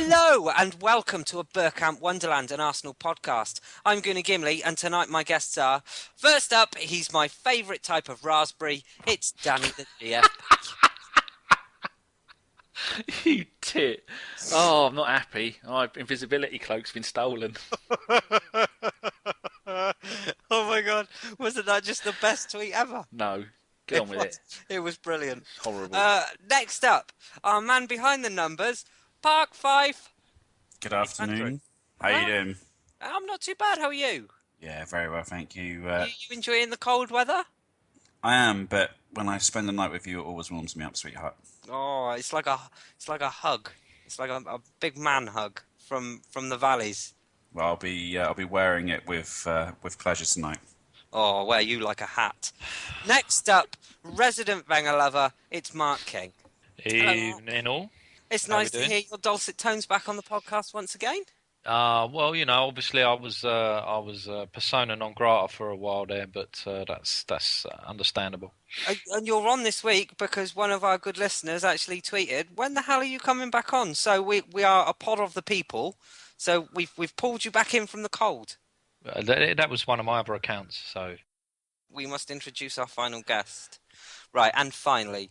Hello and welcome to a Bergkamp Wonderland, an Arsenal podcast. I'm Gimli, and tonight my guests are, first up, he's my favourite type of raspberry. It's Danny the GF. You tit. Oh, I'm not happy. My invisibility cloak's been stolen. Oh my God, wasn't that just the best tweet ever? No, get It on with was, it. it was brilliant. It's horrible. Next up, our man behind the numbers, Park Fife. Good It's Andrew. afternoon. How you doing? I'm not too bad, how are you? Yeah, very well, thank you. You enjoying the cold weather? I am, but when I spend the night with you, it always warms me up, sweetheart. Oh, it's like a hug. It's like a big man hug from the valleys. Well, I'll be wearing it with pleasure tonight. Oh, wear you like a hat. Next up, resident Wenger lover, it's Mark King. Evening all. It's How we nice to doing? hear your dulcet tones back on the podcast once again. Well, obviously I was persona non grata for a while there, but that's understandable. And you're on this week because one of our good listeners actually tweeted, "When the hell are you coming back on?" So we are a pod of the people. So we've pulled you back in from the cold. That was one of my other accounts. So We must introduce our final guest. Right, and finally,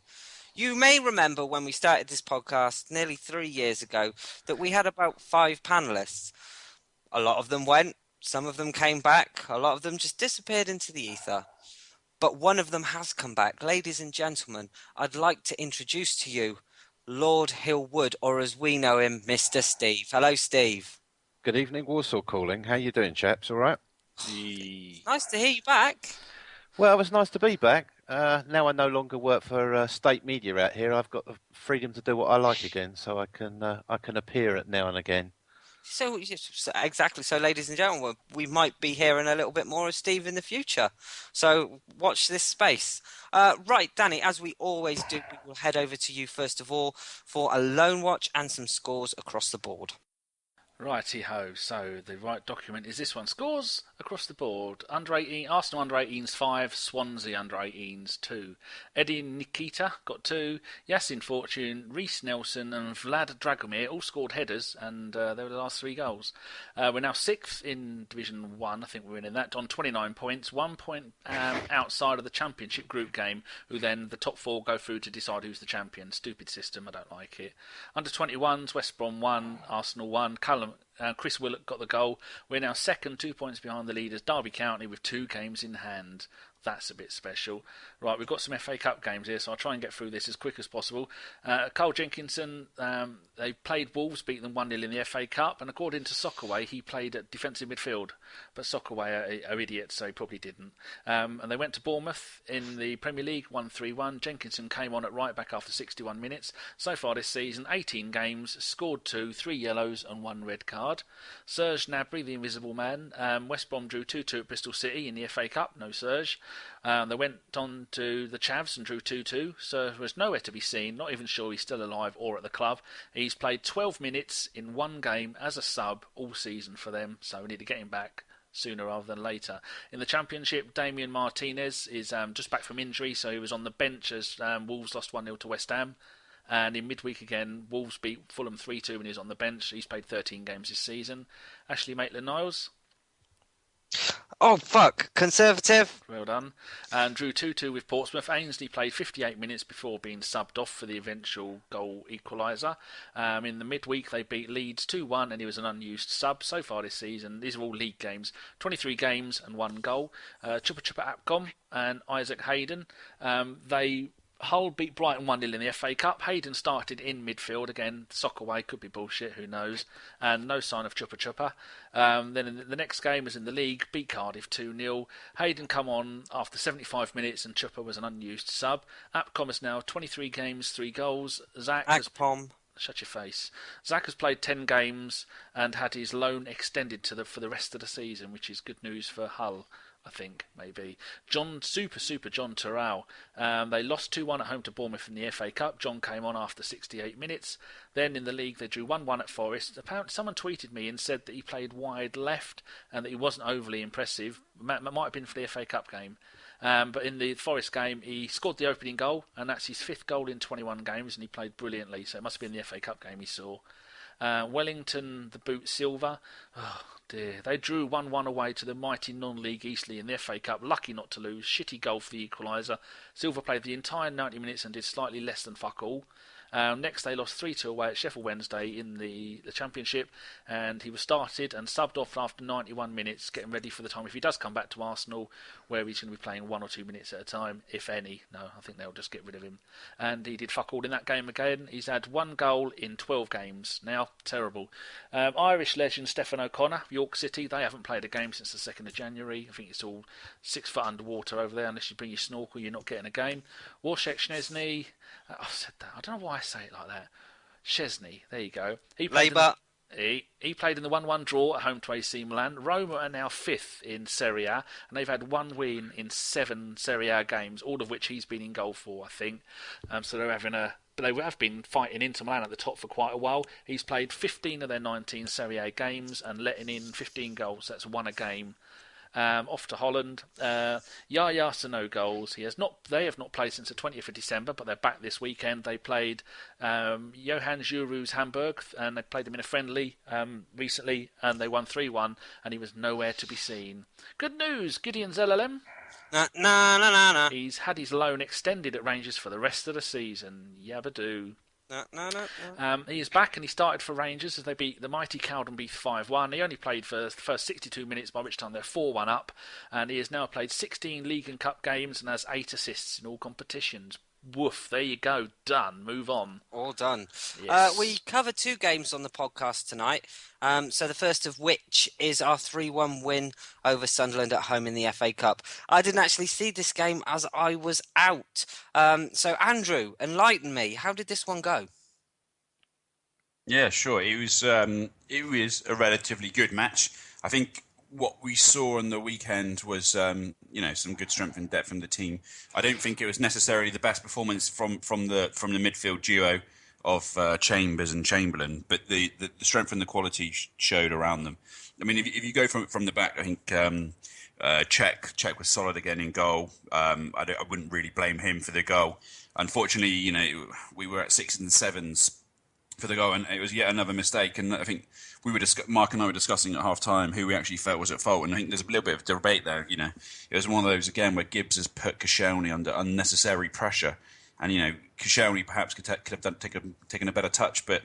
you may remember when we started this podcast nearly 3 years ago that we had about 5 panellists. A lot of them went, some of them came back, a lot of them just disappeared into the ether. But one of them has come back. Ladies and gentlemen, I'd like to introduce to you Lord Hillwood, or as we know him, Mr. Steve. Hello, Steve. Good evening, Warsaw calling. How you doing, chaps? All right? Nice to hear you back. Well, it was nice to be back. Now I no longer work for state media out here. I've got the freedom to do what I like again, so I can appear at now and again. So exactly. So, ladies and gentlemen, we might be hearing a little bit more of Steve in the future. So watch this space. Right, Danny, as we always do, we will head over to you first of all for a loan watch and some scores across the board. Righty-ho, so the right document is this one. Scores across the board. Under 18, Arsenal under 18s 5, Swansea under 18s 2. Eddie Nikita got 2, Yassin Fortune, Reece Nelson and Vlad Dragomir all scored headers, and they were the last 3 goals. We're now 6th in Division 1, I think we're in that, on 29 points, 1 point outside of the Championship group game, who then the top 4 go through to decide who's the champion. Stupid system, I don't like it. Under 21s, West Brom 1, Arsenal 1, Chris Willock got the goal. We're now second, 2 points behind the leaders, Derby County, with 2 games in hand. That's a bit special. Right, we've got some FA Cup games here, so I'll try and get through this as quick as possible. Carl Jenkinson, they played Wolves, beat them 1-0 in the FA Cup, and according to Soccerway, he played at defensive midfield. But Soccerway are idiots, so he probably didn't. And they went to Bournemouth in the Premier League, 1-3-1. Jenkinson came on at right back after 61 minutes. So far this season, 18 games, scored 2, 3 yellows and 1 red card. Serge Gnabry, the invisible man, West Brom drew 2-2 at Bristol City in the FA Cup, no Serge. They went on to the Chavs and drew 2-2. Serge was nowhere to be seen, not even sure he's still alive or at the club. He's played 12 minutes in 1 game as a sub all season for them, so we need to get him back sooner rather than later. In the Championship, Damian Martinez is just back from injury, so he was on the bench as Wolves lost 1-0 to West Ham. And in midweek again, Wolves beat Fulham 3-2 when he was on the bench. He's played 13 games this season. Ashley Maitland-Niles. Oh, fuck. Conservative. Well done. And drew 2-2 with Portsmouth. Ainsley played 58 minutes before being subbed off for the eventual goal equaliser. In the midweek, they beat Leeds 2-1 and he was an unused sub. So far this season, these are all league games. 23 games and 1 goal. Chupa Chupa Apcom and Isaac Hayden. Hull beat Brighton 1-0 in the FA Cup. Hayden started in midfield. Again, Soccerway could be bullshit, who knows. And no sign of Chupa Chupa. Then in the next game was in the league, beat Cardiff 2-0. Hayden come on after 75 minutes and Chupa was an unused sub. Apcom is now 23 games, 3 goals. Akpom. Shut your face. Zach has played 10 games and had his loan extended for the rest of the season, which is good news for Hull. I think, maybe. Super John Terrell. They lost 2-1 at home to Bournemouth in the FA Cup. John came on after 68 minutes. Then in the league, they drew 1-1 at Forest. Apparently, someone tweeted me and said that he played wide left and that he wasn't overly impressive. Might have been for the FA Cup game. But in the Forest game, he scored the opening goal, and that's his 5th goal in 21 games, and he played brilliantly. So it must have been the FA Cup game he saw. Wellington, the boot Silver. Oh dear. They drew 1-1 away to the mighty non-league Eastleigh in the FA Cup. Lucky not to lose. Shitty goal for the equaliser. Silver played the entire 90 minutes and did slightly less than fuck all. Next, they lost 3-2 away at Sheffield Wednesday in the Championship, and he was started and subbed off after 91 minutes, getting ready for the time if he does come back to Arsenal, where he's going to be playing 1 or 2 minutes at a time, if any. No, I think they'll just get rid of him. And he did fuck all in that game again. He's had 1 goal in 12 games. Now, terrible. Irish legend Stephen O'Connor, York City, they haven't played a game since the 2nd of January. I think it's all 6 foot underwater over there. Unless you bring your snorkel, you're not getting a game. Washek Szczesny, I've said that. I don't know why I say it like that. Szczesny, there you go. He played Labour. He played in the 1-1 draw at home to AC Milan. Roma are now 5th in Serie A, and they've had 1 win in 7 Serie A games, all of which he's been in goal for, I think. So they're having but they have been fighting Inter Milan at the top for quite a while. He's played 15 of their 19 Serie A games and letting in 15 goals. That's 1 a game. Off to Holland. Yaya Sano goals. They have not played since the 20th of December, but they're back this weekend. They played Johan Giroux's Hamburg, and they played him in a friendly recently, and they won 3-1, and he was nowhere to be seen. Good news, Gideon Zelalem. No. He's had his loan extended at Rangers for the rest of the season. Yabba-doo. No. He is back and he started for Rangers as they beat the mighty Cowdenbeath 5-1. He only played for the first 62 minutes, by which time they're 4-1 up, and he has now played 16 League and Cup games and has 8 assists in all competitions. Woof, there you go, done, move on. All done. Yes. We covered 2 games on the podcast tonight. So the first of which is our 3-1 win over Sunderland at home in the FA Cup. I didn't actually see this game as I was out. So Andrew, enlighten me. How did this one go? Yeah, sure. It was a relatively good match. I think what we saw on the weekend was some good strength and depth from the team. I don't think it was necessarily the best performance from the midfield duo of Chambers and Chamberlain, but the strength and the quality showed around them. I mean, if you go from the back, I think Czech was solid again in goal. I wouldn't really blame him for the goal. Unfortunately, we were at 6s and 7s for the goal, and it was yet another mistake. And I think Mark and I were discussing at half time who we actually felt was at fault, and I think there's a little bit of debate there. It was one of those again where Gibbs has put Koscielny under unnecessary pressure, and Koscielny perhaps could have taken a better touch, but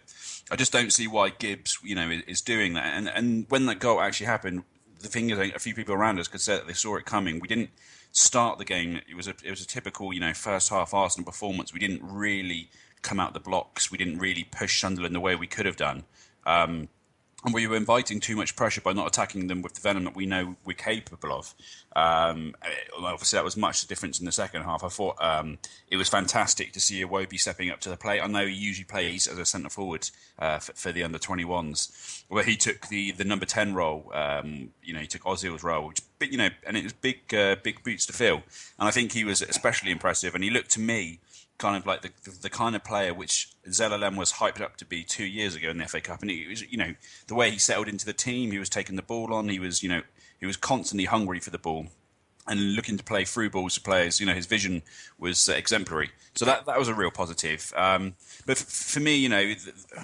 I just don't see why Gibbs is doing that. And when that goal actually happened, the thing is, a few people around us could say that they saw it coming. We didn't start the game. It was a typical first half Arsenal performance. We didn't really come out the blocks. We didn't really push Sunderland the way we could have done. And we were inviting too much pressure by not attacking them with the venom that we know we're capable of. Obviously, that was much the difference in the second half. I thought it was fantastic to see Iwobi stepping up to the plate. I know he usually plays as a centre forward for the under-21s, where he took the number 10 role. He took Ozil's role, and it was big boots to fill. And I think he was especially impressive. And he looked to me kind of like the kind of player which Zelalem was hyped up to be 2 years ago in the FA Cup, and it was the way he settled into the team. He was taking the ball on. He was constantly hungry for the ball and looking to play through balls to players. His vision was exemplary. So that was a real positive. But for me,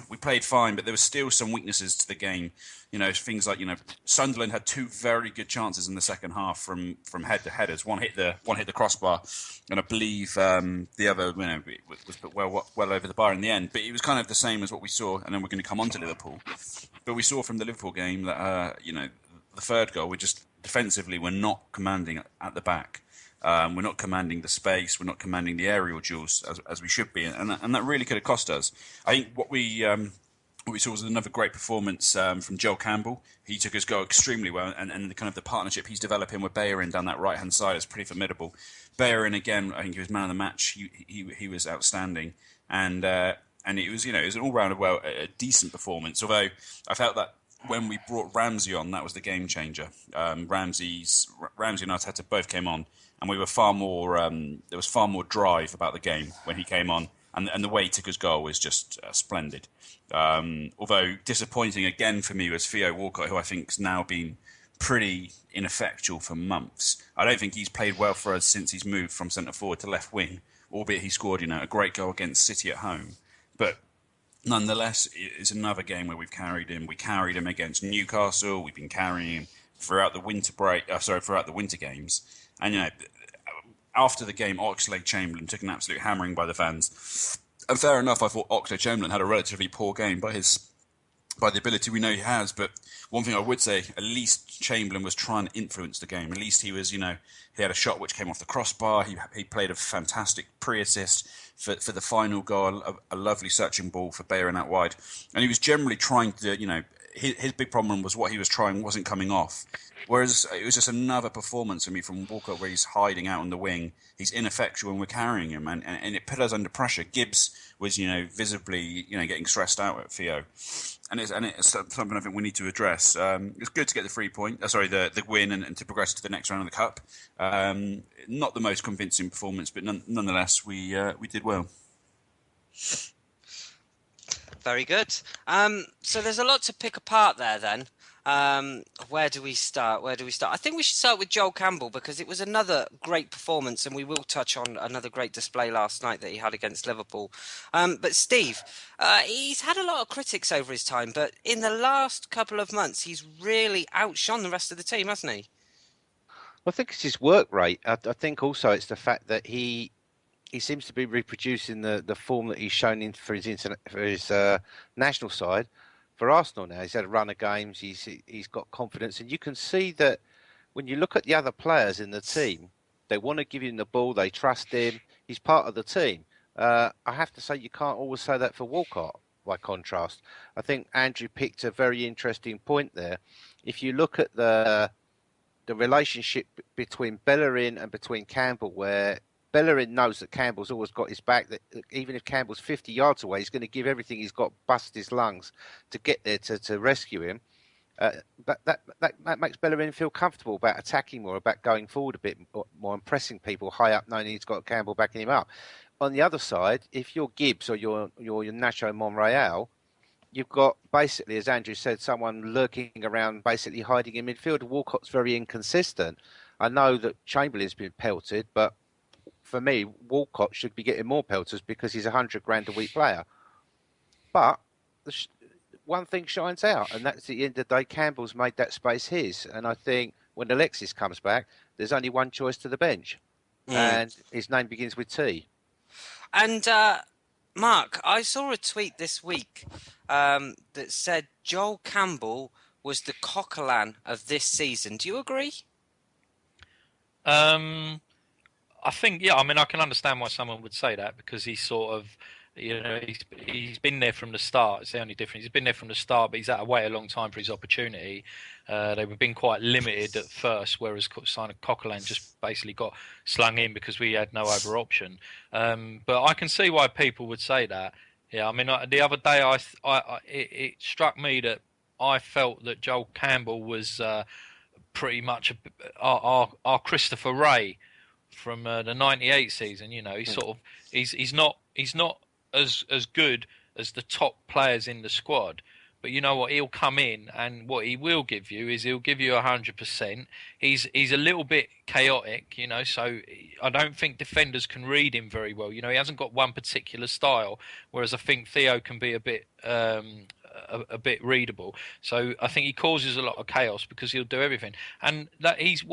we played fine, but there were still some weaknesses to the game. Things like Sunderland had 2 very good chances in the second half from head to headers. One hit the crossbar, and I believe the other was put well over the bar in the end. But it was kind of the same as what we saw, and then we're going to come on to Liverpool. But we saw from the Liverpool game that the third goal, defensively we're not commanding at the back. We're not commanding the space. We're not commanding the aerial duels as we should be, and that really could have cost us. I think what we saw was another great performance from Joel Campbell. He took his goal extremely well, and the kind of the partnership he's developing with Bellerin down that right hand side is pretty formidable. Bellerin again, I think he was man of the match. He was outstanding, and it was it was an all round a decent performance. Although I felt that when we brought Ramsey on, that was the game changer. Ramsey and Arteta both came on, and we were far more. There was far more drive about the game when he came on, and the way he took his goal was just splendid. Although disappointing again for me was Theo Walcott, who I think's now been pretty ineffectual for months. I don't think he's played well for us since he's moved from centre forward to left wing. Albeit he scored a great goal against City at home, but nonetheless, it's another game where we've carried him. We carried him against Newcastle. We've been carrying him throughout the winter break. Throughout the winter games. And after the game, Oxlade-Chamberlain took an absolute hammering by the fans. And fair enough, I thought Oxlade-Chamberlain had a relatively poor game by the ability we know he has. But one thing I would say, at least Chamberlain was trying to influence the game. At least he was, he had a shot which came off the crossbar. He played a fantastic pre-assist for the final goal, a lovely searching ball for Bayern out wide. And he was generally trying to, his big problem was what he was trying wasn't coming off. Whereas it was just another performance for me from Walcott where he's hiding out on the wing. He's ineffectual when we're carrying him, and it put us under pressure. Gibbs was, visibly, getting stressed out at Theo. And it's something I think we need to address. It's good to get the the win and to progress to the next round of the Cup. Not the most convincing performance, but nonetheless, we did well. Very good. So there's a lot to pick apart there then. Where do we start? I think we should start with Joel Campbell because it was another great performance, and we will touch on another great display last night that he had against Liverpool. But Steve, he's had a lot of critics over his time, but in the last couple of months, he's really outshone the rest of the team, hasn't he? I think it's his work rate. I think also it's the fact that he seems to be reproducing the form that he's shown for his national side. For Arsenal now, he's had a run of games. He's got confidence, and you can see that when you look at the other players in the team, they want to give him the ball. They trust him. He's part of the team. I have to say, you can't always say that for Walcott. By contrast, I think Andrew picked a very interesting point there. If you look at the relationship between Bellerin and between Campbell, where Bellerin knows that Campbell's always got his back, that even if Campbell's 50 yards away, he's going to give everything he's got, bust his lungs to get there to rescue him. That makes Bellerin feel comfortable about attacking more, about going forward a bit more and pressing people high up, knowing he's got Campbell backing him up. On the other side, if you're Gibbs or you're Nacho Monreal, you've got basically, as Andrew said, someone lurking around, basically hiding in midfield. Walcott's very inconsistent. I know that Chamberlain's been pelted, but for me, Walcott should be getting more pelters because he's $100,000 a week player. But one thing shines out, and that's at the end of the day, Campbell's made that space his. And I think when Alexis comes back, there's only one choice to the bench, and his name begins with T. And Mark, I saw a tweet this week that said Joel Campbell was the Coquelin of this season. Do you agree? I think, yeah, I mean, I can understand why someone would say that because he's sort of, he's been there from the start. It's the only difference. He's been there from the start, but he's had to wait a long time for his opportunity. They've been quite limited at first, whereas Coquelin just basically got slung in because we had no other option. But I can see why people would say that. Yeah, I mean, the other day it struck me that I felt that Joel Campbell was pretty much our Christopher Wray from the '98 season. He's not as good as the top players in the squad, but you know what, he'll come in and what he will give you is he'll give you 100%. He's a little bit chaotic, so I don't think defenders can read him very well. He hasn't got one particular style, whereas I think Theo can be a bit readable. So I think he causes a lot of chaos because he'll do everything. And that he's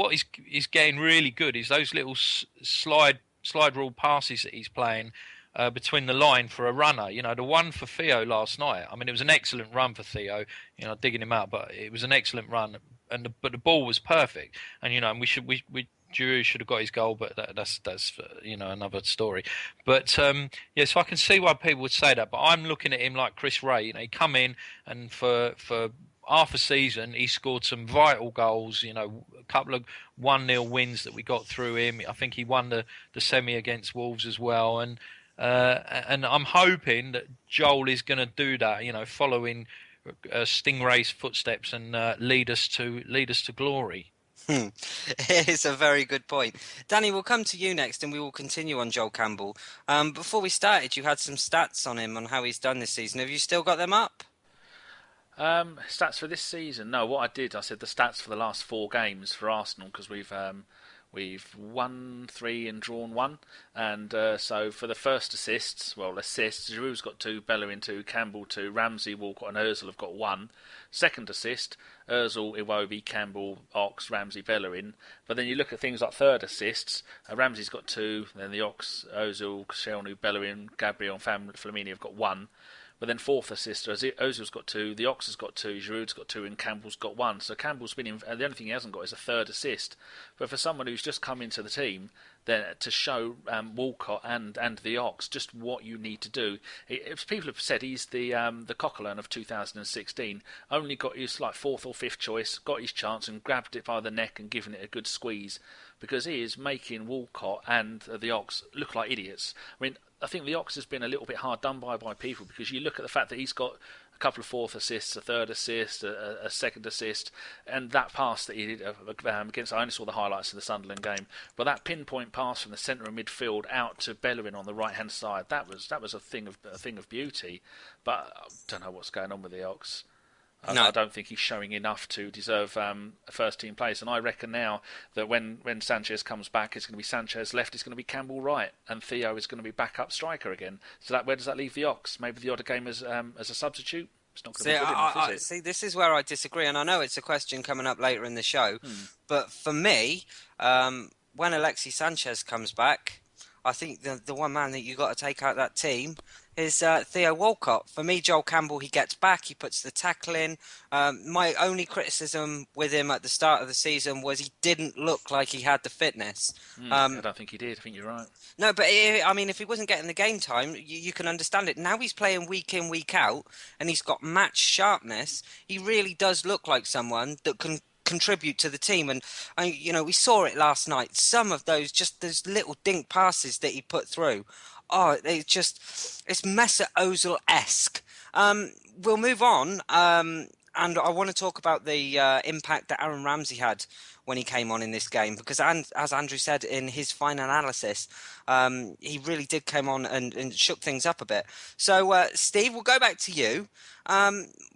getting really good is those little slide rule passes that he's playing between the line for a runner. The one for Theo last night, I mean, it was an excellent run for Theo, digging him out, but it was an excellent run, but the ball was perfect. And Giroud should have got his goal, but that's another story. But so I can see why people would say that. But I'm looking at him like Chris Wray. He come in and for half a season he scored some vital goals. A couple of 1-0 wins that we got through him. I think he won the semi against Wolves as well. And I'm hoping that Joel is going to do that. Following Stingray's footsteps and lead us to glory. It's a very good point. Danny, we'll come to you next and we will continue on Joel Campbell. Before we started, you had some stats on him, on how he's done this season. Have you still got them up? Stats for this season? No, what I said the stats for the last 4 games for Arsenal because we've We've won 3 and drawn 1. And so for the first assists, Giroud's got 2, Bellerin 2, Campbell 2, Ramsey, Walcott and Ozil have got 1. Second assist, Ozil, Iwobi, Campbell, Ox, Ramsey, Bellerin. But then you look at things like third assists, Ramsey's got 2, then the Ox, Ozil, Koscielny, Bellerin, Gabriel and Flamini have got 1. But then fourth assist, Ozil's got 2, the Ox has got 2, Giroud's got 2, and Campbell's got 1. So Campbell's been in, and the only thing he hasn't got is a third assist. But for someone who's just come into the team, then to show Walcott and the Ox just what you need to do. People have said he's the Coquelin of 2016. Only got his like fourth or fifth choice, got his chance and grabbed it by the neck and given it a good squeeze, because he is making Walcott and the Ox look like idiots. I mean, I think the Ox has been a little bit hard done by people, because you look at the fact that he's got a couple of fourth assists, a third assist, a second assist, and that pass that he did against, I only saw the highlights of the Sunderland game, but that pinpoint pass from the centre of midfield out to Bellerin on the right hand side, that was a thing of beauty. But I don't know what's going on with the Ox. No. I don't think he's showing enough to deserve a first-team place. And I reckon now that when Sanchez comes back, it's going to be Sanchez left, it's going to be Campbell right, and Theo is going to be backup striker again. So where does that leave the Ox? Maybe the odd game as a substitute? It's not going to be good enough, is it? See, this is where I disagree, and I know it's a question coming up later in the show, but for me, when Alexis Sanchez comes back, I think the one man that you got to take out that team is Theo Walcott. For me, Joel Campbell, he gets back, he puts the tackle in. My only criticism with him at the start of the season was he didn't look like he had the fitness. I don't think he did. I think you're right. No, but I mean, if he wasn't getting the game time, you can understand it. Now he's playing week in, week out, and he's got match sharpness. He really does look like someone that can contribute to the team, and we saw it last night. Some of those little dink passes that he put through, it's Mesut Ozil-esque. We'll move on, and I want to talk about the impact that Aaron Ramsey had when he came on in this game, because as Andrew said in his final analysis, he really did come on and shook things up a bit. So, Steve, we'll go back to you.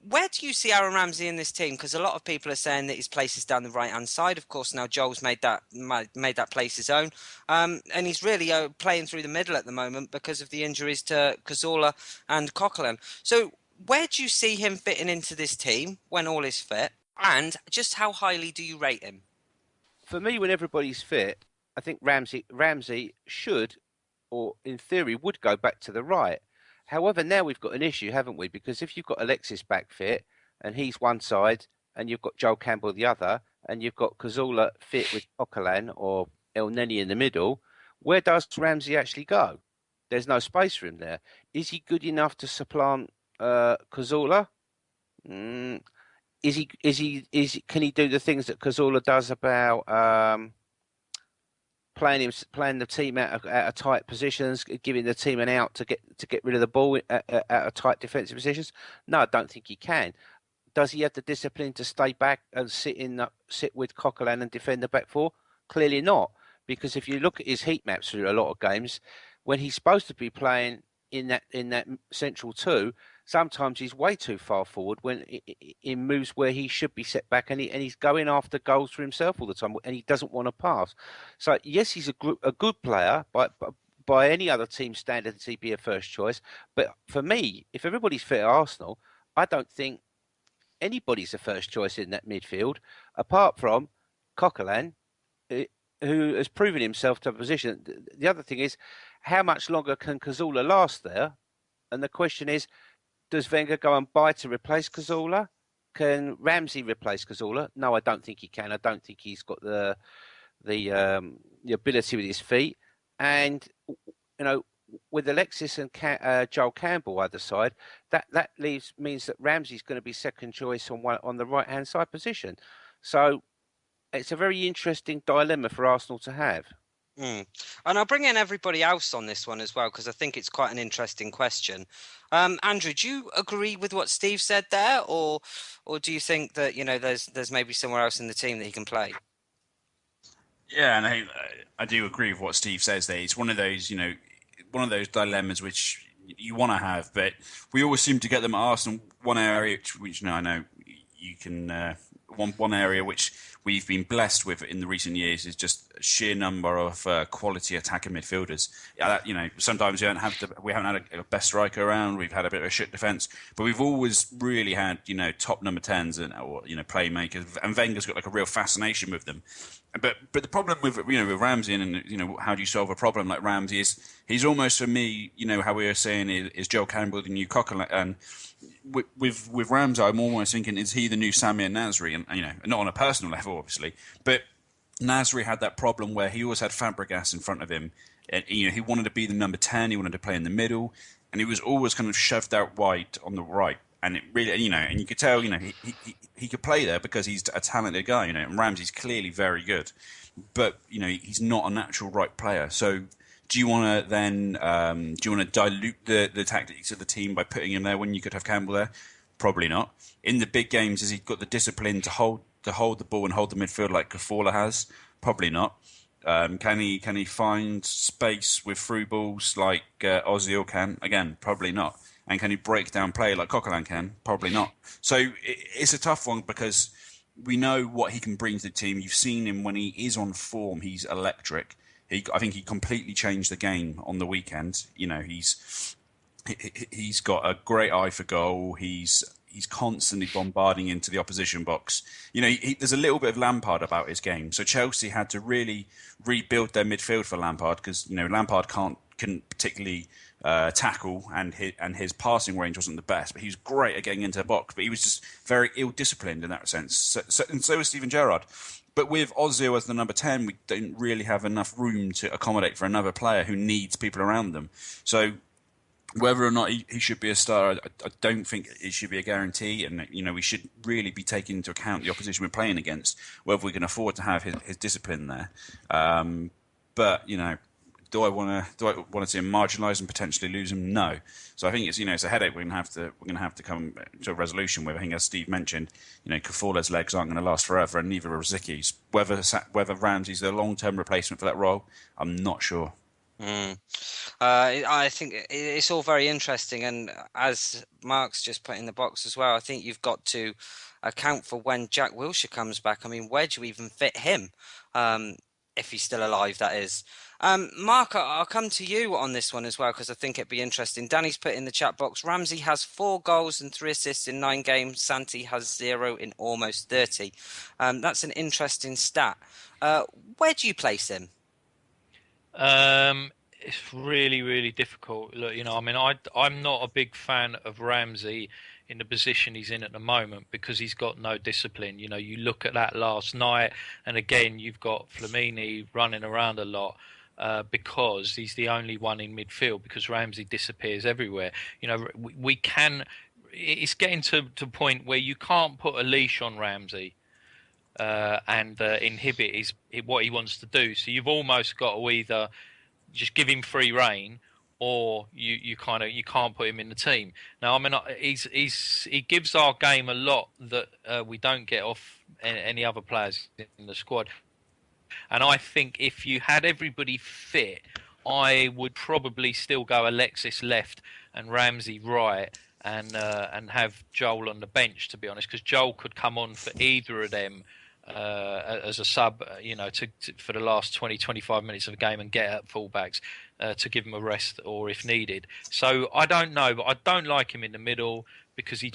Where do you see Aaron Ramsey in this team? Because a lot of people are saying that his place is down the right-hand side. Of course, now Joel's made that place his own. And he's really playing through the middle at the moment because of the injuries to Cazorla and Coquelin. So where do you see him fitting into this team when all is fit? And just how highly do you rate him? For me, when everybody's fit, I think Ramsey should, or in theory, would go back to the right. However, now we've got an issue, haven't we? Because if you've got Alexis back fit, and he's one side, and you've got Joel Campbell the other, and you've got Cazorla fit with Coquelin or El Neni in the middle, where does Ramsey actually go? There's no space for him there. Is he good enough to supplant Cazorla? Can he do the things that Cazorla does about playing the team out of tight positions, giving the team an out to get rid of the ball out of tight defensive positions? No, I don't think he can. Does he have the discipline to stay back and sit with Coquelin and defend the back four? Clearly not, because if you look at his heat maps through a lot of games, when he's supposed to be playing in that central two, sometimes he's way too far forward when in moves where he should be set back, and he's going after goals for himself all the time, and he doesn't want to pass. So yes, he's a good player, but by any other team standards, he'd be a first choice. But for me, if everybody's fit at Arsenal, I don't think anybody's a first choice in that midfield, apart from Coquelin, who has proven himself to a position. The other thing is, how much longer can Cazorla last there? And the question is, does Wenger go and buy to replace Cazorla? Can Ramsey replace Cazorla? No, I don't think he can. I don't think he's got the ability with his feet. And with Alexis and Joel Campbell either side, that means that Ramsey's going to be second choice on the right hand side position. So it's a very interesting dilemma for Arsenal to have. And I'll bring in everybody else on this one as well, because I think it's quite an interesting question. Andrew, do you agree with what Steve said there, or do you think that there's maybe somewhere else in the team that he can play? Yeah, and I do agree with what Steve says there. It's one of those dilemmas which you want to have, but we always seem to get them at Arsenal. One area which I know you can one area which we've been blessed with in the recent years is just a sheer number of quality attacking midfielders. Sometimes we haven't had a best striker around. We've had a bit of a shit defence, but we've always really had top number 10s or playmakers. And Wenger's got like a real fascination with them. But the problem with with Ramsey and how do you solve a problem like Ramsey is he's almost for me how we were saying is Joel Campbell the new Coquelin, and with Ramsey I'm almost thinking is he the new Samir Nasri, and not on a personal level obviously, but Nasri had that problem where he always had Fabregas in front of him, and he wanted to be the number 10, he wanted to play in the middle, and he was always kind of shoved out wide on the right. And it really, and you could tell, he could play there because he's a talented guy, and Ramsey's clearly very good, but he's not a natural right player. So, do you want to then dilute the tactics of the team by putting him there when you could have Campbell there? Probably not. In the big games, has he got the discipline to hold the ball and hold the midfield like Cafalla has? Probably not. Can he find space with through balls like Ozil can? Again, probably not. And can he break down play like Coquelin can? Probably not. So it's a tough one because we know what he can bring to the team. You've seen him when he is on form; he's electric. I think he completely changed the game on the weekend. He's got a great eye for goal. He's constantly bombarding into the opposition box. There's a little bit of Lampard about his game. So Chelsea had to really rebuild their midfield for Lampard because Lampard couldn't particularly tackle, and his passing range wasn't the best, but he was great at getting into the box, but he was just very ill-disciplined in that sense. And so was Steven Gerrard. But with Ozil as the number 10, we don't really have enough room to accommodate for another player who needs people around them. So whether or not he should be a star, I don't think it should be a guarantee, and we should really be taking into account the opposition we're playing against, whether we can afford to have his discipline there. But do I want to see him marginalised and potentially lose him? No. So I think it's a headache we're going to have to come to a resolution with. I think, as Steve mentioned, Cafalla's legs aren't going to last forever, and neither are Rizicki's. Whether Ramsey's the long-term replacement for that role, I'm not sure. I think it's all very interesting, and as Mark's just put in the box as well, I think you've got to account for when Jack Wilshere comes back. I mean, where do you even fit him? If he's still alive, that is. Mark, I'll come to you on this one as well because I think it'd be interesting. Danny's put in the chat box, Ramsey has 4 goals and 3 assists in 9 games. Santi has 0 in almost 30. That's an interesting stat. Where do you place him? It's really, really difficult. Look, I'm not a big fan of Ramsey in the position he's in at the moment because he's got no discipline. You look at that last night, and again, you've got Flamini running around a lot because he's the only one in midfield because Ramsey disappears everywhere. It's getting to a point where you can't put a leash on Ramsey and inhibit what he wants to do. So you've almost got to either just give him free rein, or you can't put him in the team. Now, he gives our game a lot that we don't get off any other players in the squad. And I think if you had everybody fit, I would probably still go Alexis left and Ramsey right, and have Joel on the bench, to be honest, because Joel could come on for either of them as a sub, for the last 20, 25 minutes of a game and get at fullbacks to give him a rest or if needed. So I don't know, but I don't like him in the middle because he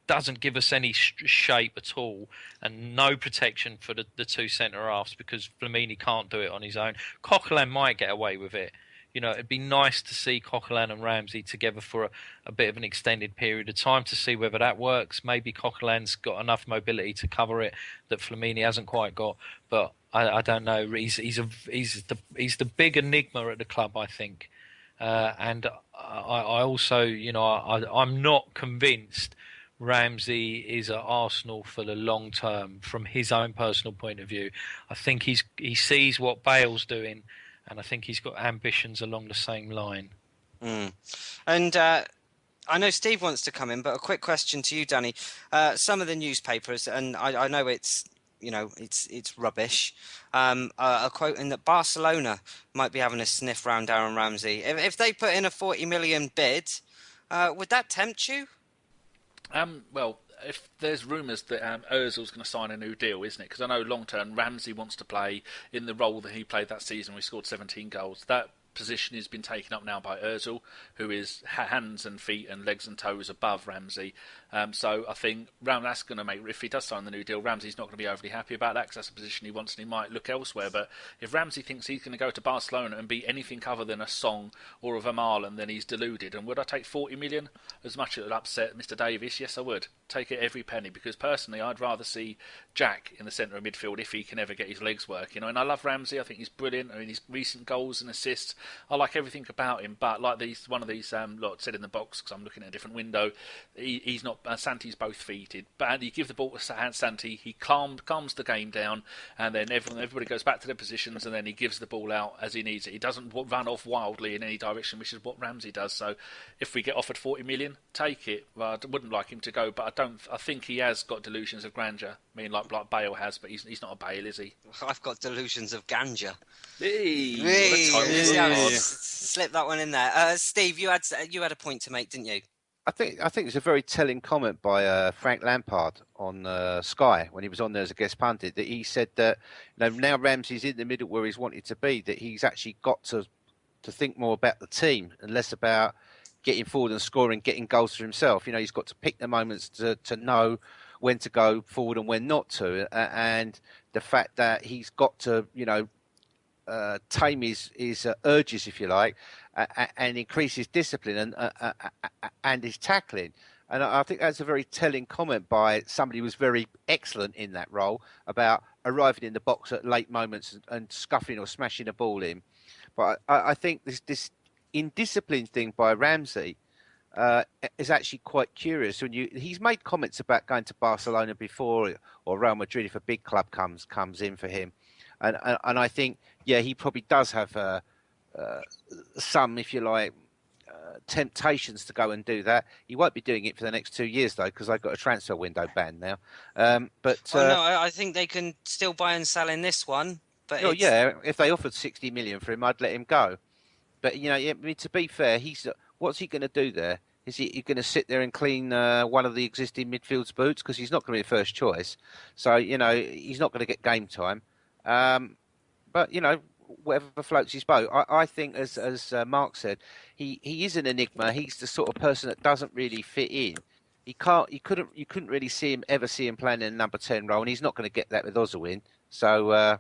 doesn't give us any shape at all and no protection for the 2 centre-halves because Flamini can't do it on his own. Coquelin might get away with it. It'd be nice to see Coquelin and Ramsey together for a bit of an extended period of time to see whether that works. Maybe Coquelin's got enough mobility to cover it that Flamini hasn't quite got. But I don't know. He's the big enigma at the club, I think. And I also, I'm not convinced Ramsey is at Arsenal for the long term from his own personal point of view. I think he sees what Bale's doing. And I think he's got ambitions along the same line. And I know Steve wants to come in, but a quick question to you, Danny. Some of the newspapers, and I know it's rubbish, are quoting that Barcelona might be having a sniff round Aaron Ramsey. If they put in a 40 million bid, would that tempt you? Well, if there's rumours that Ozil's going to sign a new deal, isn't it? Because I know long term Ramsey wants to play in the role that he played that season where he scored 17 goals. That position has been taken up now by Ozil, who is hands and feet and legs and toes above Ramsey. So I think that's going to make, if he does sign the new deal, Ramsey's not going to be overly happy about that because that's a position he wants and he might look elsewhere. But if Ramsey thinks he's going to go to Barcelona and be anything other than a Song or a Vermaelen, then he's deluded. And would I take 40 million? As much as it would upset Mr. Davis, yes I would. Take it every penny, because personally I'd rather see Jack in the centre of midfield if he can ever get his legs working. And I love Ramsey, I think he's brilliant. I mean, his recent goals and assists, I like everything about him, but like one of these lot said in the box, because I'm looking at a different window, he's not. Santi's both feeted, but you give the ball to Santi, he calms the game down, and then everybody goes back to their positions, and then he gives the ball out as he needs it. He doesn't run off wildly in any direction, which is what Ramsey does. So if we get offered 40 million, take it. Well, I wouldn't like him to go, but I think he has got delusions of grandeur. I mean, like Bale has, but he's not a Bale, is he? I've got delusions of ganja. Slip that one in there. Steve, you had a point to make, didn't you? I think it's a very telling comment by Frank Lampard on Sky when he was on there as a guest pundit, that he said that now Ramsey's in the middle where he's wanted to be, that he's actually got to think more about the team and less about getting forward and scoring, getting goals for himself. He's got to pick the moments to know when to go forward and when not to, and the fact that he's got to tame his urges, if you like, and increase his discipline and his tackling. And I think that's a very telling comment by somebody who was very excellent in that role, about arriving in the box at late moments and scuffing or smashing a ball in. But I think this indiscipline thing by Ramsey is actually quite curious. He's made comments about going to Barcelona before, or Real Madrid if a big club comes in for him. And I think, he probably does have some, if you like, temptations to go and do that. He won't be doing it for the next 2 years, though, because they've got a transfer window ban now. I think they can still buy and sell in this one. But if they offered 60 million for him, I'd let him go. But, to be fair, what's he going to do there? Is he going to sit there and clean one of the existing midfield's boots? Because he's not going to be the first choice. So, he's not going to get game time. But whatever floats his boat. I think, as Mark said, he is an enigma. He's the sort of person that doesn't really fit in. You couldn't really see him playing in a number 10 role, and he's not going to get that with Ozil. So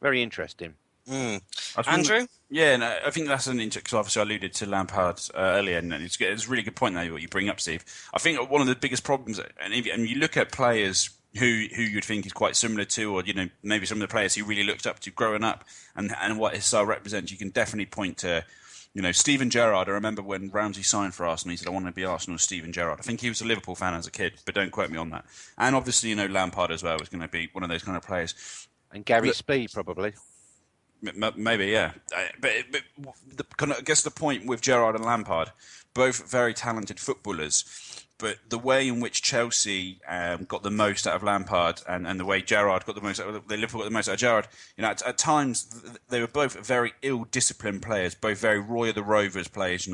very interesting. Andrew? I think that's an interesting, because obviously I alluded to Lampard earlier, and it's a really good point there what you bring up, Steve. I think one of the biggest problems, and you look at players who you'd think is quite similar to, or maybe some of the players he really looked up to growing up, and what his style represents, you can definitely point to, Steven Gerrard. I remember when Ramsey signed for Arsenal, he said, "I want to be Arsenal's Steven Gerrard." I think he was a Liverpool fan as a kid, but don't quote me on that. And obviously, Lampard as well was going to be one of those kind of players. And Gary Speed, probably. Maybe, yeah. But I guess the point with Gerrard and Lampard, both very talented footballers, but the way in which Chelsea got the most out of Lampard and the way Gerrard got the most out of Liverpool got the most out of Gerrard, at times they were both very ill-disciplined players, both very Roy of the Rovers players.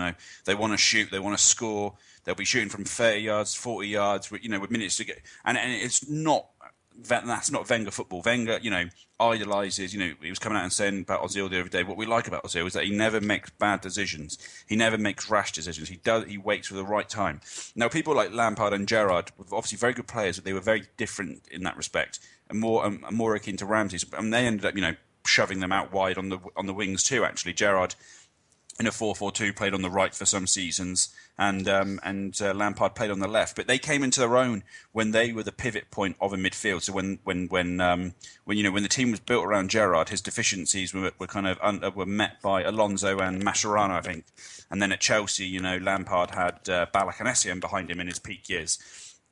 They want to shoot, they want to score, they'll be shooting from 30 yards, 40 yards, with minutes to get, and it's not. That's not Wenger football. Wenger, idolises. He was coming out and saying about Ozil the other day. What we like about Ozil is that he never makes bad decisions. He never makes rash decisions. He waits for the right time. Now, people like Lampard and Gerrard were obviously very good players, but they were very different in that respect, and more akin to Ramsey's. And they ended up, shoving them out wide on the wings too. Actually, Gerrard, in a 4-4-2, played on the right for some seasons, and Lampard played on the left. But they came into their own when they were the pivot point of a midfield. So when the team was built around Gerrard, his deficiencies were kind of were met by Alonso and Mascherano, I think. And then at Chelsea, Lampard had Ballack and Essien behind him in his peak years.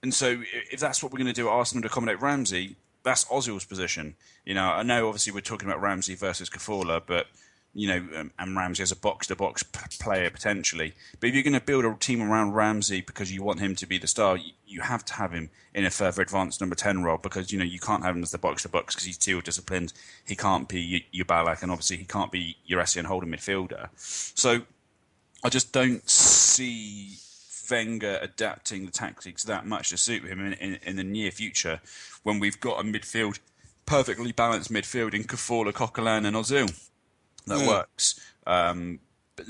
And so if that's what we're going to do at Arsenal to accommodate Ramsey, that's Ozil's position. I know obviously we're talking about Ramsey versus Cafalla, but and Ramsey as a box-to-box player potentially. But if you're going to build a team around Ramsey because you want him to be the star, you have to have him in a further advanced number 10 role, because you can't have him as the box-to-box because he's too disciplined. He can't be your Ballack, and obviously he can't be your Essien holding midfielder. So I just don't see Wenger adapting the tactics that much to suit him in the near future, when we've got a midfield, perfectly balanced midfield in Kaffola, Coquelin and Ozil. That works. But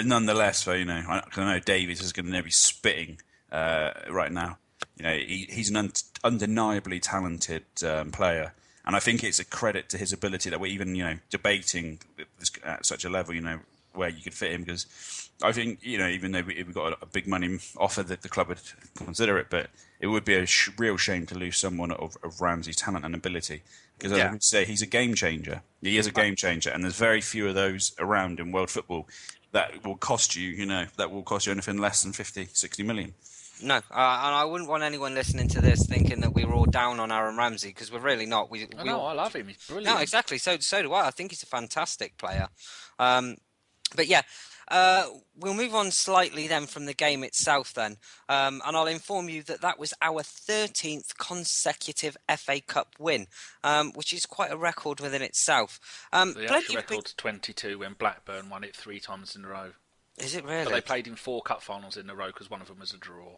nonetheless, I know Davies is going to be spitting right now. He's an undeniably talented player. And I think it's a credit to his ability that we're even, debating this at such a level, where you could fit him. Because I think, even though we've got a big money offer that the club would consider it, but it would be a real shame to lose someone of Ramsey's talent and ability. Because as I would say, he's a game changer. He is a game changer. And there's very few of those around in world football that will cost you, that will cost you anything less than 50, 60 million. No, and I wouldn't want anyone listening to this thinking that we were all down on Aaron Ramsey, because we're really not. I love him. He's brilliant. No, exactly. So do I. I think he's a fantastic player. But yeah, we'll move on slightly then from the game itself then. And I'll inform you that was our 13th consecutive FA Cup win, which is quite a record within itself. The actual record's 22 when Blackburn won it 3 times in a row. Is it really? But they played in 4 cup finals in a row because one of them was a draw.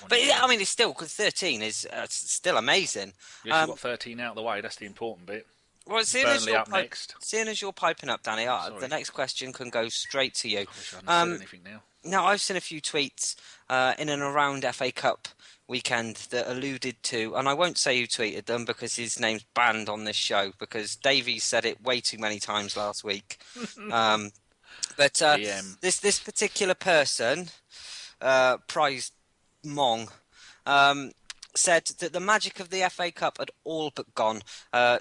But yeah, I mean, it's still, because 13 is still amazing. Yes, you've got 13 out of the way. That's the important bit. Well, Burnley up next. Seeing as you're piping up, Danny, the next question can go straight to you. I wish I hadn't said anything now. Now, I've seen a few tweets in and around FA Cup weekend that alluded to, and I won't say who tweeted them because his name's banned on this show, because Davies said it way too many times last week. But this particular person, prized Mong, said that the magic of the FA Cup had all but gone.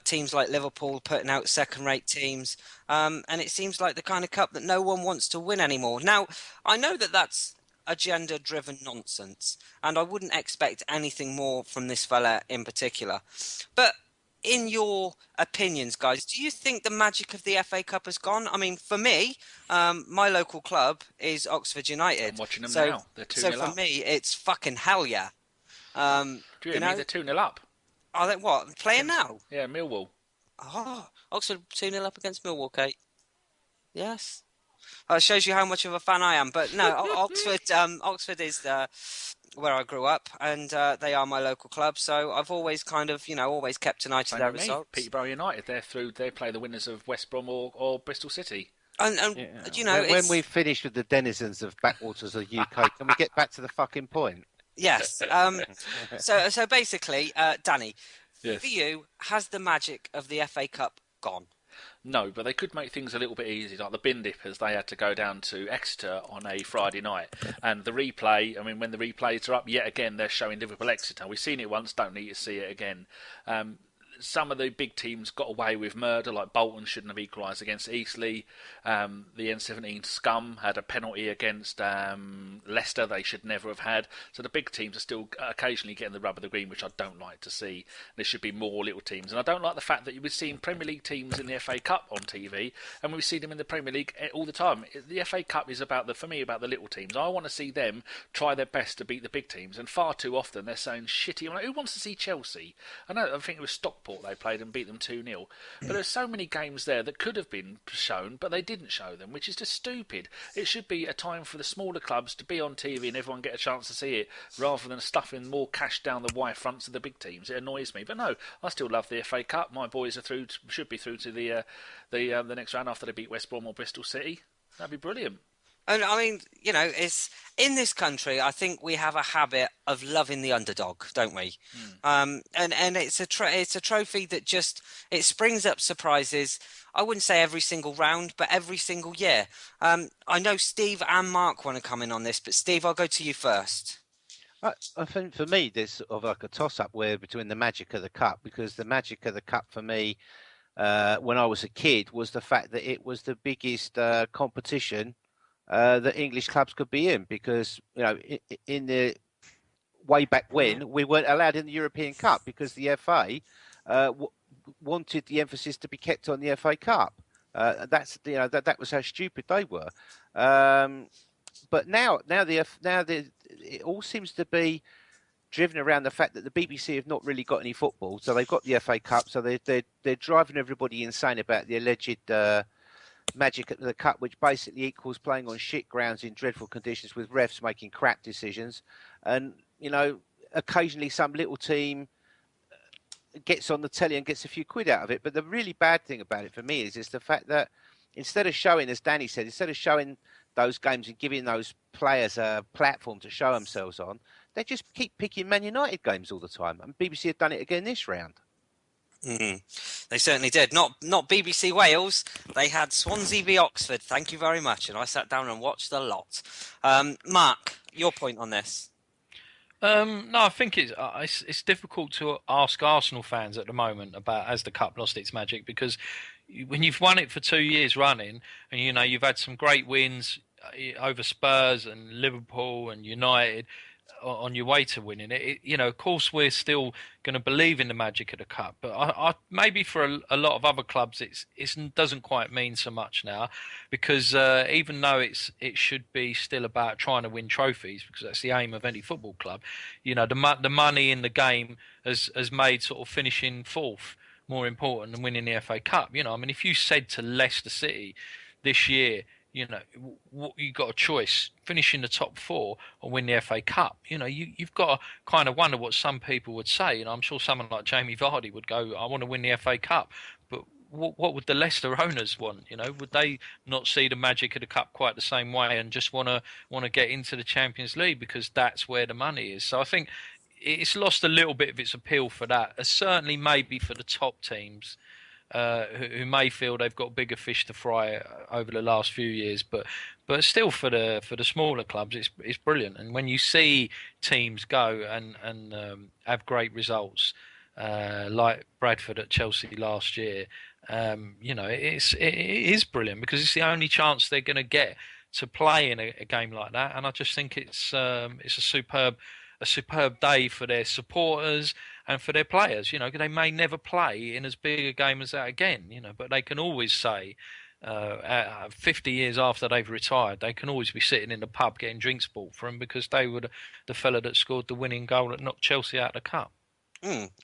Teams like Liverpool putting out second-rate teams, and it seems like the kind of cup that no one wants to win anymore. Now, I know that that's agenda-driven nonsense, and I wouldn't expect anything more from this fella in particular. But in your opinions, guys, do you think the magic of the FA Cup has gone? I mean, for me, my local club is Oxford United. I'm watching them now. They're 2-0 up. So for me, it's fucking hell yeah. Do you hear me? They're 2-0 up. Are they what? Playing now? Yeah, Millwall. Oh, Oxford 2-0 up against Millwall, Kate. Yes. It shows you how much of a fan I am. But no, Oxford is where I grew up, and they are my local club. So I've always kind of, always kept an eye to their results. Peterborough United, they play the winners of West Brom or Bristol City. And when we finish with the denizens of backwaters of the UK, can we get back to the fucking point? Yes. So basically, Danny, yes. For you, has the magic of the FA Cup gone? No, but they could make things a little bit easy. Like the bin dippers, they had to go down to Exeter on a Friday night. And the replay, when the replays are up, yet again, they're showing Liverpool Exeter. We've seen it once, don't need to see it again. Some of the big teams got away with murder, like Bolton shouldn't have equalised against Eastleigh. The N17 scum had a penalty against Leicester they should never have had. So the big teams are still occasionally getting the rub of the green, which I don't like to see. There should be more little teams. And I don't like the fact that you were seeing Premier League teams in the FA Cup on TV, and we see them in the Premier League all the time. The FA Cup is about the little teams. I want to see them try their best to beat the big teams, and far too often they're saying shitty. Who wants to see Chelsea? I think it was Stockport they played and beat them 2-0. But there's so many games there that could have been shown, but they didn't show them, which is just stupid. It should be a time for the smaller clubs to be on TV and everyone get a chance to see it, rather than stuffing more cash down the wire fronts of the big teams. It annoys me. But no, I still love the FA Cup. My boys are should be through to the next round after they beat West Brom or Bristol City. That'd be brilliant. And it's in this country. I think we have a habit of loving the underdog, don't we? And it's a trophy that it springs up surprises. I wouldn't say every single round, but every single year. I know Steve and Mark want to come in on this, but Steve, I'll go to you first. I think for me, there's sort of like a toss-up between the magic of the cup, because the magic of the cup for me, when I was a kid, was the fact that it was the biggest competition that English clubs could be in, because in the way back when we weren't allowed in the European Cup because the FA wanted the emphasis to be kept on the FA Cup. That was how stupid they were. But now it all seems to be driven around the fact that the BBC have not really got any football, so they've got the FA Cup, so they're driving everybody insane about the alleged Magic at the Cup, which basically equals playing on shit grounds in dreadful conditions with refs making crap decisions. And, occasionally some little team gets on the telly and gets a few quid out of it. But the really bad thing about it for me is the fact that instead of showing, as Danny said, instead of showing those games and giving those players a platform to show themselves on, they just keep picking Man United games all the time. And BBC have done it again this round. They certainly did. Not BBC Wales. They had Swansea v Oxford. Thank you very much. And I sat down and watched a lot. Mark, your point on this? No, I think it's difficult to ask Arsenal fans at the moment about as the Cup lost its magic, because when you've won it for 2 years running, and you've had some great wins over Spurs and Liverpool and United on your way to winning it, of course we're still going to believe in the magic of the Cup, but I maybe for a lot of other clubs it doesn't quite mean so much now, because even though it should be still about trying to win trophies, because that's the aim of any football club, the money in the game has made sort of finishing fourth more important than winning the FA Cup. If you said to Leicester City this year, you got a choice: finish in the top four or win the FA Cup. You've got to kind of wonder what some people would say. I'm sure someone like Jamie Vardy would go, "I want to win the FA Cup," but what would the Leicester owners want? Would they not see the magic of the Cup quite the same way and just want to get into the Champions League because that's where the money is? So I think it's lost a little bit of its appeal for that. Certainly, maybe for the top teams. Who may feel they've got bigger fish to fry over the last few years, but still for the smaller clubs, it's brilliant. And when you see teams go and have great results, like Bradford at Chelsea last year, it is brilliant, because it's the only chance they're going to get to play in a game like that. And I just think it's a superb day for their supporters and for their players. They may never play in as big a game as that again, but they can always say, 50 years after they've retired, they can always be sitting in the pub getting drinks bought for them because they were the fella that scored the winning goal that knocked Chelsea out of the cup.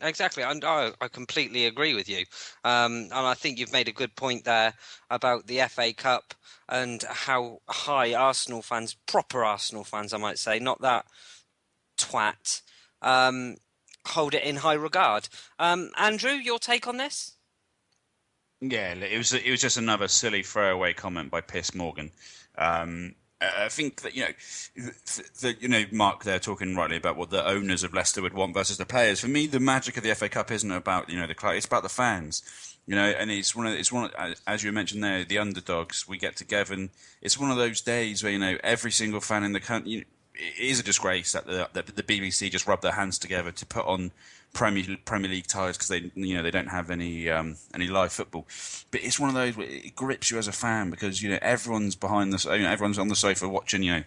Exactly. I completely agree with you. And I think you've made a good point there about the FA Cup and how high Arsenal fans, proper Arsenal fans, I might say, not that twat, hold it in high regard. Andrew, your take on this? Yeah, it was just another silly throwaway comment by Piers Morgan. I think that Mark there talking rightly about what the owners of Leicester would want versus the players. For me, the magic of the FA Cup isn't about the club; it's about the fans. And it's one of, as you mentioned there, the underdogs. We get together, and it's one of those days where every single fan in the country. It is a disgrace that the BBC just rub their hands together to put on Premier League ties because they don't have any live football. But it's one of those where it grips you as a fan because everyone's behind the everyone's on the sofa watching.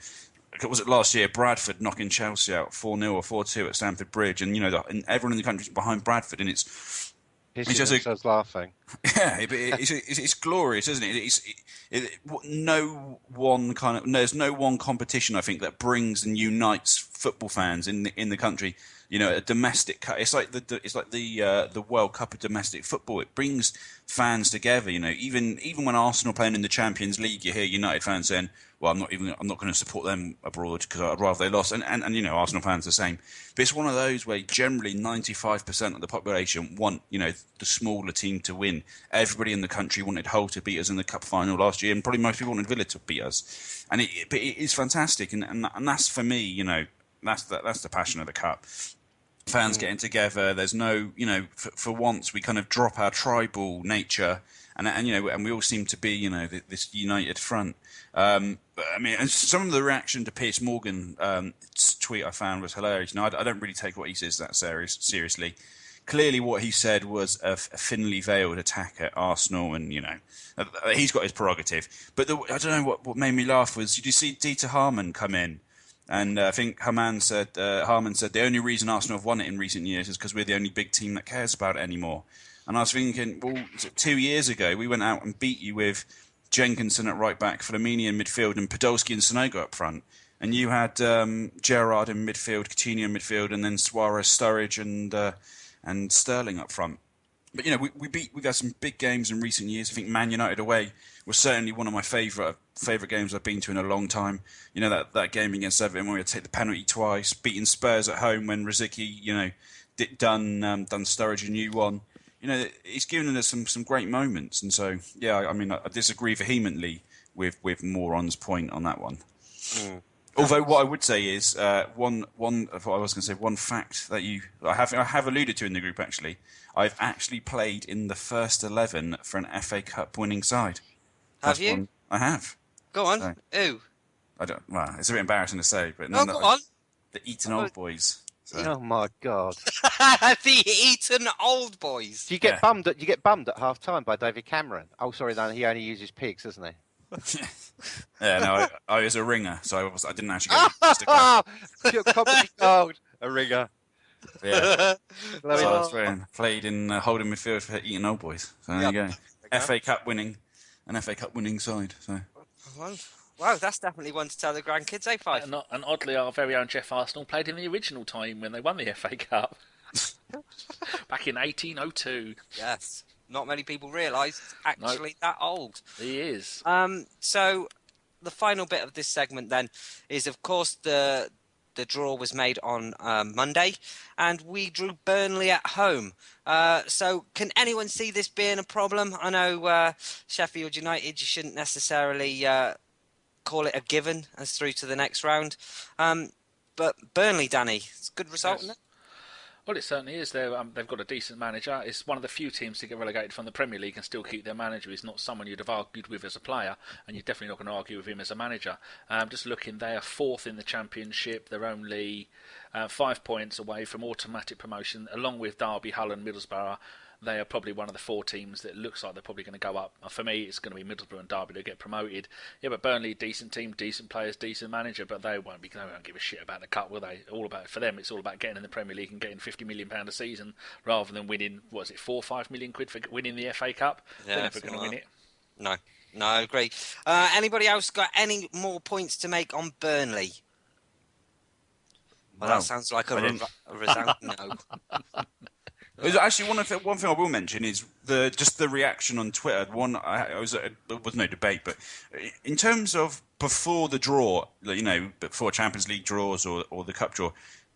Was it last year Bradford knocking Chelsea out 4-0 or 4-2 at Stamford Bridge, and and everyone in the country's behind Bradford, and it's just laughing. Yeah, but it's glorious, isn't it? There's no one competition I think that brings and unites football fans in the country. A domestic cup. It's like the World Cup of domestic football. It brings fans together. Even when Arsenal playing in the Champions League, you hear United fans saying, "Well, I'm not going to support them abroad because I'd rather they lost." And Arsenal fans the same. But it's one of those where generally 95% of the population want the smaller team to win. Everybody in the country wanted Hull to beat us in the cup final last year, and probably most people wanted Villa to beat us. But it is fantastic, and that's for me. That's the passion of the cup. Fans getting together. There's no, for once we kind of drop our tribal nature, and we all seem to be, this united front. And some of the reaction to Piers Morgan tweet I found was hilarious. I don't really take what he says that seriously. Clearly, what he said was a thinly veiled attack at Arsenal, and he's got his prerogative. But I don't know what made me laugh was, did you see Dieter Harman come in? And I think Harman said the only reason Arsenal have won it in recent years is because we're the only big team that cares about it anymore. And I was thinking, well, 2 years ago we went out and beat you with Jenkinson at right back, Flamini in midfield, and Podolski and Sonogo up front. And you had Gerrard in midfield, Coutinho in midfield, and then Suarez, Sturridge, and Sterling up front. But we've had some big games in recent years. I think Man United away was certainly one of my favourite games I've been to in a long time. That game against Everton where we had to take the penalty twice, beating Spurs at home when Rosicky done Sturridge a new one. It's given us some great moments, and so I disagree vehemently with Moron's point on that one. Mm. Although what I would say is one fact that I have alluded to in the group actually. I've actually played in the first 11 for an FA Cup winning side. Have you? I have. Go on. So, Who? I don't. Well, it's a bit embarrassing to say, but No, go on. The Eton Old Boys. So. Oh my God! The Eton Old Boys. Do you get bummed? You get bummed at half time by David Cameron. Oh, sorry, no, he only uses pigs, doesn't he? Yeah, no, I was a ringer, so I didn't actually go. Your comedy gold, a ringer. Yeah, so I was played in holding midfield for Eton Old Boys. So there you go. FA Cup winning side. So. Wow, that's definitely one to tell the grandkids, eh, Fife? And oddly, our very own Jeff Arsenal played in the original time when they won the FA Cup. Back in 1802. Yes. Not many people realise it's actually that old. He is. So, the final bit of this segment then is, of course, the draw was made on Monday, and we drew Burnley at home. So, can anyone see this being a problem? I know Sheffield United, you shouldn't necessarily call it a given as through to the next round. But Burnley, Danny, it's a good result, isn't it? Well, it certainly is. They've got a decent manager. It's one of the few teams to get relegated from the Premier League and still keep their manager. He's not someone you'd have argued with as a player, and you're definitely not going to argue with him as a manager. Just looking, they are fourth in the Championship. They're only 5 points away from automatic promotion, along with Derby, Hull and Middlesbrough. They are probably one of the four teams that looks like they're probably going to go up. For me, it's going to be Middlesbrough and Derby that get promoted. Yeah, but Burnley, decent team, decent players, decent manager, but they won't give a shit about the cup, will they? For them, it's all about getting in the Premier League and getting £50 million a season rather than winning, £4 or £5 million for winning the FA Cup. Yeah, they're never going to win it. No, I agree. Anybody else got any more points to make on Burnley? Well, that sounds like a resounding no. Actually, one thing I will mention is the reaction on Twitter. It was no debate, but in terms of before the draw, before Champions League draws or the cup draw,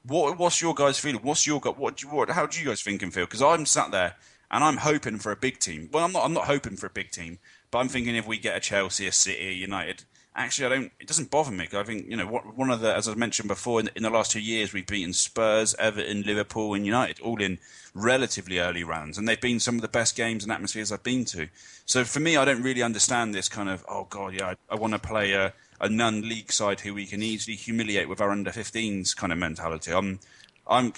what's your guys' feeling? How do you guys think and feel? Because I'm sat there and I'm hoping for a big team. Well, I'm not hoping for a big team, but I'm thinking if we get a Chelsea, a City, United. Actually, it doesn't bother me. I think one of the, as I mentioned before, in the last 2 years, we've beaten Spurs, Everton, Liverpool, and United, all in relatively early rounds, and they've been some of the best games and atmospheres I've been to. So for me, I don't really understand this kind of I want to play a non-league side who we can easily humiliate with our under-15s kind of mentality. I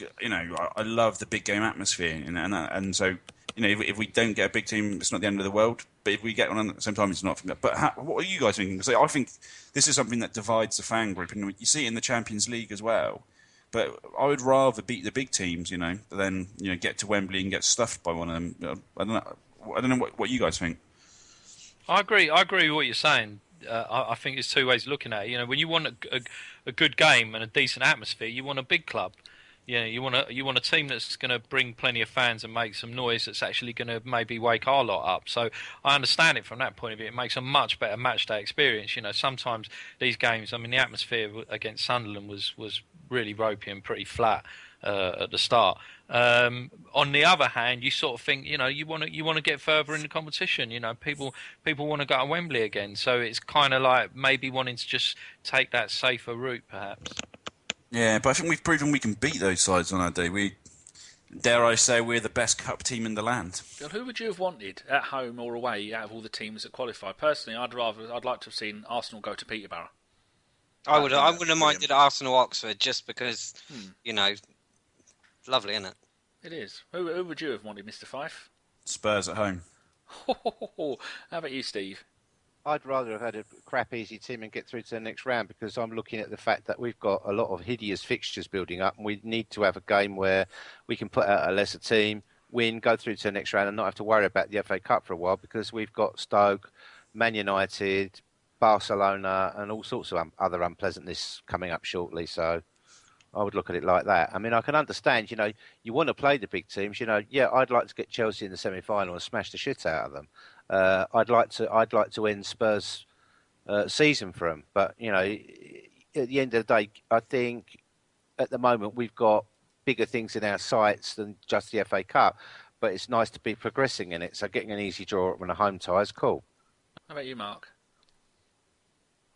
love the big game atmosphere, and so. If we don't get a big team, it's not the end of the world. But if we get one at the same time, it's not. But what are you guys thinking? Because I think this is something that divides the fan group, and you see it in the Champions League as well. But I would rather beat the big teams, than get to Wembley and get stuffed by one of them. I don't know what you guys think. I agree with what you're saying. I think there's two ways of looking at it. When you want a good game and a decent atmosphere, you want a big club. Yeah, you want a team that's going to bring plenty of fans and make some noise that's actually going to maybe wake our lot up. So I understand it from that point of view. It makes a much better match day experience. Sometimes these games, the atmosphere against Sunderland was really ropey and pretty flat at the start. On the other hand, you sort of think, you want to get further in the competition. People want to go to Wembley again. So it's kind of like maybe wanting to just take that safer route, perhaps. Yeah, but I think we've proven we can beat those sides on our day. Dare I say, we're the best cup team in the land. Bill, who would you have wanted at home or away out of all the teams that qualify? Personally, I'd like to have seen Arsenal go to Peterborough. I wouldn't have minded Arsenal Oxford just because, lovely, isn't it? It is. Who would you have wanted, Mr. Fife? Spurs at home. How about you, Steve? I'd rather have had a crap easy team and get through to the next round, because I'm looking at the fact that we've got a lot of hideous fixtures building up, and we need to have a game where we can put out a lesser team, win, go through to the next round and not have to worry about the FA Cup for a while, because we've got Stoke, Man United, Barcelona and all sorts of other unpleasantness coming up shortly. So I would look at it like that. I mean, I can understand, you want to play the big teams. Yeah, I'd like to get Chelsea in the semi-final and smash the shit out of them. I'd like to end Spurs' season for them. But at the end of the day, I think at the moment we've got bigger things in our sights than just the FA Cup. But it's nice to be progressing in it. So getting an easy draw and a home tie is cool. How about you, Mark?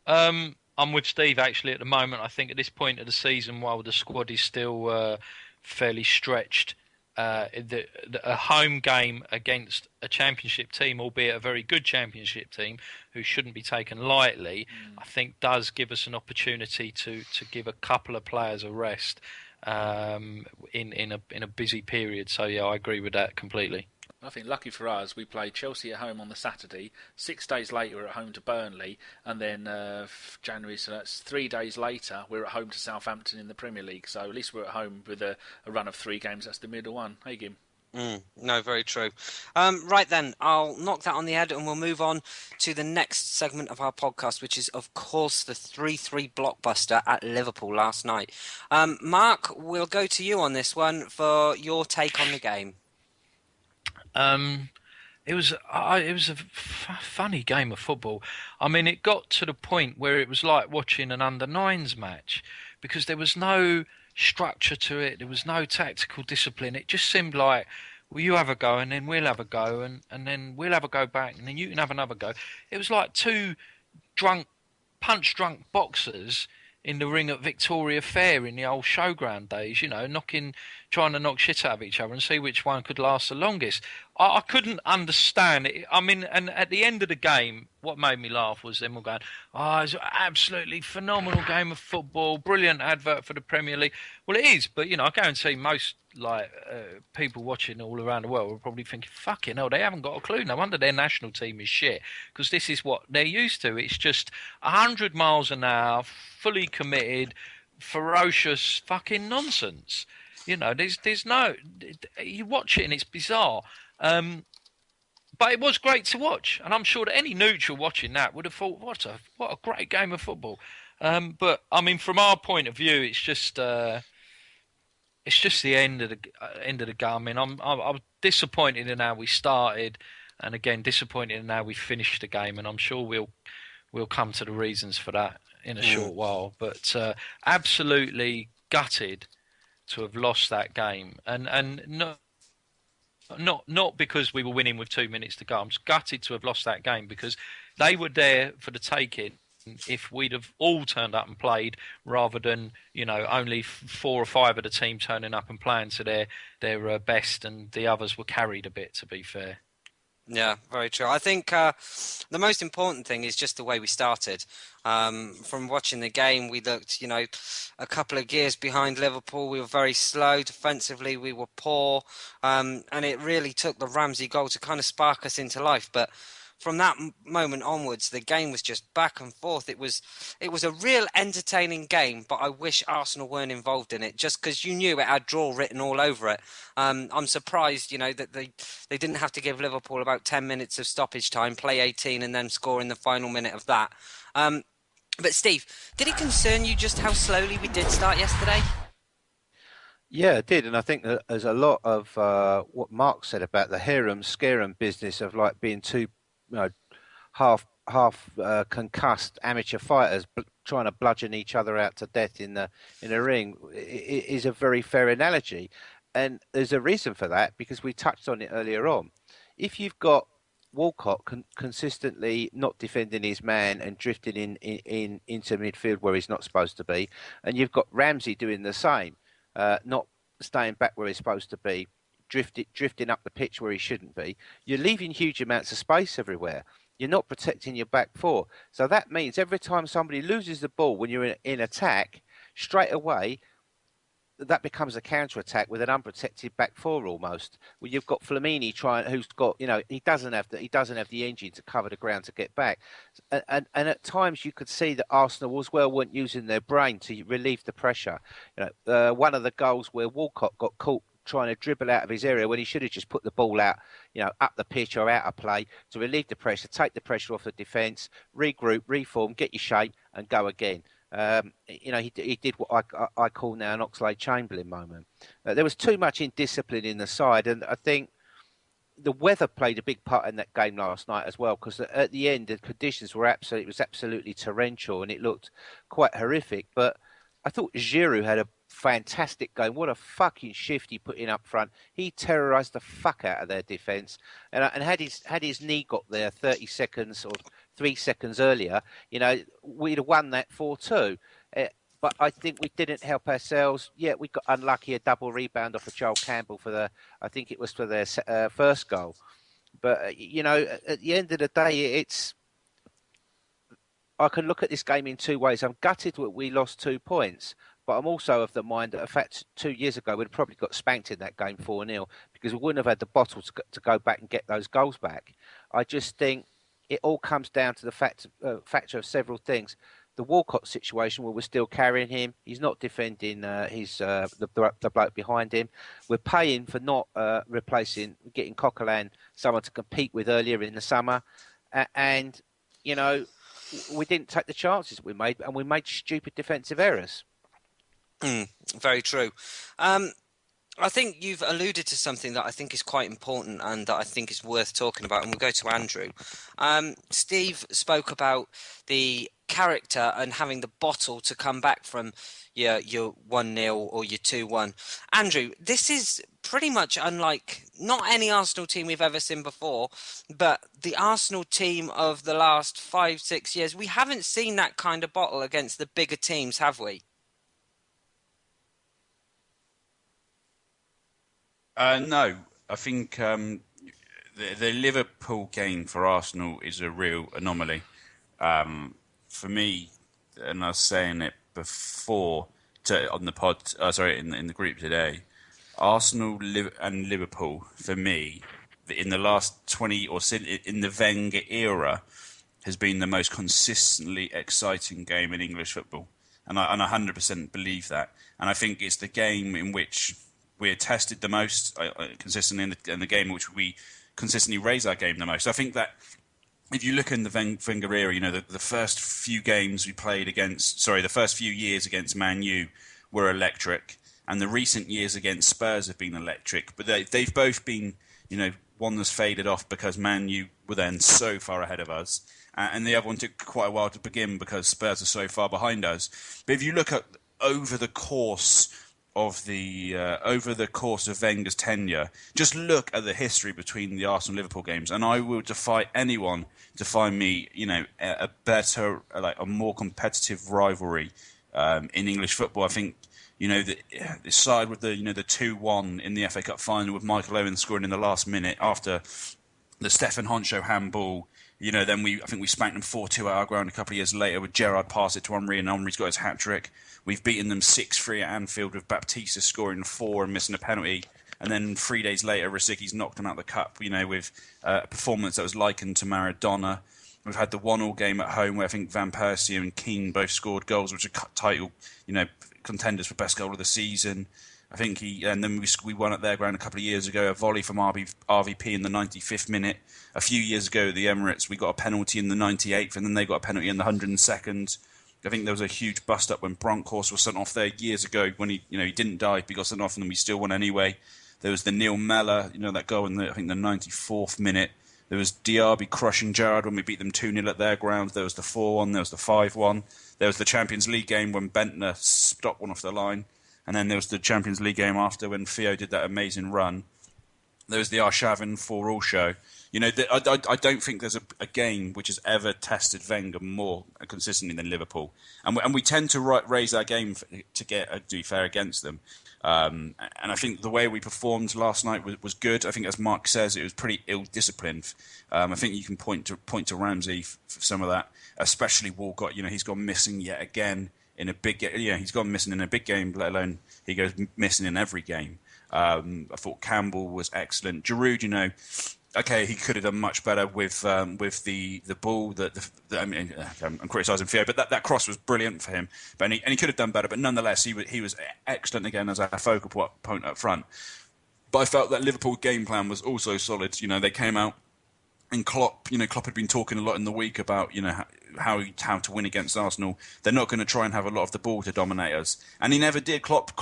I'm with Steve actually at the moment. I think at this point of the season, while the squad is still fairly stretched, a home game against a championship team, albeit a very good championship team, who shouldn't be taken lightly, I think does give us an opportunity to give a couple of players a rest in a busy period. So yeah, I agree with that completely. I think lucky for us, we play Chelsea at home on the Saturday. 6 days later, we're at home to Burnley, and then January. So that's 3 days later, we're at home to Southampton in the Premier League. So at least we're at home with a run of 3 games. That's the middle one. Hey, Gim. No, very true. Right then, I'll knock that on the head and we'll move on to the next segment of our podcast, which is, of course, the 3-3 blockbuster at Liverpool last night. Mark, we'll go to you on this one for your take on the game. It was a funny game of football. I mean, it got to the point where it was like watching an under-9s match because there was no structure to it. There was no tactical discipline. It just seemed like, well, you have a go and then we'll have a go and then we'll have a go back and then you can have another go. It was like two punch-drunk boxers in the ring at Victoria Fair in the old showground days, trying to knock shit out of each other and see which one could last the longest. I couldn't understand it. I mean, and at the end of the game, what made me laugh was them all going, it's an absolutely phenomenal game of football, brilliant advert for the Premier League. Well, it is, but, I guarantee most people watching all around the world are probably thinking, fucking hell, they haven't got a clue. No wonder their national team is shit, because this is what they're used to. It's just 100 miles an hour, fully committed, ferocious fucking nonsense. There's no... You watch it and it's bizarre. But it was great to watch, and I'm sure that any neutral watching that would have thought, what a great game of football. But I mean, from our point of view, it's just the end of the game. I mean, I'm disappointed in how we started, and again disappointed in how we finished the game. And I'm sure we'll come to the reasons for that in a short while. But absolutely gutted to have lost that game, and not because we were winning with 2 minutes to go. I'm just gutted to have lost that game because they were there for the taking. If we'd have all turned up and played, rather than only 4 or 5 of the team turning up and playing to their best, and the others were carried a bit. To be fair. Yeah, very true. I think the most important thing is just the way we started. From watching the game, we looked, a couple of gears behind Liverpool. We were very slow defensively. We were poor, and it really took the Ramsey goal to kind of spark us into life. But from that moment onwards, the game was just back and forth. It was a real entertaining game, but I wish Arsenal weren't involved in it, just because you knew it had draw written all over it. I'm surprised, that they didn't have to give Liverpool about 10 minutes of stoppage time, play 18, and then score in the final minute of that. But Steve, did it concern you just how slowly we did start yesterday? Yeah, it did, and I think that there's a lot of what Mark said about the harem scarum business of like being too half concussed amateur fighters trying to bludgeon each other out to death in a ring is a very fair analogy, and there's a reason for that because we touched on it earlier on. If you've got Walcott consistently not defending his man and drifting into midfield where he's not supposed to be, and you've got Ramsey doing the same, not staying back where he's supposed to be, drifting up the pitch where he shouldn't be, you're leaving huge amounts of space everywhere. You're not protecting your back four. So that means every time somebody loses the ball when you're in attack, straight away, that becomes a counter-attack with an unprotected back four almost. Well, you've got Flamini who's got, he doesn't have the engine to cover the ground to get back. And at times you could see that Arsenal as well weren't using their brain to relieve the pressure. One of the goals where Walcott got caught trying to dribble out of his area when he should have just put the ball out, up the pitch or out of play to relieve the pressure, take the pressure off the defence, regroup, reform, get your shape and go again. He did what I call now an Oxlade-Chamberlain moment. There was too much indiscipline in the side, and I think the weather played a big part in that game last night as well, because at the end the conditions were absolutely torrential and it looked quite horrific. But I thought Giroud had a fantastic game. What a fucking shift he put in up front. He terrorised the fuck out of their defence, and had his knee got there 30 seconds or 3 seconds earlier, we'd have won that 4-2. But I think we didn't help ourselves. Yeah, we got unlucky, a double rebound off of Joel Campbell for their first goal. But at the end of the day, I can look at this game in two ways. I'm gutted that we lost 2 points, but I'm also of the mind that, in fact, 2 years ago we'd probably got spanked in that game 4-0 because we wouldn't have had the bottle to go back and get those goals back. I just think it all comes down to the factor of several things. The Walcott situation where we're still carrying him. He's not defending the bloke behind him. We're paying for not getting Coquelin, someone to compete with earlier in the summer. And, we didn't take the chances we made, and we made stupid defensive errors. Very true. I think you've alluded to something that I think is quite important and that I think is worth talking about, and we'll go to Andrew. Steve spoke about the character and having the bottle to come back from your 1-0 or your 2-1. Andrew, this is pretty much unlike not any Arsenal team we've ever seen before, but the Arsenal team of the last 5-6 years. We haven't seen that kind of bottle against the bigger teams, have we? No, I think the Liverpool game for Arsenal is a real anomaly. For me, and I was saying it before on the pod, in the group today, Arsenal and Liverpool, for me, in the last 20 or in the Wenger era, has been the most consistently exciting game in English football. And I 100% believe that. And I think it's the game in which we're tested the most consistently, in the game in which we consistently raise our game the most. I think that if you look in the Wenger era, the first few games we played the first few years against Man U were electric, and the recent years against Spurs have been electric. But they've both been, one that's faded off because Man U were then so far ahead of us, and the other one took quite a while to begin because Spurs are so far behind us. But if you look at over the course of Wenger's tenure, just look at the history between the Arsenal-Liverpool games, and I will defy anyone to find me, a better, a more competitive rivalry in English football. I think, the side with the 2-1 in the FA Cup final with Michael Owen scoring in the last minute after the Stefan Honcho handball. Then I think we spanked them 4-2 at our ground a couple of years later with Gerrard pass it to Henry, and Henry's got his hat-trick. We've beaten them 6-3 at Anfield with Baptista scoring 4 and missing a penalty. And then 3 days later, Rosický's knocked them out of the cup, with a performance that was likened to Maradona. We've had the 1-1 game at home where I think Van Persie and Keane both scored goals, which are title, contenders for best goal of the season. I think and then we won at their ground a couple of years ago, a volley from RVP in the 95th minute. A few years ago at the Emirates, we got a penalty in the 98th, and then they got a penalty in the 102nd. I think there was a huge bust-up when Bronkhorst was sent off there years ago when he didn't die, but he got sent off and then we still won anyway. There was the Neil Mellor, that goal in the 94th minute. There was Diaby crushing Gerrard when we beat them 2-0 at their ground. There was the 4-1, there was the 5-1. There was the Champions League game when Bentner stopped one off the line. And then there was the Champions League game after when Theo did that amazing run. There was the Arshavin 4-all show. I don't think there's a game which has ever tested Wenger more consistently than Liverpool. And we tend to raise our game to be fair against them. And I think the way we performed last night was good. I think, as Mark says, it was pretty ill-disciplined. I think you can point to Ramsey for some of that, especially Walcott. He's gone missing yet again in a big game. He's gone missing in a big game, let alone he goes missing in every game. I thought Campbell was excellent. Giroud, okay, he could have done much better with the ball. I'm criticising Theo, but that cross was brilliant for him. And he could have done better, but nonetheless, he was excellent again as our focal point up front. But I felt that Liverpool game plan was also solid. They came out, and Klopp had been talking a lot in the week about how to win against Arsenal. They're not going to try and have a lot of the ball to dominate us, and he never did. Klopp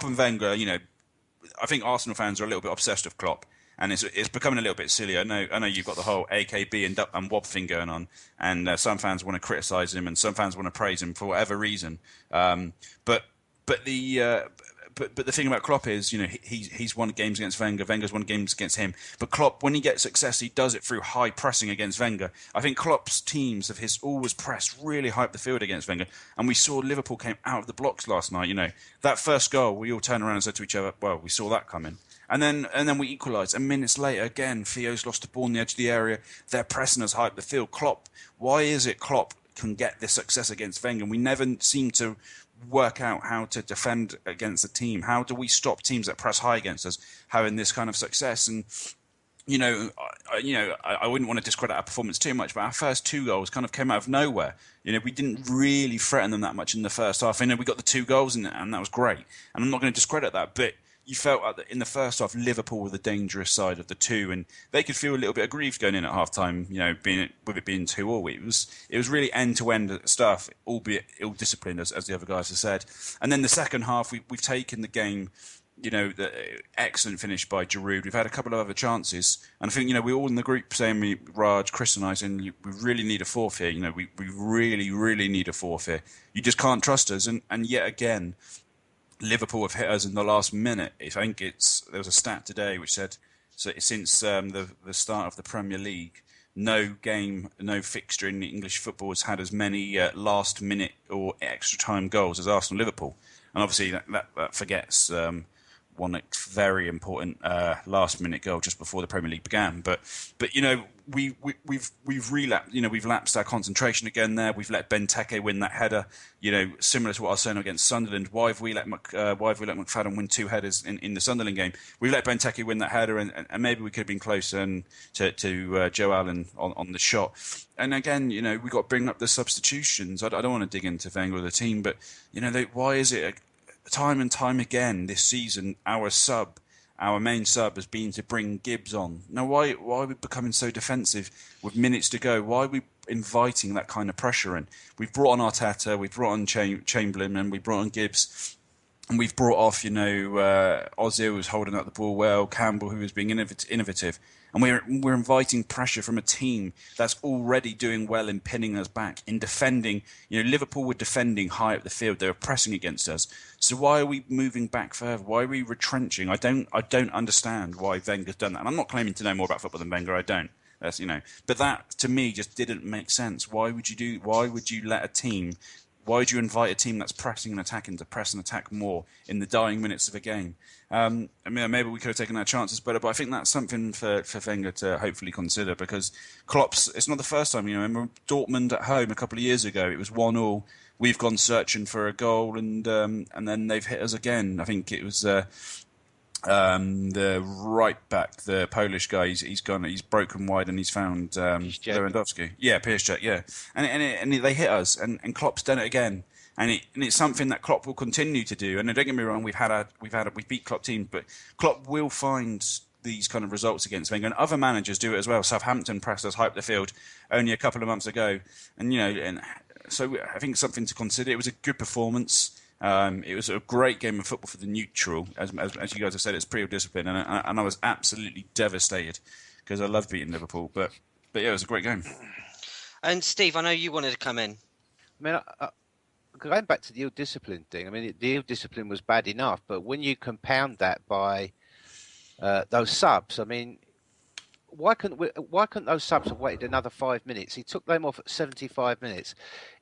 and Wenger, I think Arsenal fans are a little bit obsessed with Klopp, and it's becoming a little bit silly. I know you've got the whole AKB and Wob thing going on, and some fans want to criticise him, and some fans want to praise him for whatever reason. But the thing about Klopp is, he's won games against Wenger. Wenger's won games against him. But Klopp, when he gets success, he does it through high pressing against Wenger. I think Klopp's teams of his always pressed really high up the field against Wenger. And we saw Liverpool came out of the blocks last night. That first goal, we all turned around and said to each other, well, we saw that coming. And then we equalised. And minutes later, again, Theo's lost the ball on the edge of the area. They're pressing us high up the field. Klopp, why is it Klopp can get this success against Wenger? We never seem to work out how to defend against a team. How do we stop teams that press high against us having this kind of success? And I wouldn't want to discredit our performance too much, but our first 2 goals kind of came out of nowhere. We didn't really threaten them that much in the first half. We got the 2 goals and that was great. And I'm not going to discredit that, but you felt in the first half Liverpool were the dangerous side of the 2, and they could feel a little bit aggrieved going in at half time, with it being 2-2. It was really end-to-end stuff, albeit ill-disciplined, as the other guys have said. And then the second half, we've taken the game, the excellent finish by Giroud. We've had a couple of other chances, and I think, we're all in the group saying, Raj, Chris and I, saying we really need a fourth here. We really, really need a fourth here. You just can't trust us, and yet again, Liverpool have hit us in the last minute. I think there was a stat today which said, since the start of the Premier League, no fixture in English football has had as many last minute or extra time goals as Arsenal Liverpool. And obviously that forgets one very important last minute goal just before the Premier League began. But we've relapsed. We've lapsed our concentration again there. We've let Benteke win that header. Similar to what I was saying against Sunderland. Why have we let McFadden win 2 headers in the Sunderland game? We let Benteke win that header, and maybe we could have been closer to Joe Allen on the shot. And again, we got to bring up the substitutions. I don't want to dig into Wenger or the team, but why is it time and time again this season our main sub has been to bring Gibbs on? Now, why are we becoming so defensive with minutes to go? Why are we inviting that kind of pressure in? We've brought on Arteta, we've brought on Chamberlain, and we brought on Gibbs. And we've brought off, Ozil, who's holding up the ball well, Campbell, who is being innovative. And we're inviting pressure from a team that's already doing well in pinning us back, in defending. Liverpool were defending high up the field. They were pressing against us. So why are we moving back further? Why are we retrenching? I don't understand why Wenger's done that. And I'm not claiming to know more about football than Wenger. I don't. That's, But that, to me, just didn't make sense. Why would you let a team... Why would you invite a team that's pressing and attacking to press and attack more in the dying minutes of a game? Maybe we could have taken our chances better, but I think that's something for Wenger to hopefully consider, because it's not the first time. Remember Dortmund at home a couple of years ago, it was 1-1. We've gone searching for a goal, and then they've hit us again. I think it was the right back, the Polish guy. He's broken wide and he's found Lewandowski. Yeah, Piszczek. Yeah, and they hit us, and Klopp's done it again. And it's something that Klopp will continue to do. And don't get me wrong, we beat Klopp teams, but Klopp will find these kind of results against Wenger, and other managers do it as well. Southampton pressed us high up the field only a couple of months ago, and so I think something to consider. It was a good performance. It was a great game of football for the neutral, as you guys have said. It's pretty disciplined, and I was absolutely devastated because I love beating Liverpool. But yeah, it was a great game. And Steve, I know you wanted to come in. Going back to the ill-discipline thing, the ill-discipline was bad enough, but when you compound that by those subs, why couldn't those subs have waited another 5 minutes? He took them off at 75 minutes.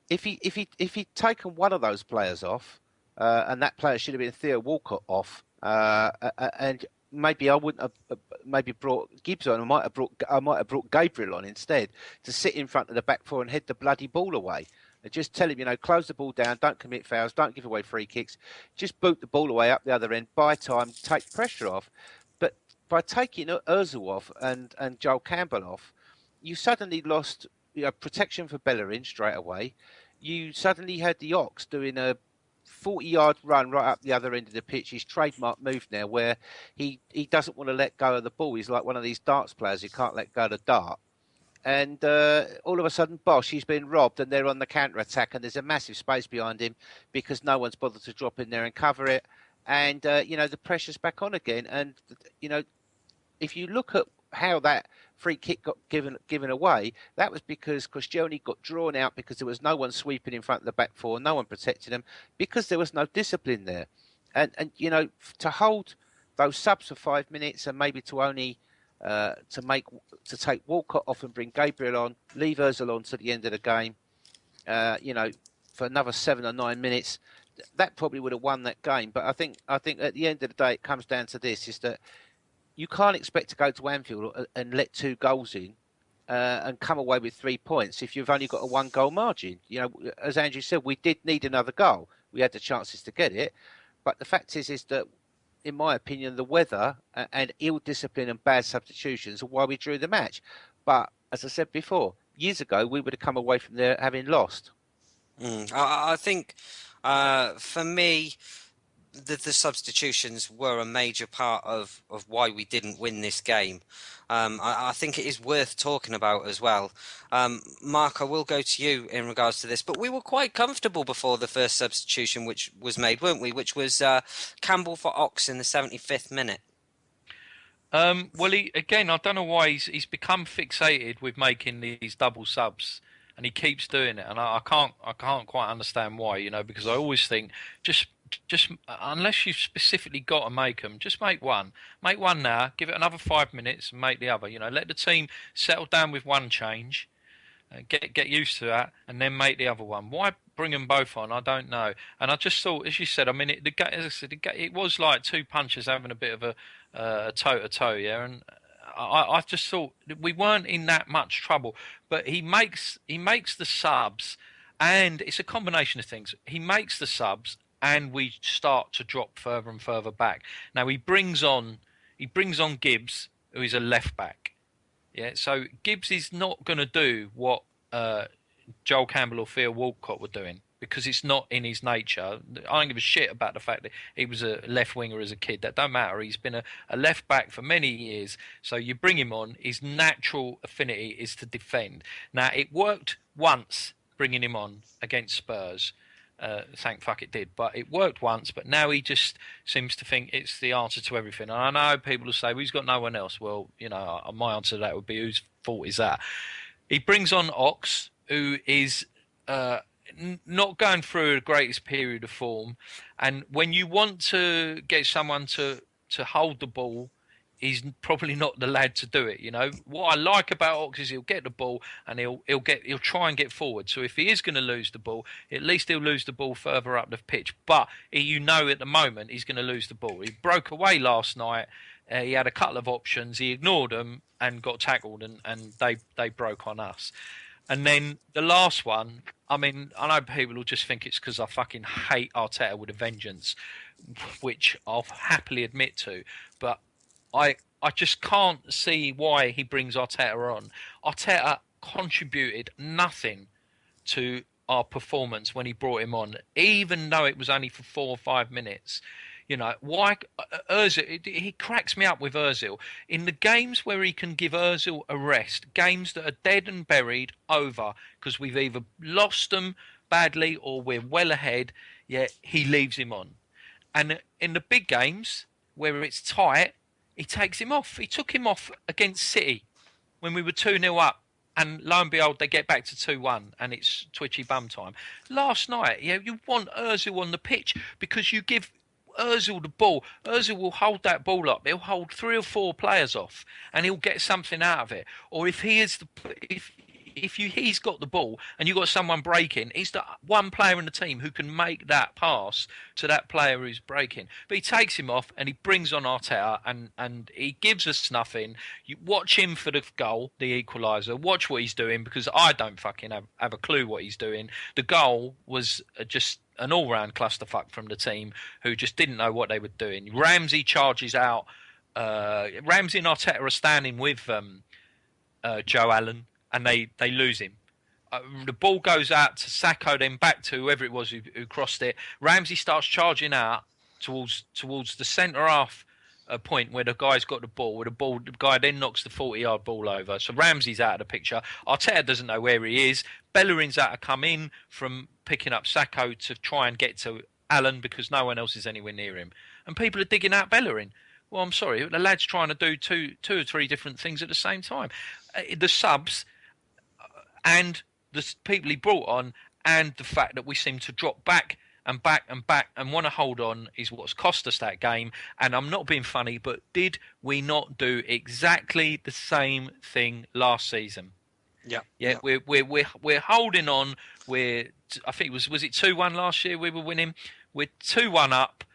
If he'd taken one of those players off, and that player should have been Theo Walcott off, and maybe I wouldn't have brought Gibbs on. I might have brought Gabriel on instead to sit in front of the back four and head the bloody ball away. And just tell him, close the ball down, don't commit fouls, don't give away free kicks, just boot the ball away up the other end, buy time, take pressure off. But by taking Ozil off and Joel Campbell off, you suddenly lost protection for Bellerin straight away. You suddenly had the Ox doing a 40-yard run right up the other end of the pitch. His trademark move now, where he doesn't want to let go of the ball. He's like one of these darts players who can't let go of the dart. And all of a sudden, Bosch, he's been robbed, and they're on the counter-attack, and there's a massive space behind him because no one's bothered to drop in there and cover it. And, the pressure's back on again. And, if you look at how that free kick got given away, that was because Koscielny got drawn out because there was no one sweeping in front of the back four, no one protecting him, because there was no discipline there. And to hold those subs for 5 minutes and maybe to only to take Walcott off and bring Gabriel on, leave Ozil on to the end of the game, for another 7 or 9 minutes, that probably would have won that game. But I think at the end of the day, it comes down to this: is that you can't expect to go to Anfield and let 2 goals in and come away with 3 points if you've only got a 1-goal margin. As Andrew said, we did need another goal. We had the chances to get it, but the fact is that, in my opinion, the weather and ill discipline and bad substitutions are why we drew the match. But as I said before, years ago we would have come away from there having lost. I think for me, the substitutions were a major part of why we didn't win this game. I think it is worth talking about as well. Mark, I will go to you in regards to this, but we were quite comfortable before the first substitution which was made, weren't we? Which was Campbell for Ox in the 75th minute. Well, I don't know why he's become fixated with making these double subs, and he keeps doing it, and I can't quite understand why. Because I always think just unless you've specifically got to make them, just make one. Make one now, give it another 5 minutes, and make the other. Let the team settle down with one change, get used to that, and then make the other one. Why bring them both on? I don't know. And I just thought, as you said, I mean, it was like 2 punchers having a bit of a toe-to-toe, yeah. And I just thought we weren't in that much trouble. But he makes the subs, and it's a combination of things. He makes the subs, and we start to drop further and further back. Now he brings on Gibbs, who is a left back. Yeah, so Gibbs is not going to do what Joel Campbell or Theo Walcott were doing, because it's not in his nature. I don't give a shit about the fact that he was a left winger as a kid. That don't matter. He's been a left back for many years. So you bring him on. His natural affinity is to defend. Now it worked once bringing him on against Spurs. Thank fuck it did, but it worked once. But now he just seems to think it's the answer to everything. And I know people will say, well, he's got no one else. Well, my answer to that would be, whose fault is that? He brings on Ox, who is not going through the greatest period of form. And when you want to get someone to hold the ball, he's probably not the lad to do it. What I like about Ox is he'll get the ball and he'll try and get forward. So if he is going to lose the ball, at least he'll lose the ball further up the pitch. But at the moment he's going to lose the ball. He broke away last night. He had a couple of options. He ignored them and got tackled, and they broke on us. And then the last one, I mean, I know people will just think it's because I fucking hate Arteta with a vengeance, which I'll happily admit to. But I just can't see why he brings Arteta on. Arteta contributed nothing to our performance when he brought him on, even though it was only for 4 or 5 minutes. Why Ozil? He cracks me up with Ozil. In the games where he can give Ozil a rest, games that are dead and buried, over, because we've either lost them badly or we're well ahead, he leaves him on. And in the big games where it's tight, he takes him off. He took him off against City when we were 2-0 up. And lo and behold, they get back to 2-1 and it's twitchy bum time. Last night, you want Ozil on the pitch because you give Ozil the ball. Ozil will hold that ball up. He'll hold 3 or 4 players off and he'll get something out of it. Or if he is he's got the ball and you've got someone breaking, he's the one player in the team who can make that pass to that player who's breaking. But he takes him off and he brings on Arteta and he gives us nothing. You watch him for the goal, the equaliser. Watch what he's doing, because I don't fucking have a clue what he's doing. The goal was just an all-round clusterfuck from the team who just didn't know what they were doing. Ramsey charges out. Ramsey and Arteta are standing with Joe Allen, and they lose him. The ball goes out to Sacco, then back to whoever it was who crossed it. Ramsey starts charging out towards the centre half a point where the guy's got the ball, the guy then knocks the 40-yard ball over. So Ramsey's out of the picture. Arteta doesn't know where he is. Bellerin's out to come in from picking up Sacco to try and get to Allen because no one else is anywhere near him. And people are digging out Bellerin. Well, I'm sorry, the lad's trying to do two or three different things at the same time. The subs and the people he brought on, and the fact that we seem to drop back and back and back and want to hold on is what's cost us that game. And I'm not being funny, but did we not do exactly the same thing last season? Yeah. We're holding on. I think was it 2-1 last year we were winning. We're 2-1 up.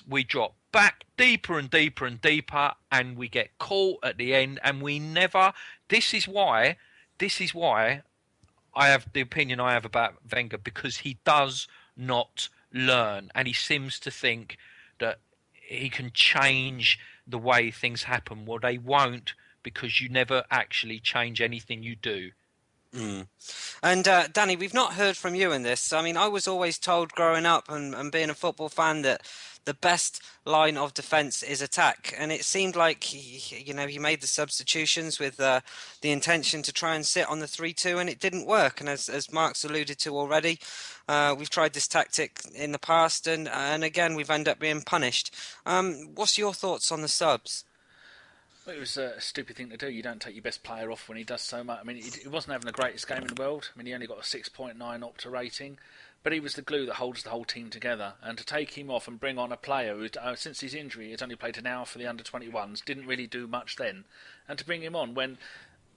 We drop back deeper and deeper and deeper, and we get caught at the end, and we never. This is why I have the opinion I have about Wenger, because he does not learn, and he seems to think that he can change the way things happen. Well, they won't, because you never actually change anything you do. Mm. And Danny, we've not heard from you in this. I mean, I was always told growing up and being a football fan that the best line of defence is attack, and it seemed like he made the substitutions with the intention to try and sit on the 3-2, and it didn't work. And as Mark's alluded to already, we've tried this tactic in the past, and again we've ended up being punished. What's your thoughts on the subs? Well, it was a stupid thing to do. You don't take your best player off when he does so much. I mean, he wasn't having the greatest game in the world. I mean, he only got a 6.9 Opta rating, but he was the glue that holds the whole team together. And to take him off and bring on a player who, since his injury, has only played an hour for the under-21s, didn't really do much then, and to bring him on when...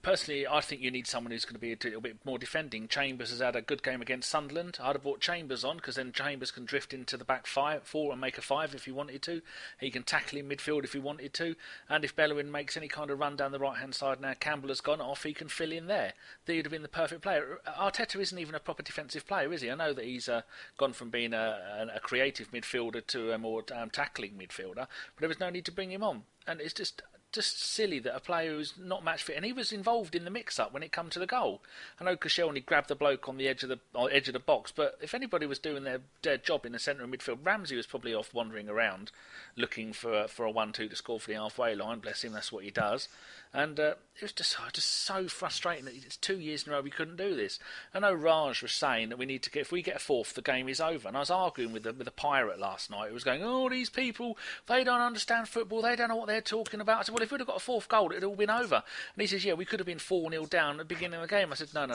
Personally, I think you need someone who's going to be a little bit more defending. Chambers has had a good game against Sunderland. I'd have brought Chambers on, because then Chambers can drift into the back four and make a 5 if he wanted to. He can tackle in midfield if he wanted to. And if Bellerin makes any kind of run down the right-hand side now Campbell has gone off, he can fill in there. He'd have been the perfect player. Arteta isn't even a proper defensive player, is he? I know that he's gone from being a creative midfielder to a more tackling midfielder, but there was no need to bring him on. And it's just silly that a player who's not match fit, and he was involved in the mix-up when it come to the goal. I know Koscielny grabbed the bloke on the edge of the box, but if anybody was doing their job in the centre of midfield, Ramsey was probably off wandering around looking for a 1-2 to score for the halfway line. Bless him, that's what he does. And it was just so frustrating that it's 2 years in a row we couldn't do this. I know Raj was saying that if we get a fourth, the game is over. And I was arguing with the pirate last night. It was going, oh, these people, they don't understand football, they don't know what they're talking about. I said, well, if we'd have got a fourth goal, it had all been over. And he says, yeah, we could have been 4-0 down at the beginning of the game. I said, no.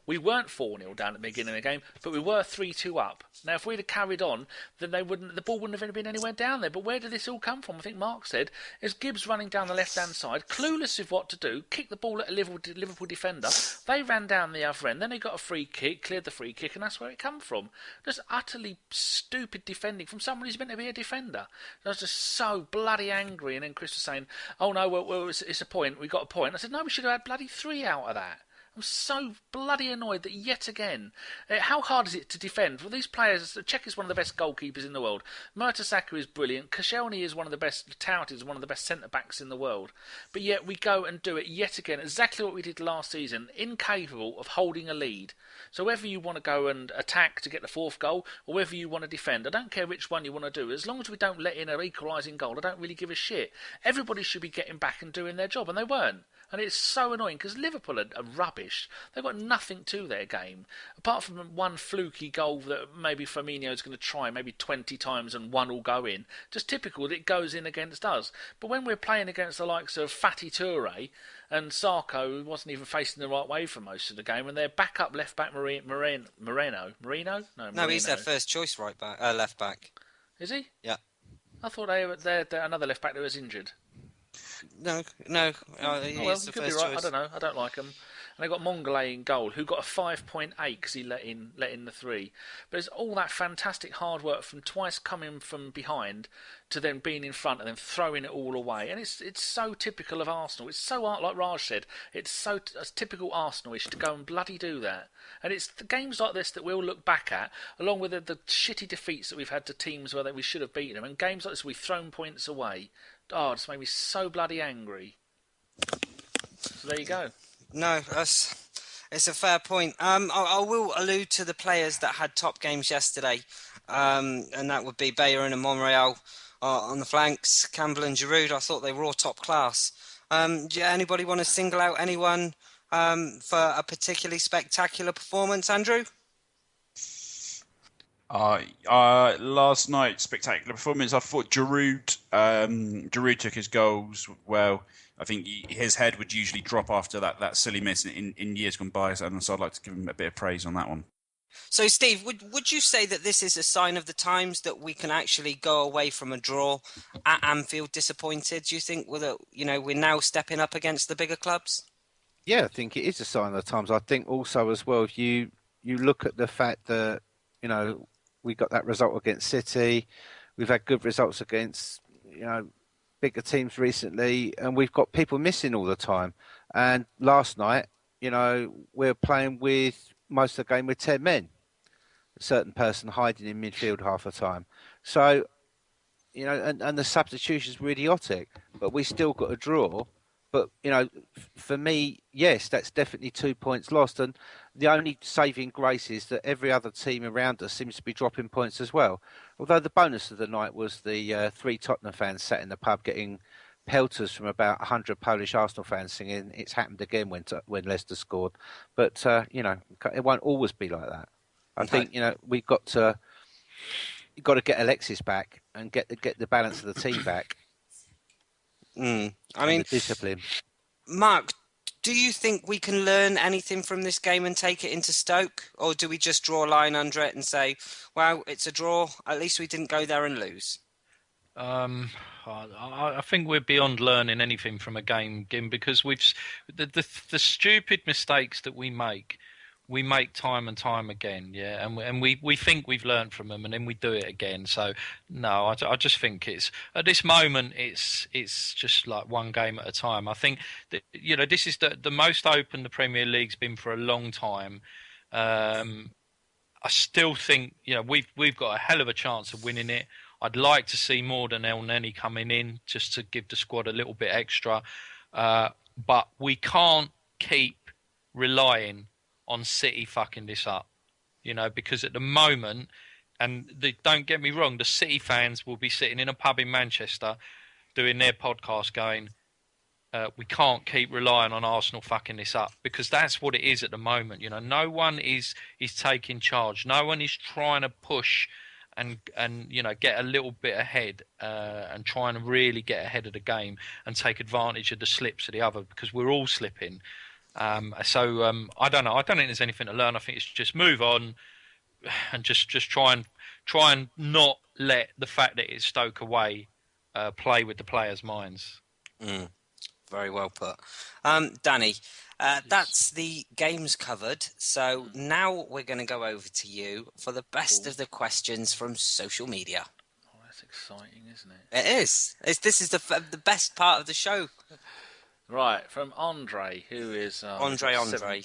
We weren't 4-0 down at the beginning of the game, but we were 3-2 up. Now, if we'd have carried on, then the ball wouldn't have been anywhere down there. But where did this all come from? I think Mark said, is Gibbs running down the left-hand side, clueless of what to do, kicked the ball at a Liverpool defender. They ran down the other end. Then they got a free kick, cleared the free kick, and that's where it come from. Just utterly stupid defending from someone who's meant to be a defender. I was just so bloody angry. And then Chris was saying, oh no, well it's a point. We got a point. I said, no, we should have had bloody 3 out of that. I'm so bloody annoyed that yet again, how hard is it to defend? Well, these players, Cech is one of the best goalkeepers in the world. Mertesacker is brilliant. Koscielny is one of the best, touted as one of the best centre-backs in the world. But yet we go and do it yet again, exactly what we did last season, incapable of holding a lead. So whether you want to go and attack to get the fourth goal, or whether you want to defend, I don't care which one you want to do. As long as we don't let in an equalising goal, I don't really give a shit. Everybody should be getting back and doing their job, and they weren't. And it's so annoying because Liverpool are rubbish. They've got nothing to their game. Apart from one fluky goal that maybe Firmino's going to try maybe 20 times and one will go in. Just typical that it goes in against us. But when we're playing against the likes of Fatty Toure and Sarko, who wasn't even facing the right way for most of the game, and their backup left back Moreno? No, he's their first choice left back. Is he? Yeah. I thought they're another left back that was injured. No. Well, you could be right. I don't know. I don't like him. And they got Mongolay in goal, who got a 5.8 because he let in the 3. But it's all that fantastic hard work from twice coming from behind to then being in front and then throwing it all away. And it's so typical of Arsenal. It's so, like Raj said, it's so typical Arsenal-ish to go and bloody do that. And it's the games like this that we'll look back at, along with the shitty defeats that we've had to teams where we should have beaten them. And games like this, we've thrown points away. Oh, it's made me so bloody angry. So there you go. No, it's a fair point. I will allude to the players that had top games yesterday, and that would be Bellerin and Monreal. On the flanks, Campbell and Giroud, I thought they were all top class. Do anybody want to single out anyone for a particularly spectacular performance, Andrew? Last night, spectacular performance. I thought Giroud took his goals well. I think his head would usually drop after that silly miss in years gone by, and so I'd like to give him a bit of praise on that one. So, Steve, would you say that this is a sign of the times that we can actually go away from a draw at Anfield disappointed? Do you think we're now stepping up against the bigger clubs? Yeah, I think it is a sign of the times. I think also as well, if you look at the fact that, we got that result against City, we've had good results against, bigger teams recently, and we've got people missing all the time. And last night, we're playing with most of the game with 10 men, a certain person hiding in midfield half the time. So, and the substitutions were idiotic, but we still got a draw. But, for me, yes, that's definitely 2 points lost. And the only saving grace is that every other team around us seems to be dropping points as well. Although the bonus of the night was the 3 Tottenham fans sat in the pub getting pelters from about 100 Polish Arsenal fans singing "It's happened again" when Leicester scored. But, it won't always be like that. I think, we've got to get Alexis back and get the balance of the team back. I mean, discipline. Mark, do you think we can learn anything from this game and take it into Stoke? Or do we just draw a line under it and say, well, it's a draw, at least we didn't go there and lose? I think we're beyond learning anything from a game, Gim, because the stupid mistakes that we make time and time again, yeah, and we think we've learned from them, and then we do it again. So no, I just think it's at this moment it's just like one game at a time. I think that this is the most open the Premier League's been for a long time. I still think we've got a hell of a chance of winning it. I'd like to see more than El Neni coming in just to give the squad a little bit extra, but we can't keep relying on City fucking this up, because at the moment, don't get me wrong, the City fans will be sitting in a pub in Manchester doing their podcast going, we can't keep relying on Arsenal fucking this up, because that's what it is at the moment. No one is taking charge. No one is trying to push and get a little bit ahead and trying to really get ahead of the game and take advantage of the slips of the other, because we're all slipping. So I don't know. I don't think there's anything to learn. I think it's just move on and just try and not let the fact that it's Stoke away play with the players' minds. Very well put. Danny, that's the games covered. So now we're going to go over to you for the best of the questions from social media. Oh, that's exciting, isn't it? It is. This is the best part of the show. Right, from Andre, who is... Andre. Yeah,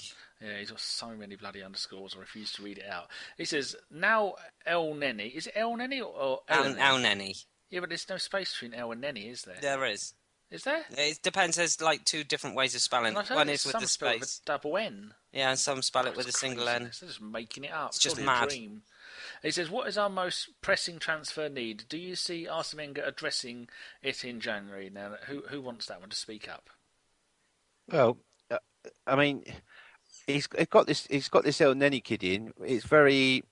he's got so many bloody underscores, I refuse to read it out. He says, now El Neni... Is it El Neni or El Neni? Yeah, but there's no space between El and Neni, is there? There is. Is there? It depends. There's like 2 different ways of spelling. One is with the space. With a double N. Yeah, and some spell it with a single N. They're just making it up. It's just mad. Dream. He says, what is our most pressing transfer need? Do you see Arsene Wenger addressing it in January? Now, who wants that one to speak up? Well, I mean, he's got this El Neni kid in. It's very.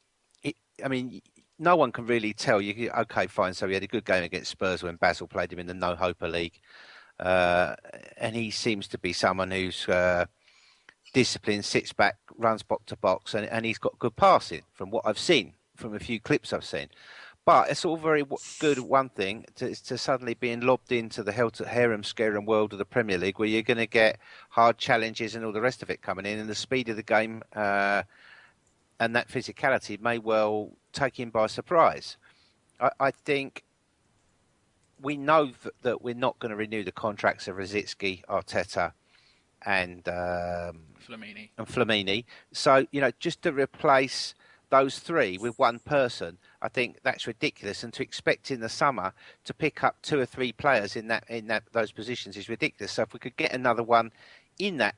No one can really tell you. Okay, fine. So he had a good game against Spurs when Basel played him in the No Hoper League, and he seems to be someone who's disciplined, sits back, runs box to box, and he's got good passing from what I've seen from a few clips I've seen. But it's all very good, one thing, to suddenly being lobbed into the harem-scarum world of the Premier League, where you're going to get hard challenges and all the rest of it coming in, and the speed of the game and that physicality may well take him by surprise. I think we know that we're not going to renew the contracts of Rosicky, Arteta, and Flamini. So, just to replace those 3 with one person, I think that's ridiculous. And to expect in the summer to pick up 2 or 3 players in those positions is ridiculous. So if we could get another one in that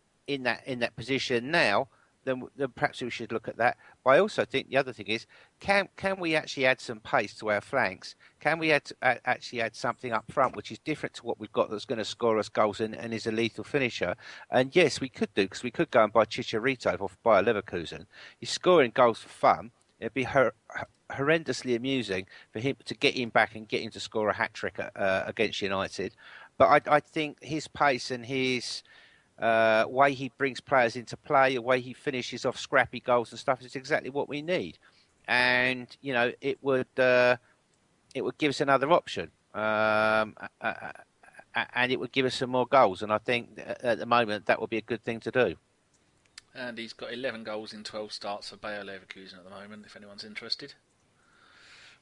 position now, then perhaps we should look at that. But I also think the other thing is, can we actually add some pace to our flanks? Can we actually add something up front which is different to what we've got that's going to score us goals and is a lethal finisher? And yes, we could do, because we could go and buy Chicharito or buy a Leverkusen. He's scoring goals for fun. It'd be horrendously amusing for him to get him back and get him to score a hat-trick against United. But I think his pace and his way he brings players into play, the way he finishes off scrappy goals and stuff is exactly what we need. And, you know, it would give us another option. And it would give us some more goals. And I think at the moment that would be a good thing to do. And he's got 11 goals in 12 starts for Bayer Leverkusen at the moment, if anyone's interested.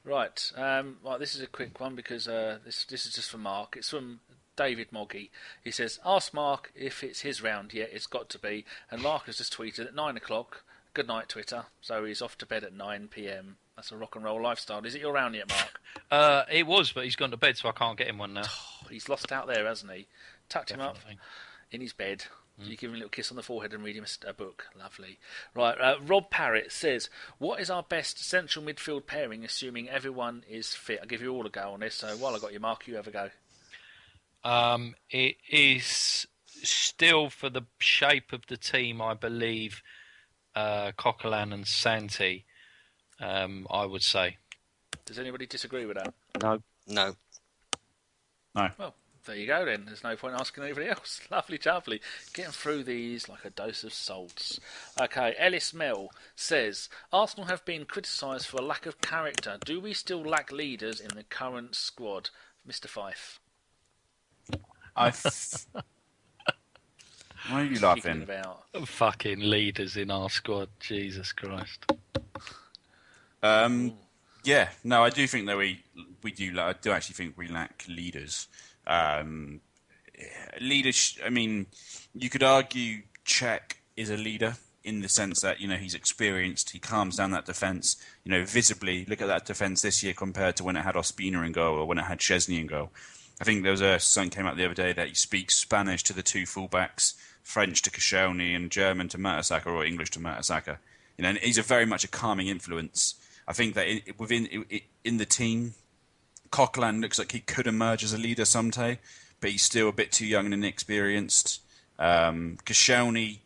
Right, well, this is a quick one because this is just for Mark. It's from David Moggy. He says, ask Mark if it's his round yet. It's got to be. And Mark has just tweeted at 9 o'clock. Good night, Twitter. So he's off to bed at 9 p.m. That's a rock and roll lifestyle. Is it your round yet, Mark? It was, but he's gone to bed, so I can't get him one now. He's lost out there, hasn't he? Tucked him up in his bed. So you give him a little kiss on the forehead and read him a book. Lovely. Right, Rob Parrott says, what is our best central midfield pairing, assuming everyone is fit? I'll give you all a go on this, so while I got you, Mark, you have a go. It is still, for the shape of the team, I believe, Coquelin and Santi, I would say. Does anybody disagree with that? No. No. Well, there you go then. There's no point asking anybody else. Lovely, lovely. Getting through these like a dose of salts. Okay, Ellis Mel says, Arsenal have been criticised for a lack of character. Do we still lack leaders in the current squad? Mr. Fife. Why are you laughing? About? Fucking leaders in our squad. Jesus Christ. Yeah, no, I do think that we do. I do actually think we lack leaders. Leaders. I mean, you could argue Cech is a leader in the sense that, you know, he's experienced. He calms down that defence. You know, visibly, look at that defence this year compared to when it had Ospina in goal or when it had Chesney in goal. I think there was something came out the other day that he speaks Spanish to the two fullbacks, French to Koscielny, and German to Mertesacker, or English to Mertesacker. You know, and he's very much a calming influence. I think that in the team, Coquelin looks like he could emerge as a leader someday, but he's still a bit too young and inexperienced. Koscielny,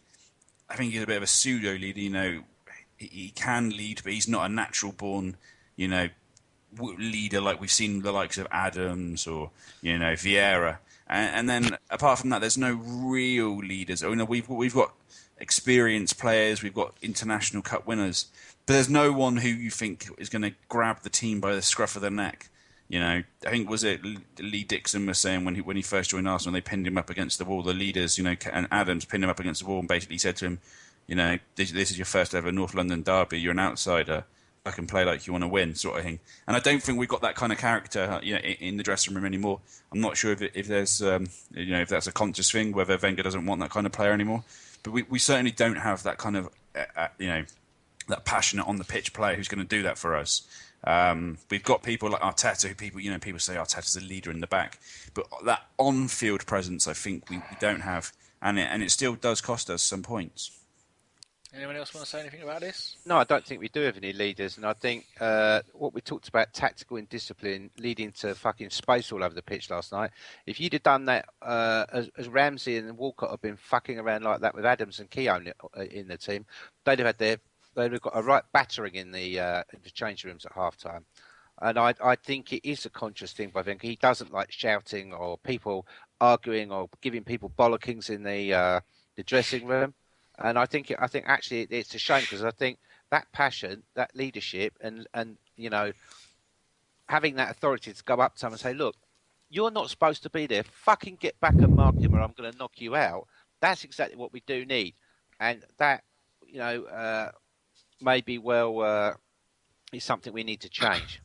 I think he's a bit of a pseudo leader. You know, he can lead, but he's not a natural born, you know, leader like we've seen the likes of Adams or, you know, Vieira. And then apart from that, there's no real leaders. You know, we've got experienced players, we've got international cup winners, but there's no one who you think is going to grab the team by the scruff of the neck. You know, I think was it Lee Dixon was saying when he first joined Arsenal, they pinned him up against the wall. The leaders, you know, and Adams pinned him up against the wall and basically said to him, you know, this is your first ever North London derby. You're an outsider. I can play like you want to win, sort of thing. And I don't think we've got that kind of character, you know, in the dressing room anymore. I'm not sure if there's, you know, if that's a conscious thing, whether Wenger doesn't want that kind of player anymore. But we certainly don't have that kind of, you know, that passionate on the pitch player who's going to do that for us. We've got people like Arteta, who people say Arteta's a leader in the back, but that on-field presence, I think we don't have, and it still does cost us some points. Anyone else want to say anything about this? No, I don't think we do have any leaders, and I think what we talked about, tactical indiscipline, leading to fucking space all over the pitch last night. If you'd have done that as Ramsey and Walcott have been fucking around like that with Adams and Keown in the team, they'd have got a right battering in the change rooms at half time. And I think it is a conscious thing by Wenger. He doesn't like shouting or people arguing or giving people bollockings in the dressing room. And I think actually it's a shame, because I think that passion, that leadership, and you know, having that authority to go up to him and say, look, you're not supposed to be there. Fucking get back and mark him, or I'm going to knock you out. That's exactly what we do need, and that, you know, maybe is something we need to change.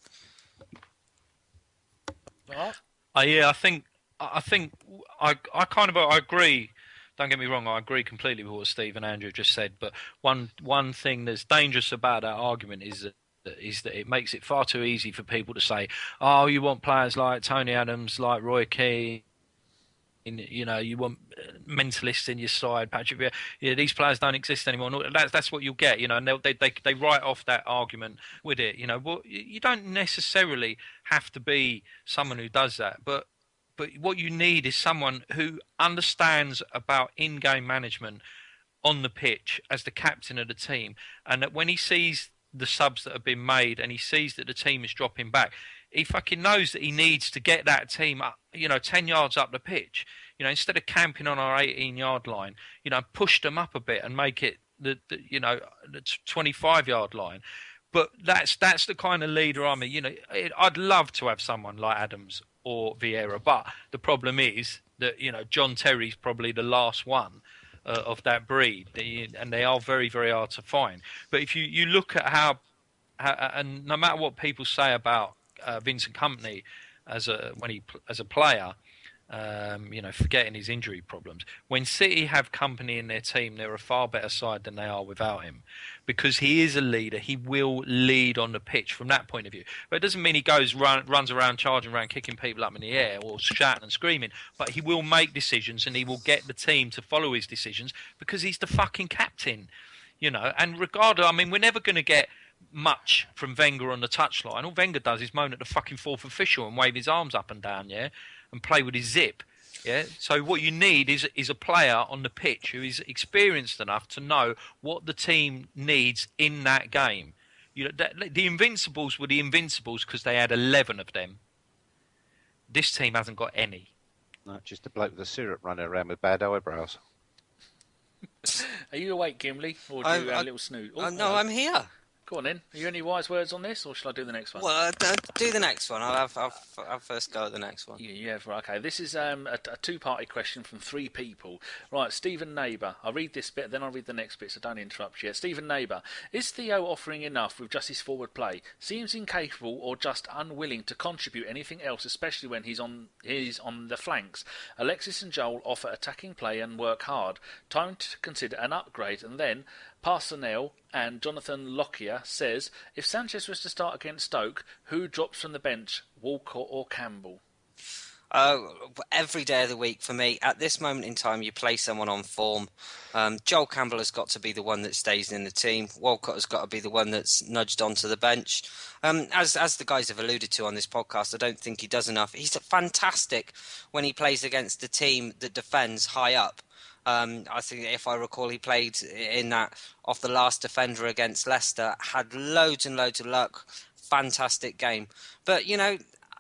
Yeah, I think I kind of agree. Don't get me wrong, I agree completely with what Steve and Andrew just said. But one thing that's dangerous about that argument is that it makes it far too easy for people to say, "Oh, you want players like Tony Adams, like Roy Keane, You want mentalists in your side, Patrick Vieira. These players don't exist anymore. That's what you'll get, and they write off that argument with it. Well, you don't necessarily have to be someone who does that, but what you need is someone who understands about in-game management on the pitch as the captain of the team, and that when he sees the subs that have been made and he sees that the team is dropping back, he fucking knows that he needs to get that team up, 10 yards up the pitch. Instead of camping on our 18-yard line, push them up a bit and make it the 25-yard line. But that's the kind of leader I'm. I'd love to have someone like Adams or Vieira, but the problem is that John Terry's probably the last one of that breed, and they are very, very hard to find. But if you look at how and no matter what people say about Vincent Kompany as a player, forgetting his injury problems, when City have Kompany in their team, they're a far better side than they are without him, because he is a leader. He will lead on the pitch from that point of view. But it doesn't mean he runs around, charging around, kicking people up in the air or shouting and screaming. But he will make decisions, and he will get the team to follow his decisions because he's the fucking captain. And regardless, we're never going to get much from Wenger on the touchline. All Wenger does is moan at the fucking fourth official and wave his arms up and down, and play with his zip. So what you need is a player on the pitch who is experienced enough to know what the team needs in that game. The Invincibles were the Invincibles because they had 11 of them. This team hasn't got any. No, just a bloke with a syrup running around with bad eyebrows. Are you awake, Gimli, or do you have a little snoot? No, I'm here. Go on then. Are you any wise words on this, or shall I do the next one? Well, do the next one. I'll first go at the next one. Yeah, right, okay. This is a two-party question from three people. Right, Stephen Neighbour. I'll read this bit, then I'll read the next bit, so don't interrupt yet. Stephen Neighbour. Is Theo offering enough with just his forward play? Seems incapable or just unwilling to contribute anything else, especially when he's on the flanks. Alexis and Joel offer attacking play and work hard. Time to consider an upgrade, and then Parsonnel and Jonathan Lockyer says, if Sanchez was to start against Stoke, who drops from the bench, Walcott or Campbell? Every day of the week for me. At this moment in time, you play someone on form. Joel Campbell has got to be the one that stays in the team. Walcott has got to be the one that's nudged onto the bench. As the guys have alluded to on this podcast, I don't think he does enough. He's fantastic when he plays against the team that defends high up. I think, if I recall, he played in that off the last defender against Leicester, had loads and loads of luck, fantastic game. But,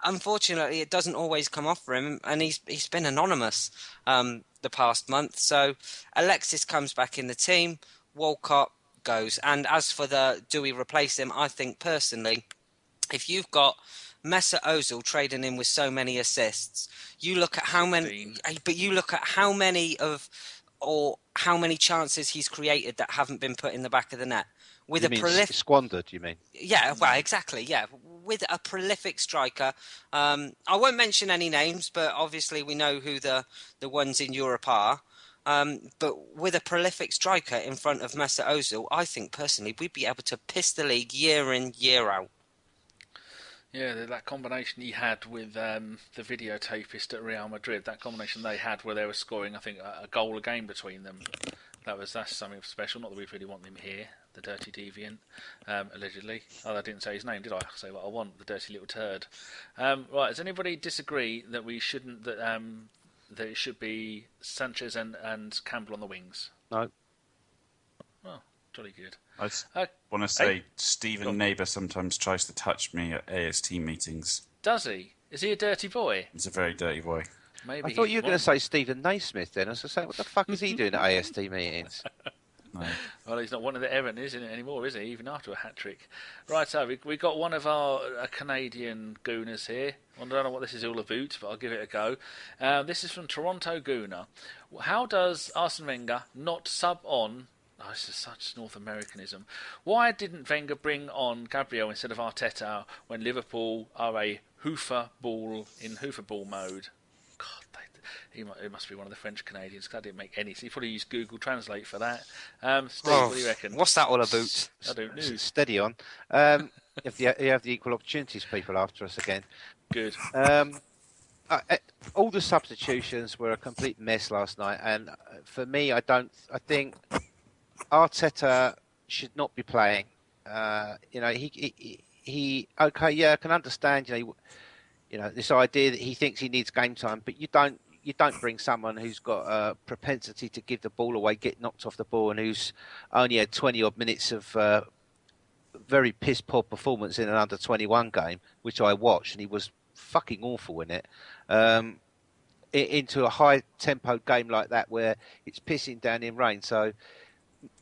unfortunately, it doesn't always come off for him, and he's been anonymous the past month. So Alexis comes back in the team, Walcott goes. And as for do we replace him, I think personally, if you've got Mesut Ozil trading in with so many assists, you look at how many, but you look at how many chances he's created that haven't been put in the back of the net. Squandered, you mean? Yeah, well, exactly, yeah. With a prolific striker. I won't mention any names, but obviously we know who the ones in Europe are. But with a prolific striker in front of Mesut Ozil, I think personally we'd be able to piss the league year in, year out. Yeah, that combination he had with the videotapist at Real Madrid, that combination they had where they were scoring, I think, a goal a game between them. That's something special. Not that we really want him here, the dirty deviant, allegedly. I didn't say his name, did I? I say what I want, the dirty little turd. Right, does anybody disagree that we shouldn't that it should be Sanchez and Campbell on the wings? No. Oh, jolly good. I want to say Stephen Neighbour sometimes tries to touch me at AST meetings. Does he? Is he a dirty boy? He's a very dirty boy. Maybe I thought you were going to say Stephen Naismith then. I was going to say, what the fuck is he doing at AST meetings? No. Well, he's not one of the Evan, isn't it, anymore, is he? Even after a hat-trick. Right, so we got one of our Canadian gooners here. I don't know what this is all about, but I'll give it a go. This is from Toronto Gooner. How does Arsene Wenger not sub on... Oh, this is such North Americanism. Why didn't Wenger bring on Gabriel instead of Arteta when Liverpool are a hoofer ball mode? God, it must be one of the French Canadians. That didn't make any sense. He probably used Google Translate for that. Steve, what do you reckon? What's that all about? I don't know. Steady on. You have the equal opportunities people after us again. Good. all the substitutions were a complete mess last night, and for me, I think Arteta should not be playing. Okay, yeah, I can understand. This idea that he thinks he needs game time, but you don't bring someone who's got a propensity to give the ball away, get knocked off the ball, and who's only had 20 odd minutes of very piss poor performance in an under 21 game, which I watched, and he was fucking awful in it. Into a high tempo game like that where it's pissing down in rain. So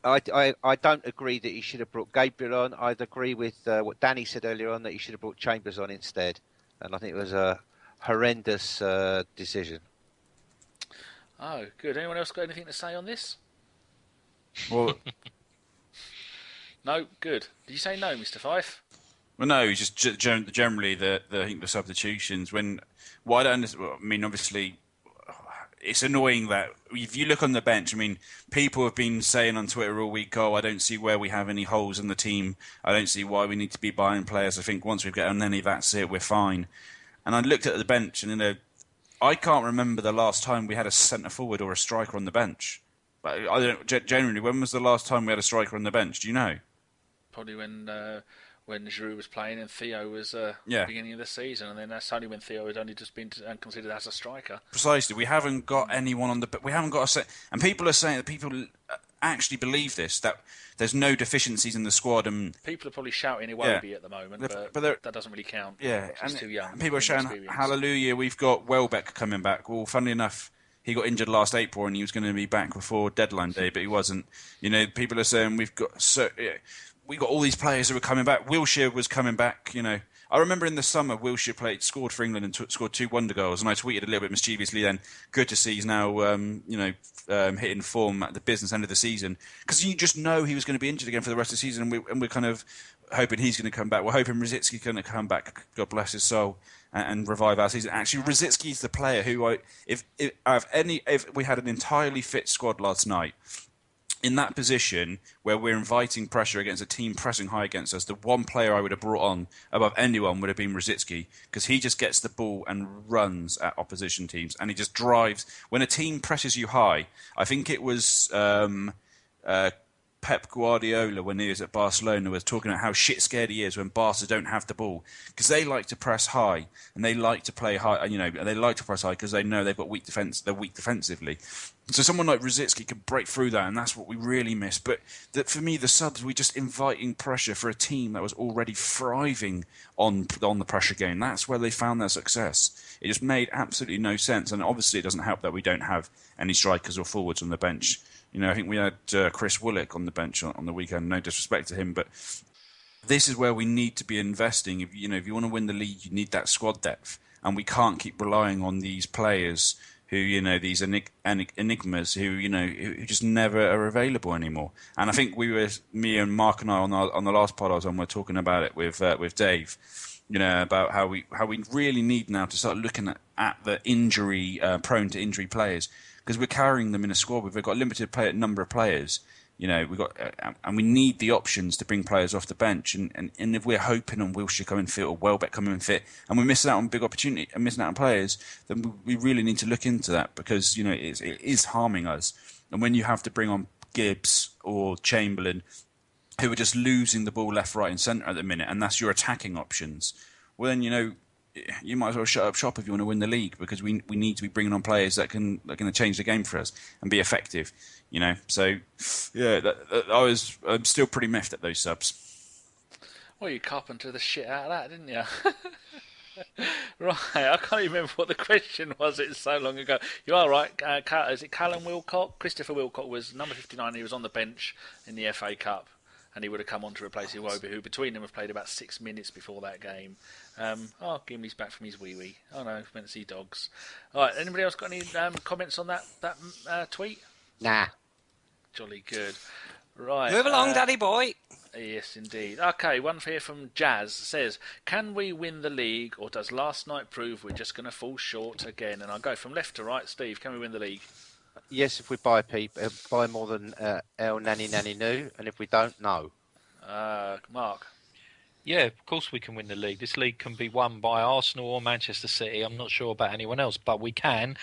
I don't agree that he should have brought Gabriel on. I'd agree with what Danny said earlier on, that he should have brought Chambers on instead. And I think it was a horrendous decision. Oh, good. Anyone else got anything to say on this? Well, no? Good. Did you say no, Mr. Fife? well, no, just generally I think the substitutions. What I don't understand, I mean, obviously, it's annoying that if you look on the bench, I mean, people have been saying on Twitter all week, I don't see where we have any holes in the team. I don't see why we need to be buying players. I think once we've got Elneny, that's it, we're fine. And I looked at the bench, and I can't remember the last time we had a centre forward or a striker on the bench. But I don't generally. When was the last time we had a striker on the bench? Do you know? Probably when Giroud was playing and Theo was at the beginning of the season, and then that's only when Theo had only just been considered as a striker. Precisely, we haven't got anyone on the. We haven't got a set, and people are saying that people actually believe this, that there's no deficiencies in the squad, and people are probably shouting Iwobi at the moment, but that doesn't really count. Yeah, he's too young. And people are shouting, "Hallelujah, we've got Welbeck coming back." Well, funnily enough, he got injured last April, and he was going to be back before deadline day, but he wasn't. People are saying we've got all these players who are coming back. Wilshere was coming back. I remember in the summer, Wilshere scored for England and scored 2 wonder goals, and I tweeted a little bit mischievously then, good to see he's now, hitting form at the business end of the season, because you just know he was going to be injured again for the rest of the season, and we're kind of hoping he's going to come back. We're hoping Rosick's going to come back, God bless his soul, and revive our season. Actually, Rosick's the player who if we had an entirely fit squad last night, in that position where we're inviting pressure against a team pressing high against us, the one player I would have brought on above anyone would have been Rosicky, because he just gets the ball and runs at opposition teams, and he just drives. When a team presses you high, I think it was Pep Guardiola, when he was at Barcelona, was talking about how shit scared he is when Barca don't have the ball, because they like to press high and they like to play high. They like to press high because they know they've got weak defense. They're weak defensively. So someone like Rosicky could break through that, and that's what we really miss. But for me, the subs, we're just inviting pressure for a team that was already thriving on the pressure game. That's where they found their success. It just made absolutely no sense, and obviously it doesn't help that we don't have any strikers or forwards on the bench. I think we had Chris Willock on the bench on the weekend. No disrespect to him, but this is where we need to be investing. If you want to win the league, you need that squad depth, and we can't keep relying on these players who, these enigmas who just never are available anymore. And I think me and Mark and I on the last pod I was on, we're talking about it with Dave. About how we really need now to start looking at the injury prone to injury players, because we're carrying them in a squad. We've got a limited number of players. We've got, and we need the options to bring players off the bench. And if we're hoping on Wilshere coming fit or Welbeck coming fit, and we're missing out on big opportunity and missing out on players, then we really need to look into that, because it is harming us. And when you have to bring on Gibbs or Chamberlain, who are just losing the ball left, right, and centre at the minute, and that's your attacking options, well then you might as well shut up shop if you want to win the league, because we need to be bringing on players that are going to change the game for us and be effective. So yeah, I'm still pretty miffed at those subs. Well, you carpenter the shit out of that, didn't you? Right, I can't even remember what the question was. It's so long ago. You are right. Is it Callum Wilcock? Christopher Wilcock was number 59. He was on the bench in the FA Cup, and he would have come on to replace Iwobi, who between them have played about 6 minutes before that game. Gimli's back from his wee-wee. Oh no, went to see dogs. All right, anybody else got any comments on that tweet? Nah. Jolly good. Right. Move along, daddy boy. Yes, indeed. Okay, one here from Jazz says, can we win the league, or does last night prove we're just going to fall short again? And I'll go from left to right. Steve, can we win the league? Yes, if we buy more than El Nanny Nanny Noo, and if we don't, no. Mark? Yeah, of course we can win the league. This league can be won by Arsenal or Manchester City. I'm not sure about anyone else, but we can.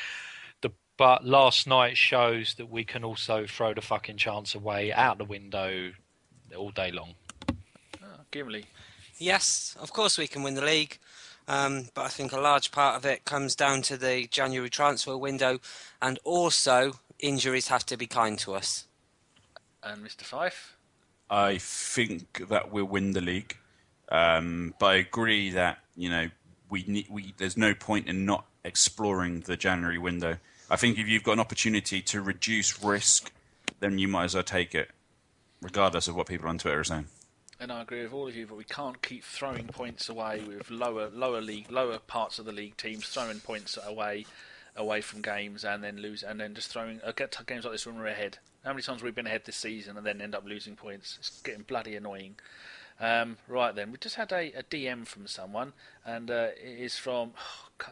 But last night shows that we can also throw the fucking chance away out the window all day long. Gimli. Yes, of course we can win the league, but I think a large part of it comes down to the January transfer window, and also injuries have to be kind to us. And Mr. Fife? I think that we'll win the league, but I agree that there's no point in not exploring the January window. I think if you've got an opportunity to reduce risk, then you might as well take it, regardless of what people on Twitter are saying. And I agree with all of you, but we can't keep throwing points away with lower parts of the league teams throwing points away from games and then lose, and then just get games like this when we're ahead. How many times have we been ahead this season and then end up losing points? It's getting bloody annoying. Right then, we just had a DM from someone, and it is from...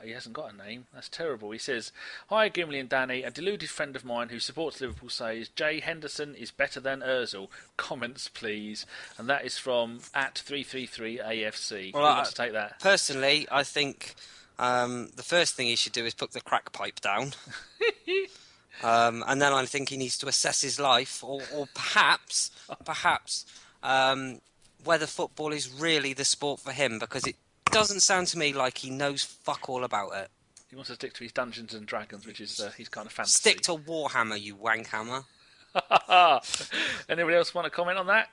he hasn't got a name. That's terrible. He says, "Hi Gimli and Danny, a deluded friend of mine who supports Liverpool says Jay Henderson is better than Ozil. Comments please." And that is from @333AFC. Well, Who wants to take that? Personally, I think the first thing he should do is put the crack pipe down. And then I think he needs to assess his life, or perhaps whether football is really the sport for him, because it doesn't sound to me like he knows fuck all about it. He wants to stick to his Dungeons and Dragons, which is his kind of fantasy. Stick to Warhammer, you wankhammer. Anybody else want to comment on that?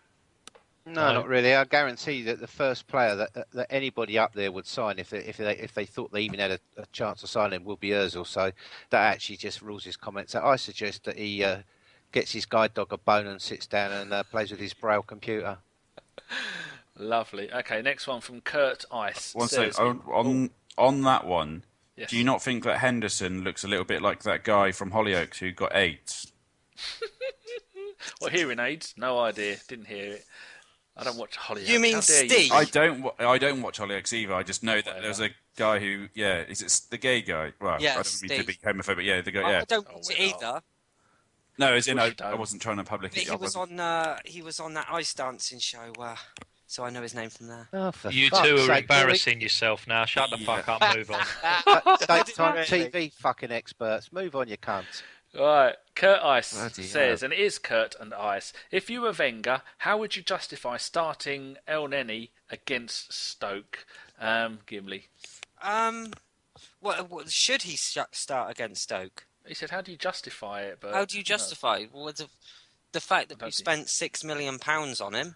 No, not really. I guarantee that the first player that anybody up there would sign if they thought they even had a chance of signing him will be Ozil. So that actually just rules his comments out. I suggest that he gets his guide dog a bone and sits down and plays with his braille computer. Lovely. Okay, next one from Kurt Ice. One second. On that one, yes. Do you not think that Henderson looks a little bit like that guy from Hollyoaks who got AIDS? What, hearing aids? No idea. Didn't hear it. I don't watch Hollyoaks. You mean Steve? I don't watch Hollyoaks either. I just know that there's a guy who, is it the gay guy? Well, Yeah, I don't mean to be homophobic. Yeah, the guy. I Yeah. don't watch it either. No, as in I wasn't trying to publicly. He was on that ice dancing show, so I know his name from there. Oh, for You fuck's two are sake, embarrassing yourself now. Shut the fuck up and move on. Daytime TV fucking experts. Move on, you cunts. Right, Kurt Ice Bloody says, hell. and it is Kurt and Ice, if you were Wenger, how would you justify starting El Neni against Stoke? Gimli. What should he start against Stoke? He said, how do you justify it? But How do you justify the fact that we Don't spent £6 million on him?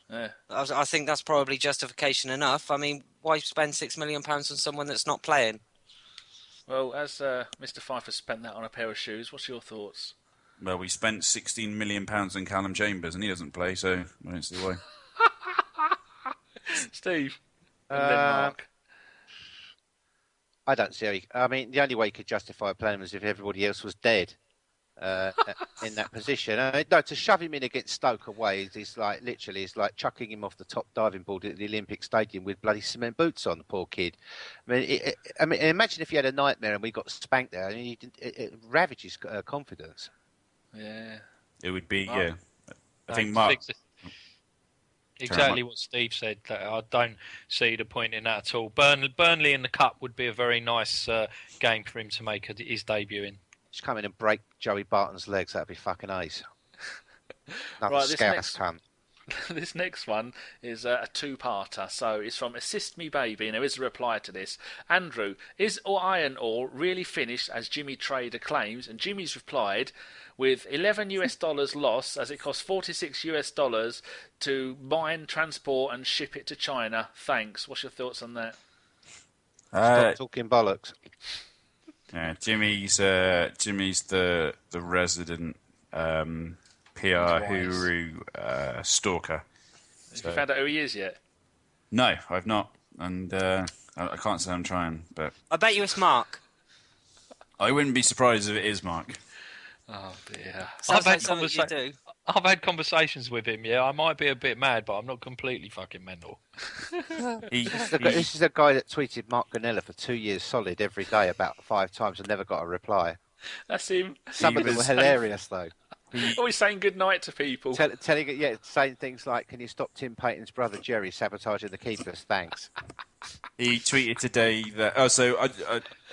Yeah. I think that's probably justification enough. I mean, why spend £6 million on someone that's not playing? Well, as Mr. Pfeiffer spent that on a pair of shoes, what's your thoughts? Well, we spent £16 million on Callum Chambers and he doesn't play, so I don't see why. Steve. And then Mark. I don't see how I mean, the only way you could justify playing him is if everybody else was dead in that position. No, to shove him in against Stoke away is like chucking him off the top diving board at the Olympic Stadium with bloody cement boots on, the poor kid. I mean, imagine if you had a nightmare and we got spanked there. I mean, it ravages confidence. Yeah. It would be, Mark? I think Mark. Exactly what Steve said. That I don't see the point in that at all. Burnley in the cup would be a very nice game for him to make his debut in. Just come in and break Joey Barton's legs. That'd be fucking ace. Another Right, scouse cunt. This next one is a two-parter. So it's from Assist Me Baby, and there is a reply to this. Andrew, is iron ore really finished as Jimmy Trader claims? And Jimmy's replied, with $11 loss, as it costs $46 to mine, transport, and ship it to China. Thanks. What's your thoughts on that? Stop talking bollocks. Yeah, Jimmy's the resident PR guru stalker. Have you found out who he is yet? No, I've not, and I can't say I'm trying, but I bet you it's Mark. I wouldn't be surprised if it is Mark. Oh dear. Sounds like had something you do. I've had conversations with him. Yeah, I might be a bit mad, but I'm not completely fucking mental. This is a guy that tweeted Mark Ganella for 2 years solid every day about 5 times and never got a reply. That's him. Some of them were hilarious though. Always saying good night to people. Saying things like, "Can you stop Tim Payton's brother Jerry sabotaging the keepers? Thanks." He tweeted today that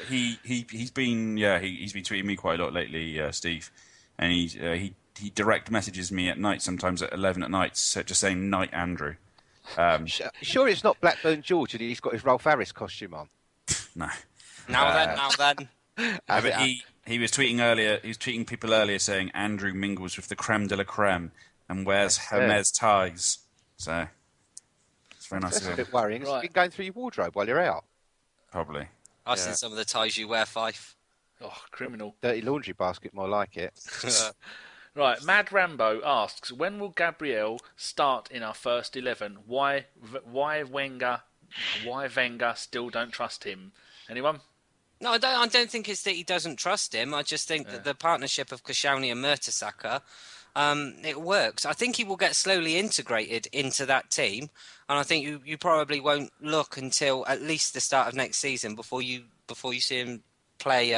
he's been tweeting me quite a lot lately, Steve, and he direct messages me at night sometimes at 11 at night, so just saying night Andrew. Sure, it's not Blackburn George, and he's got his Rolf Harris costume on. No. Now then. But he was tweeting earlier. He was tweeting people earlier saying Andrew mingles with the creme de la creme and wears Hermes ties. So it's very nice. That's of him. a bit worrying. Right. You've been going through your wardrobe while you're out. Probably. I've seen some of the ties you wear, Fife. Oh, criminal. Dirty laundry basket, more like it. Right, Mad Rambo asks, when will Gabriel start in our first 11? Why Wenger still don't trust him? Anyone? No, I don't think it's that he doesn't trust him. I just think that the partnership of Koscielny and Mertesacker, it works. I think he will get slowly integrated into that team, and I think you probably won't look until at least the start of next season before you see him play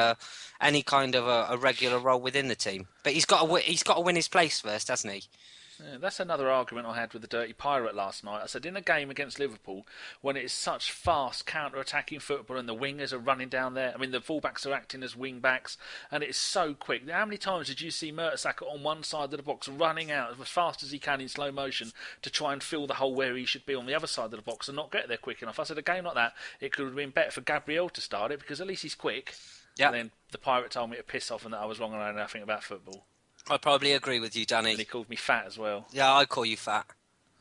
any kind of a regular role within the team. But he's got to win his place first, hasn't he? Yeah, that's another argument I had with the Dirty Pirate last night. I said, in a game against Liverpool, when it is such fast counter-attacking football and the wingers are running down there, I mean, the fullbacks are acting as wing-backs, and it's so quick. How many times did you see Mertesacker on one side of the box running out as fast as he can in slow motion to try and fill the hole where he should be on the other side of the box and not get there quick enough? I said, a game like that, it could have been better for Gabriel to start it, because at least he's quick. Yeah. And then the Pirate told me to piss off and that I was wrong and I know nothing about football. I probably agree with you, Danny. And he called me fat as well. Yeah, I call you fat.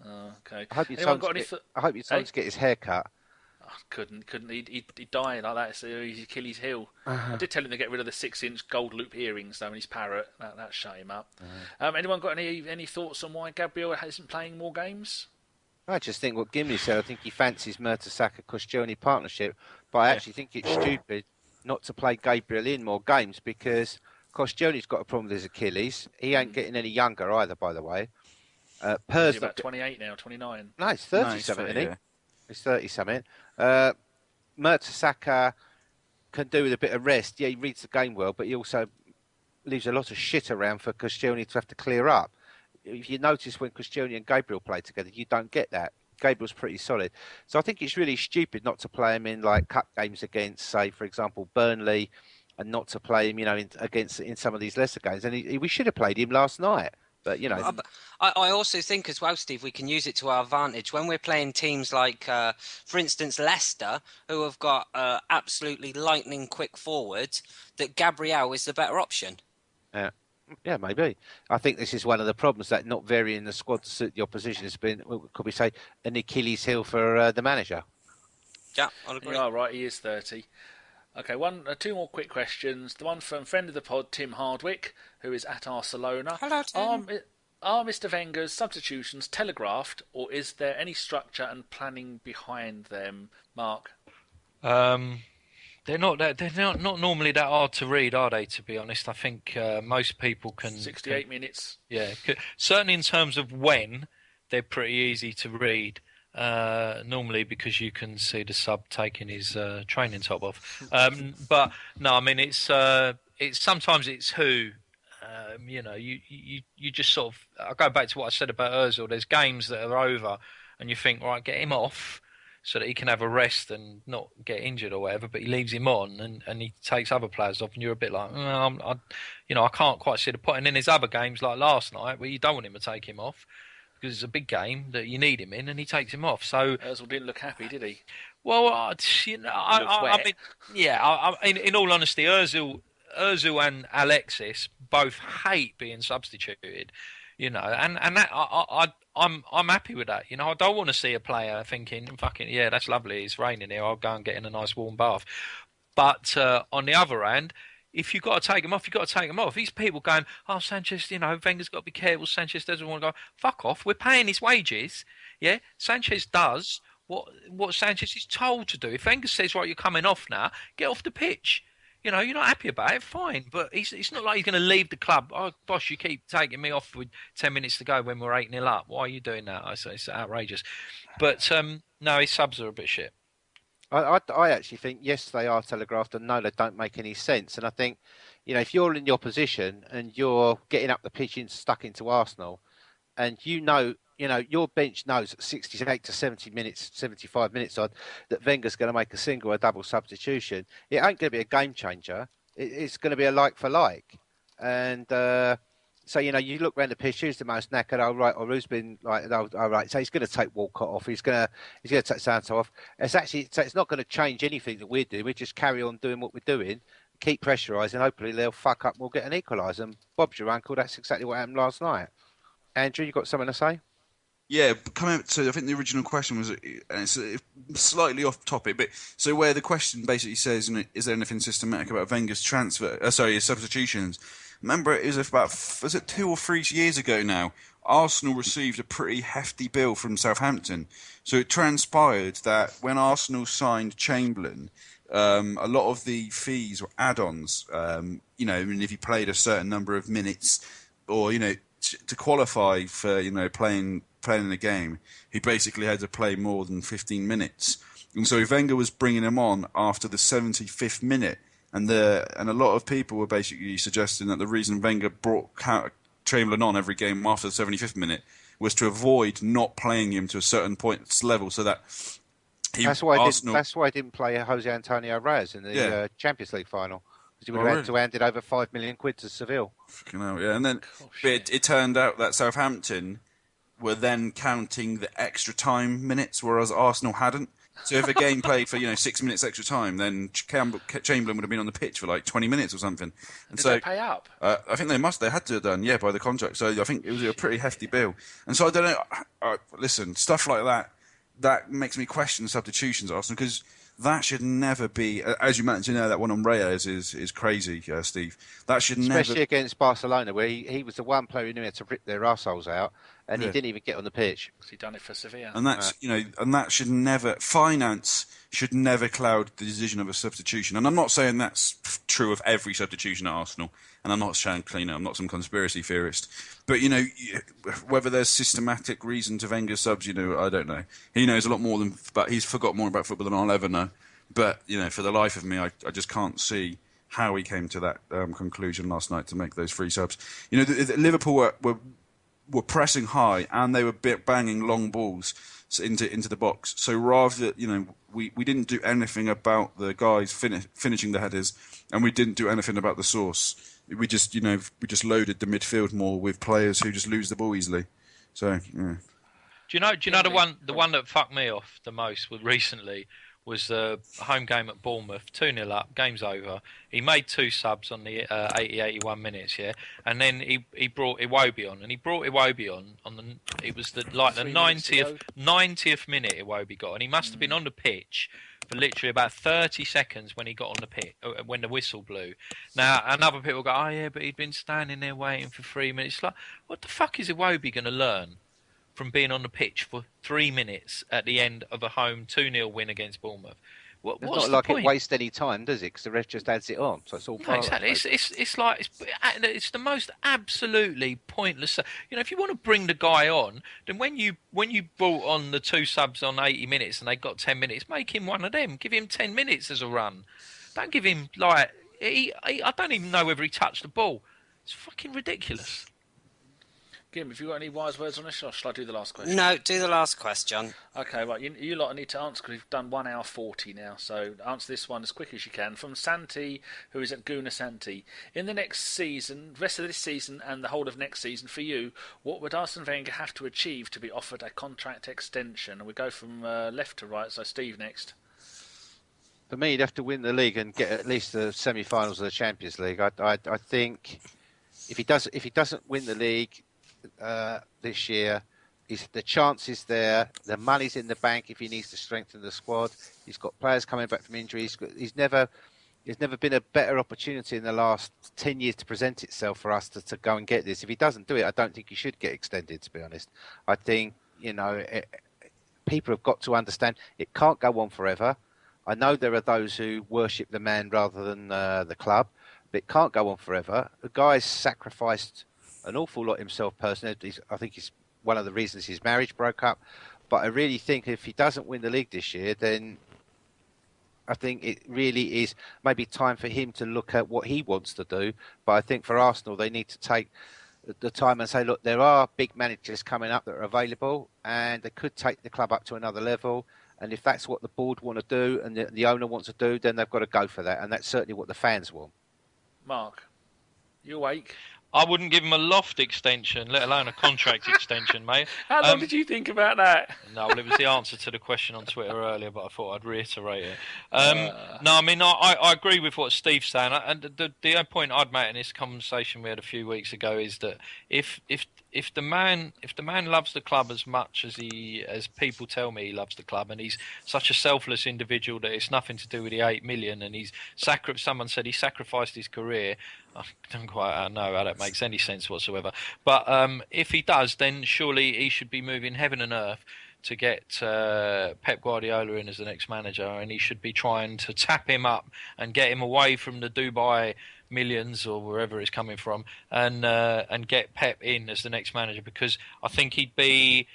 Oh, okay. I hope your son's get his hair cut. Oh, couldn't. He died like that. So he's Achilles' heel. I did tell him to get rid of the 6-inch gold loop earrings though in his parrot. That shut him up. Anyone got any thoughts on why Gabriel isn't playing more games? I just think what Gimli said. I think he fancies Mertesacker-Koscielny partnership, but I actually think it's stupid not to play Gabriel in more games because Koscielny's got a problem with his Achilles. He ain't getting any younger either, by the way. He's about 28 now, 29. No, he's 30-something, isn't he? Yeah. He's 30-something. Mertesacker can do with a bit of rest. Yeah, he reads the game well, but he also leaves a lot of shit around for Koscielny to have to clear up. If you notice when Koscielny and Gabriel play together, you don't get that. Gabriel's pretty solid. So I think it's really stupid not to play him in like cup games against, say, for example, Burnley, and not to play him, in some of these lesser games. And we should have played him last night. But, I also think as well, Steve, we can use it to our advantage. When we're playing teams like, for instance, Leicester, who have got absolutely lightning quick forwards, that Gabriel is the better option. Yeah, maybe. I think this is one of the problems that not varying the squad to suit the opposition has been, could we say, an Achilles heel for the manager. Yeah, I'll agree. You are right, he is 30. Okay, two more quick questions. The one from friend of the pod, Tim Hardwick, who is at Barcelona. Hello, Tim. Are Mr. Wenger's substitutions telegraphed, or is there any structure and planning behind them, Mark? They're not normally that hard to read, are they? To be honest, I think most people can. 68 minutes. Yeah, certainly in terms of when, they're pretty easy to read. Normally because you can see the sub taking his training top off. But no, I mean it's sometimes it's who. You just sort of. I go back to what I said about Ozil. There's games that are over, and you think, right, get him off so that he can have a rest and not get injured or whatever. But he leaves him on, and he takes other players off, and you're a bit like, I can't quite see the point. And in his other games like last night, where you don't want him to take him off, because it's a big game that you need him in, and he takes him off. So Ozil didn't look happy, did he? Well, I mean, yeah. In all honesty, Ozil and Alexis both hate being substituted. And that I'm happy with that. I don't want to see a player thinking, "Fucking yeah, that's lovely. It's raining here. I'll go and get in a nice warm bath." But on the other hand, if you've got to take him off, you've got to take him off. These people going, "Oh, Sanchez, Wenger's got to be careful. Sanchez doesn't want to go." Fuck off. We're paying his wages. Yeah, Sanchez does what Sanchez is told to do. If Wenger says, "Right, you're coming off now," get off the pitch. You're not happy about it, fine. But it's not like he's going to leave the club. Oh, boss, you keep taking me off with 10 minutes to go when we're 8-0 up. Why are you doing that? It's outrageous. But no, his subs are a bit shit. I actually think yes, they are telegraphed, and no, they don't make any sense. And I think, if you're in the opposition and you're getting up the pitch and stuck into Arsenal, and your bench knows at 68 to 70 minutes, 75 minutes odd, that Wenger's going to make a single or double substitution. It ain't going to be a game changer. It's going to be a like for like. And so, you look around the pitch, who's the most knackered? Oh, right. Or who's been like, oh, right. So he's going to take Walcott off. He's going to take Santo off. It's not going to change anything that we're doing. We just carry on doing what we're doing, keep pressurising. Hopefully they'll fuck up and we'll get an equaliser. And Bob's your uncle. That's exactly what happened last night. Andrew, you got something to say? Yeah, coming up to, I think the original question was, and it's slightly off topic, but so where the question basically says, is there anything systematic about Wenger's his substitutions? Remember, it was it 2 or 3 years ago now, Arsenal received a pretty hefty bill from Southampton. So it transpired that when Arsenal signed Chamberlain, a lot of the fees were add-ons. If he played a certain number of minutes, or to qualify for playing in the game, he basically had to play more than 15 minutes. And so Wenger was bringing him on after the 75th minute, and a lot of people were basically suggesting that the reason Wenger brought Chamberlain on every game after the 75th minute was to avoid not playing him to a certain points level, so that that's why I didn't play Jose Antonio Reyes in the Champions League final, because he would have had to hand it over £5 million to Seville. Fucking hell, yeah. And then it turned out that Southampton were then counting the extra time minutes, whereas Arsenal hadn't. So if a game played for 6 minutes extra time, then Chamberlain would have been on the pitch for like 20 minutes or something. And Did they pay up? I think they had to have done, by the contract. So I think it was a pretty hefty bill. And so I don't know. Listen, stuff like that makes me question substitutions, Arsenal, because that should never be, as you mentioned, that one on Reyes is crazy, Steve. That should especially against Barcelona, where he was the one player who knew how to rip their arseholes out, and he didn't even get on the pitch. Because he'd done it for Sevilla. And that's and that should never, finance should never cloud the decision of a substitution. And I'm not saying that's true of every substitution at Arsenal. And I'm not saying, I'm not some conspiracy theorist. But whether there's systematic reason to Wenger's subs, I don't know. He knows a lot more but he's forgot more about football than I'll ever know. But for the life of me, I just can't see how he came to that conclusion last night to make those 3 subs. Liverpool were pressing high, and they were banging long balls into the box. So rather, we didn't do anything about the guys finishing the headers, and we didn't do anything about the source. We just loaded the midfield more with players who just lose the ball easily. So yeah. Do you know the one that fucked me off the most recently was the home game at Bournemouth, 2-0 up, game's over. He made 2 subs on the 81 minutes, and then he brought Iwobi on, and he brought Iwobi on it was the 90th minute Iwobi got, and he must have been on the pitch for literally about 30 seconds when he got on the pitch, when the whistle blew. Now, and other people go, oh yeah, but he'd been standing there waiting for 3 minutes. Like, what the fuck is Iwobi going to learn from being on the pitch for 3 minutes at the end of a home 2-0 win against Bournemouth? What's not like point? It wastes any time, does it? Because the ref just adds it on, so it's all part exactly. of it. It's the most absolutely pointless. If you want to bring the guy on, then when you brought on the 2 subs on 80 minutes and they got 10 minutes, make him one of them. Give him 10 minutes as a run. Don't give him I don't even know whether he touched the ball. It's fucking ridiculous. Gim, have you got any wise words on this, or shall I do the last question? No, do the last question. Okay, right. You lot need to answer, because we've done 1 hour 40 now. So answer this one as quick as you can. From Santi, who is at Guna Santi. In the next season, rest of this season and the whole of next season for you, what would Arsene Wenger have to achieve to be offered a contract extension? And we go from left to right. So Steve next. For me, he'd have to win the league and get at least the semi-finals of the Champions League. I think if he doesn't win the league this year, the chance is there. The money's in the bank if he needs to strengthen the squad. He's got players coming back from injuries. There's never been a better opportunity in the last 10 years to present itself for us to go and get this. If he doesn't do it, I don't think he should get extended, to be honest. I think, people have got to understand it can't go on forever. I know there are those who worship the man rather than the club, but it can't go on forever. The guy's sacrificed an awful lot himself personally. I think it's one of the reasons his marriage broke up. But I really think if he doesn't win the league this year, then I think it really is maybe time for him to look at what he wants to do. But I think for Arsenal, they need to take the time and say, look, there are big managers coming up that are available, and they could take the club up to another level. And if that's what the board want to do and the owner wants to do, then they've got to go for that. And that's certainly what the fans want. Mark, you awake? I wouldn't give him a loft extension, let alone a contract extension, mate. How long did you think about that? No, well, it was the answer to the question on Twitter earlier, but I thought I'd reiterate it. No, I mean, I agree with what Steve's saying, and the point I'd make in this conversation we had a few weeks ago is that if the man loves the club as much as people tell me he loves the club, and he's such a selfless individual that it's nothing to do with the 8 million, and someone said he sacrificed his career. I don't quite know how that makes any sense whatsoever. But if he does, then surely he should be moving heaven and earth to get Pep Guardiola in as the next manager, and he should be trying to tap him up and get him away from the Dubai millions or wherever it's coming from, and get Pep in as the next manager, because I think he'd be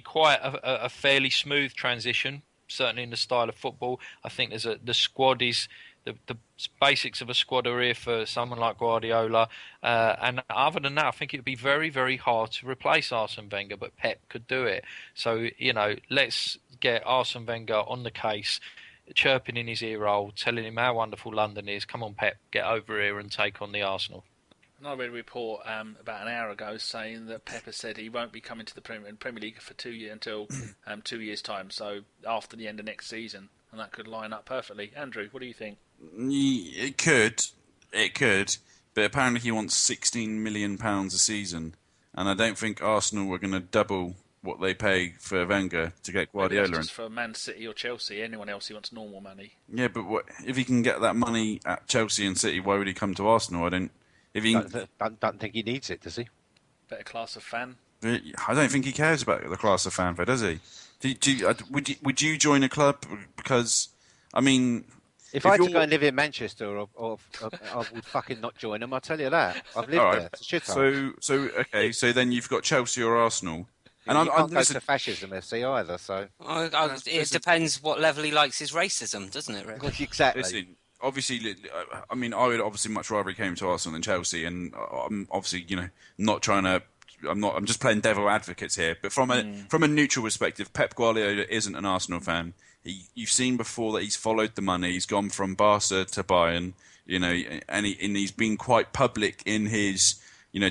quite a fairly smooth transition, certainly in the style of football. I think the squad is. The basics of a squad are here for someone like Guardiola, and other than that, I think it would be very, very hard to replace Arsene Wenger, but Pep could do it. So, let's get Arsene Wenger on the case, chirping in his ear hole, telling him how wonderful London is. Come on, Pep, get over here and take on the Arsenal. And I read a report about an hour ago saying that Pep has said he won't be coming to the Premier League for 2 years until 2 years' time, so after the end of next season, and that could line up perfectly. Andrew, what do you think? It could, but apparently he wants £16 million a season, and I don't think Arsenal were going to double what they pay for Wenger to get Guardiola. Maybe that's just for Man City or Chelsea. Anyone else he wants normal money. Yeah, but if he can get that money at Chelsea and City, why would he come to Arsenal? I don't think he needs it, does he? Better class of fan. I don't think he cares about the class of fanfare, does he? Would you join a club? Because, I mean, if I had to go and live in Manchester, or I would fucking not join them. I'll tell you that. I've lived there. It's a shithole. Okay, so then you've got Chelsea or Arsenal. And you can't go to fascism, FC, either. So it depends what level he likes his racism, doesn't it? Really? Exactly. Listen, obviously, I mean, I would obviously much rather he came to Arsenal than Chelsea, and I'm obviously, not trying to. I'm just playing devil advocates here. But from a neutral perspective, Pep Guardiola isn't an Arsenal fan. You've seen before that he's followed the money. He's gone from Barca to Bayern, and he's been quite public in his,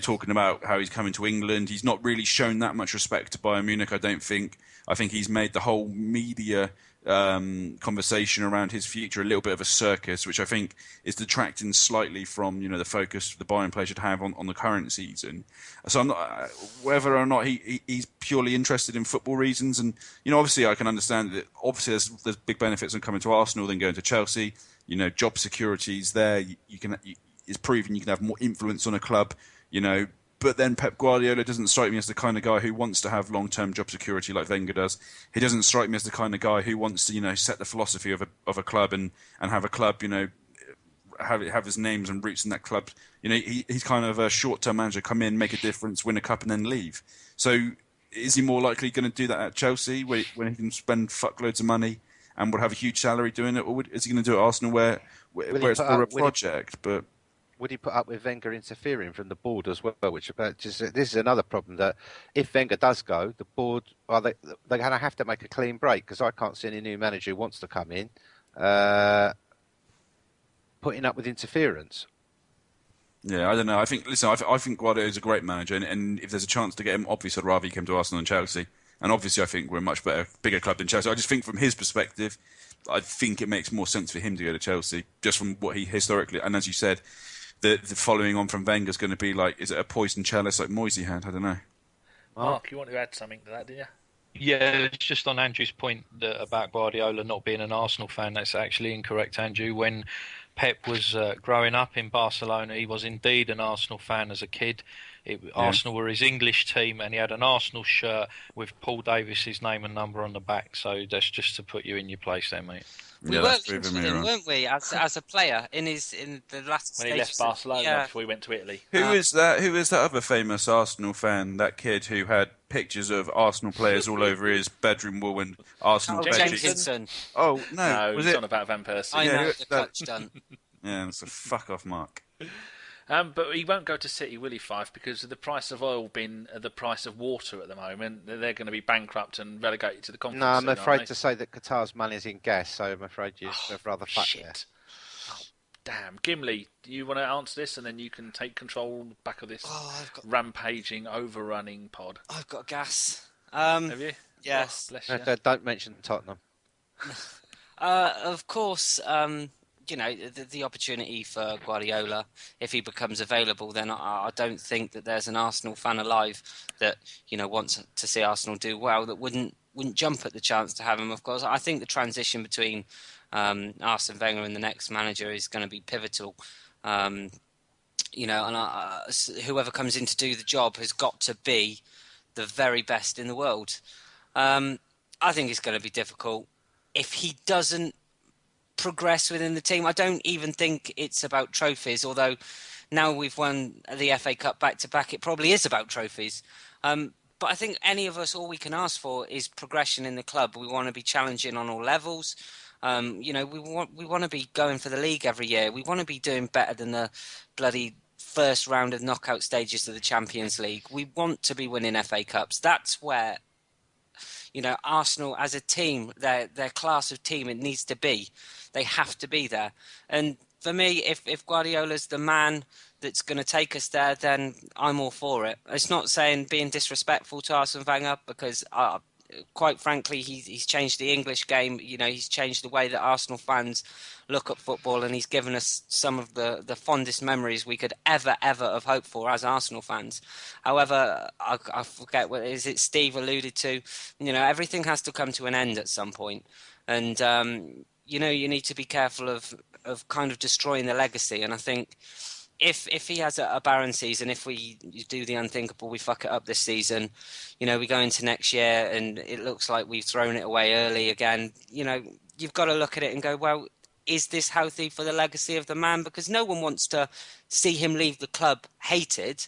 talking about how he's coming to England. He's not really shown that much respect to Bayern Munich, I don't think. I think he's made the whole media conversation around his future a little bit of a circus, which I think is detracting slightly from the focus the Bayern player should have on the current season. So I'm not whether or not he's purely interested in football reasons, and obviously I can understand that. Obviously there's big benefits in coming to Arsenal than going to Chelsea. Job security is there. It's proven you can have more influence on a club. But then Pep Guardiola doesn't strike me as the kind of guy who wants to have long-term job security like Wenger does. He doesn't strike me as the kind of guy who wants to, set the philosophy of a club and have a club, have his names and roots in that club. He's kind of a short-term manager, come in, make a difference, win a cup, and then leave. So is he more likely going to do that at Chelsea, when he can spend fuckloads of money and would have a huge salary doing it, or is he going to do it at Arsenal, where it's for a project? But would he put up with Wenger interfering from the board as well? Which this is another problem, that if Wenger does go, the board they're going to have to make a clean break, because I can't see any new manager who wants to come in putting up with interference. Yeah, I don't know. I think Guardiola is a great manager, and if there's a chance to get him, obviously I'd rather he came to Arsenal than Chelsea. And obviously I think we're a much bigger club than Chelsea. I just think from his perspective, I think it makes more sense for him to go to Chelsea, just from what he historically, and as you said, the following on from Wenger's going to be like, is it a poison chalice like Moisey had? I don't know. Mark, you want to add something to that, didn't you? Yeah, it's just on Andrew's point about Guardiola not being an Arsenal fan. That's actually incorrect, Andrew. When Pep was growing up in Barcelona, he was indeed an Arsenal fan as a kid. Arsenal were his English team, and he had an Arsenal shirt with Paul Davis's name and number on the back. So that's just to put you in your place there, mate. We Yeah, were that's linked proving with me him, wrong. weren't we, as a player in the last When he stages left Barcelona yeah. before he went to Italy. Who is that? Who is that other famous Arsenal fan? That kid who had pictures of Arsenal players all over his bedroom wall and Arsenal Carl bedsheets. Jenkinson. Oh no, No, was it's it? on about Van Persie. I Yeah, know, who- the that- clutch done. Yeah, it's a fuck off, Mark. But he won't go to City, will he, Fife? Because of the price of oil being the price of water at the moment, they're going to be bankrupt and relegated to the Conference No, I'm League, aren't afraid they? to say that Qatar's money is in gas, so I'm afraid you're rather fucked there. Shit. Oh, damn. Gimli, do you want to answer this and then you can take control back of this rampaging, overrunning pod? I've got gas. Have you? Yes. Oh, bless you. Don't mention Tottenham. Of course, the opportunity for Guardiola, if he becomes available, then I don't think that there's an Arsenal fan alive that wants to see Arsenal do well that wouldn't jump at the chance to have him. Of course, I think the transition between Arsene Wenger and the next manager is going to be pivotal. And whoever comes in to do the job has got to be the very best in the world. I think it's going to be difficult. If he doesn't progress within the team, I don't even think it's about trophies, although now we've won the FA Cup back-to-back, it probably is about trophies. But I think any of us, all we can ask for is progression in the club. We want to be challenging on all levels. We want to be going for the league every year. We want to be doing better than the bloody first round of knockout stages of the Champions League. We want to be winning FA Cups. That's where Arsenal as a team, their class of team, it needs to be. They have to be there. And for me, if Guardiola's the man that's going to take us there, then I'm all for it. It's not saying being disrespectful to Arsene Wenger, because quite frankly, he's changed the English game. He's changed the way that Arsenal fans look at football, and he's given us some of the fondest memories we could ever have hoped for as Arsenal fans. However, I forget what is it Steve alluded to. Everything has to come to an end at some point, and you need to be careful of kind of destroying the legacy. And I think if he has a barren season, if we do the unthinkable, we fuck it up this season, we go into next year and it looks like we've thrown it away early again, you've got to look at it and go, well, is this healthy for the legacy of the man? Because no one wants to see him leave the club hated.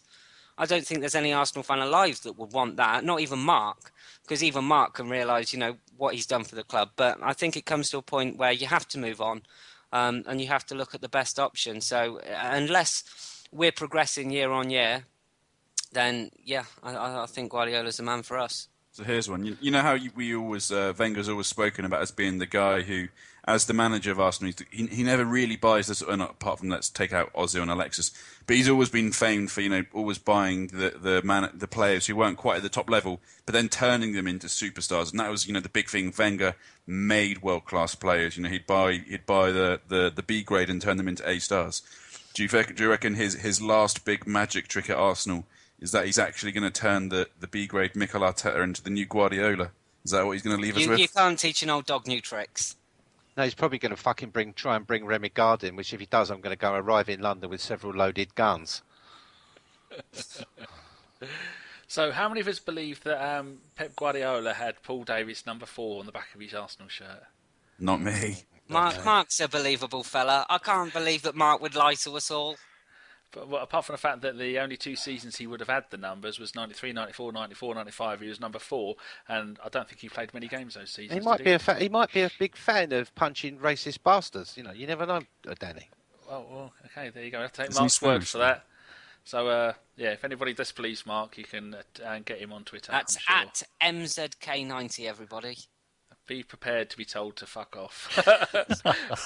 I don't think there's any Arsenal fan alive that would want that, not even Mark, because even Mark can realise, what he's done for the club. But I think it comes to a point where you have to move on. And you have to look at the best option. So unless we're progressing year on year, then I think Guardiola's the man for us. So here's one. You know how we always Wenger's always spoken about as being the guy who, as the manager of Arsenal, he never really buys this. Apart from, let's take out Ozil and Alexis, but he's always been famed for always buying the players who weren't quite at the top level, but then turning them into superstars. And that was the big thing. Wenger made world class players. He'd buy the B grade and turn them into A stars. Do you reckon his last big magic trick at Arsenal is that he's actually going to turn the B grade Mikel Arteta into the new Guardiola? Is that what he's going to leave us with? You can't teach an old dog new tricks. No, he's probably going to try and bring Remy Gard in, which if he does, I'm going to go arrive in London with several loaded guns. So how many of us believe that Pep Guardiola had Paul Davis number 4 on the back of his Arsenal shirt? Not me. Mark's a believable fella. I can't believe that Mark would lie to us all. But apart from the fact that the only 2 seasons he would have had the numbers was 93, 94, 94, 95. He was number 4, and I don't think he played many games those seasons. He might be a big fan of punching racist bastards. You never know, Danny. Well, okay, there you go. I have to take Isn't he Mark's word Spanish, for that. So, if anybody disbelieves Mark, you can get him on Twitter. That's I'm sure. at MZK90, everybody. Be prepared to be told to fuck off.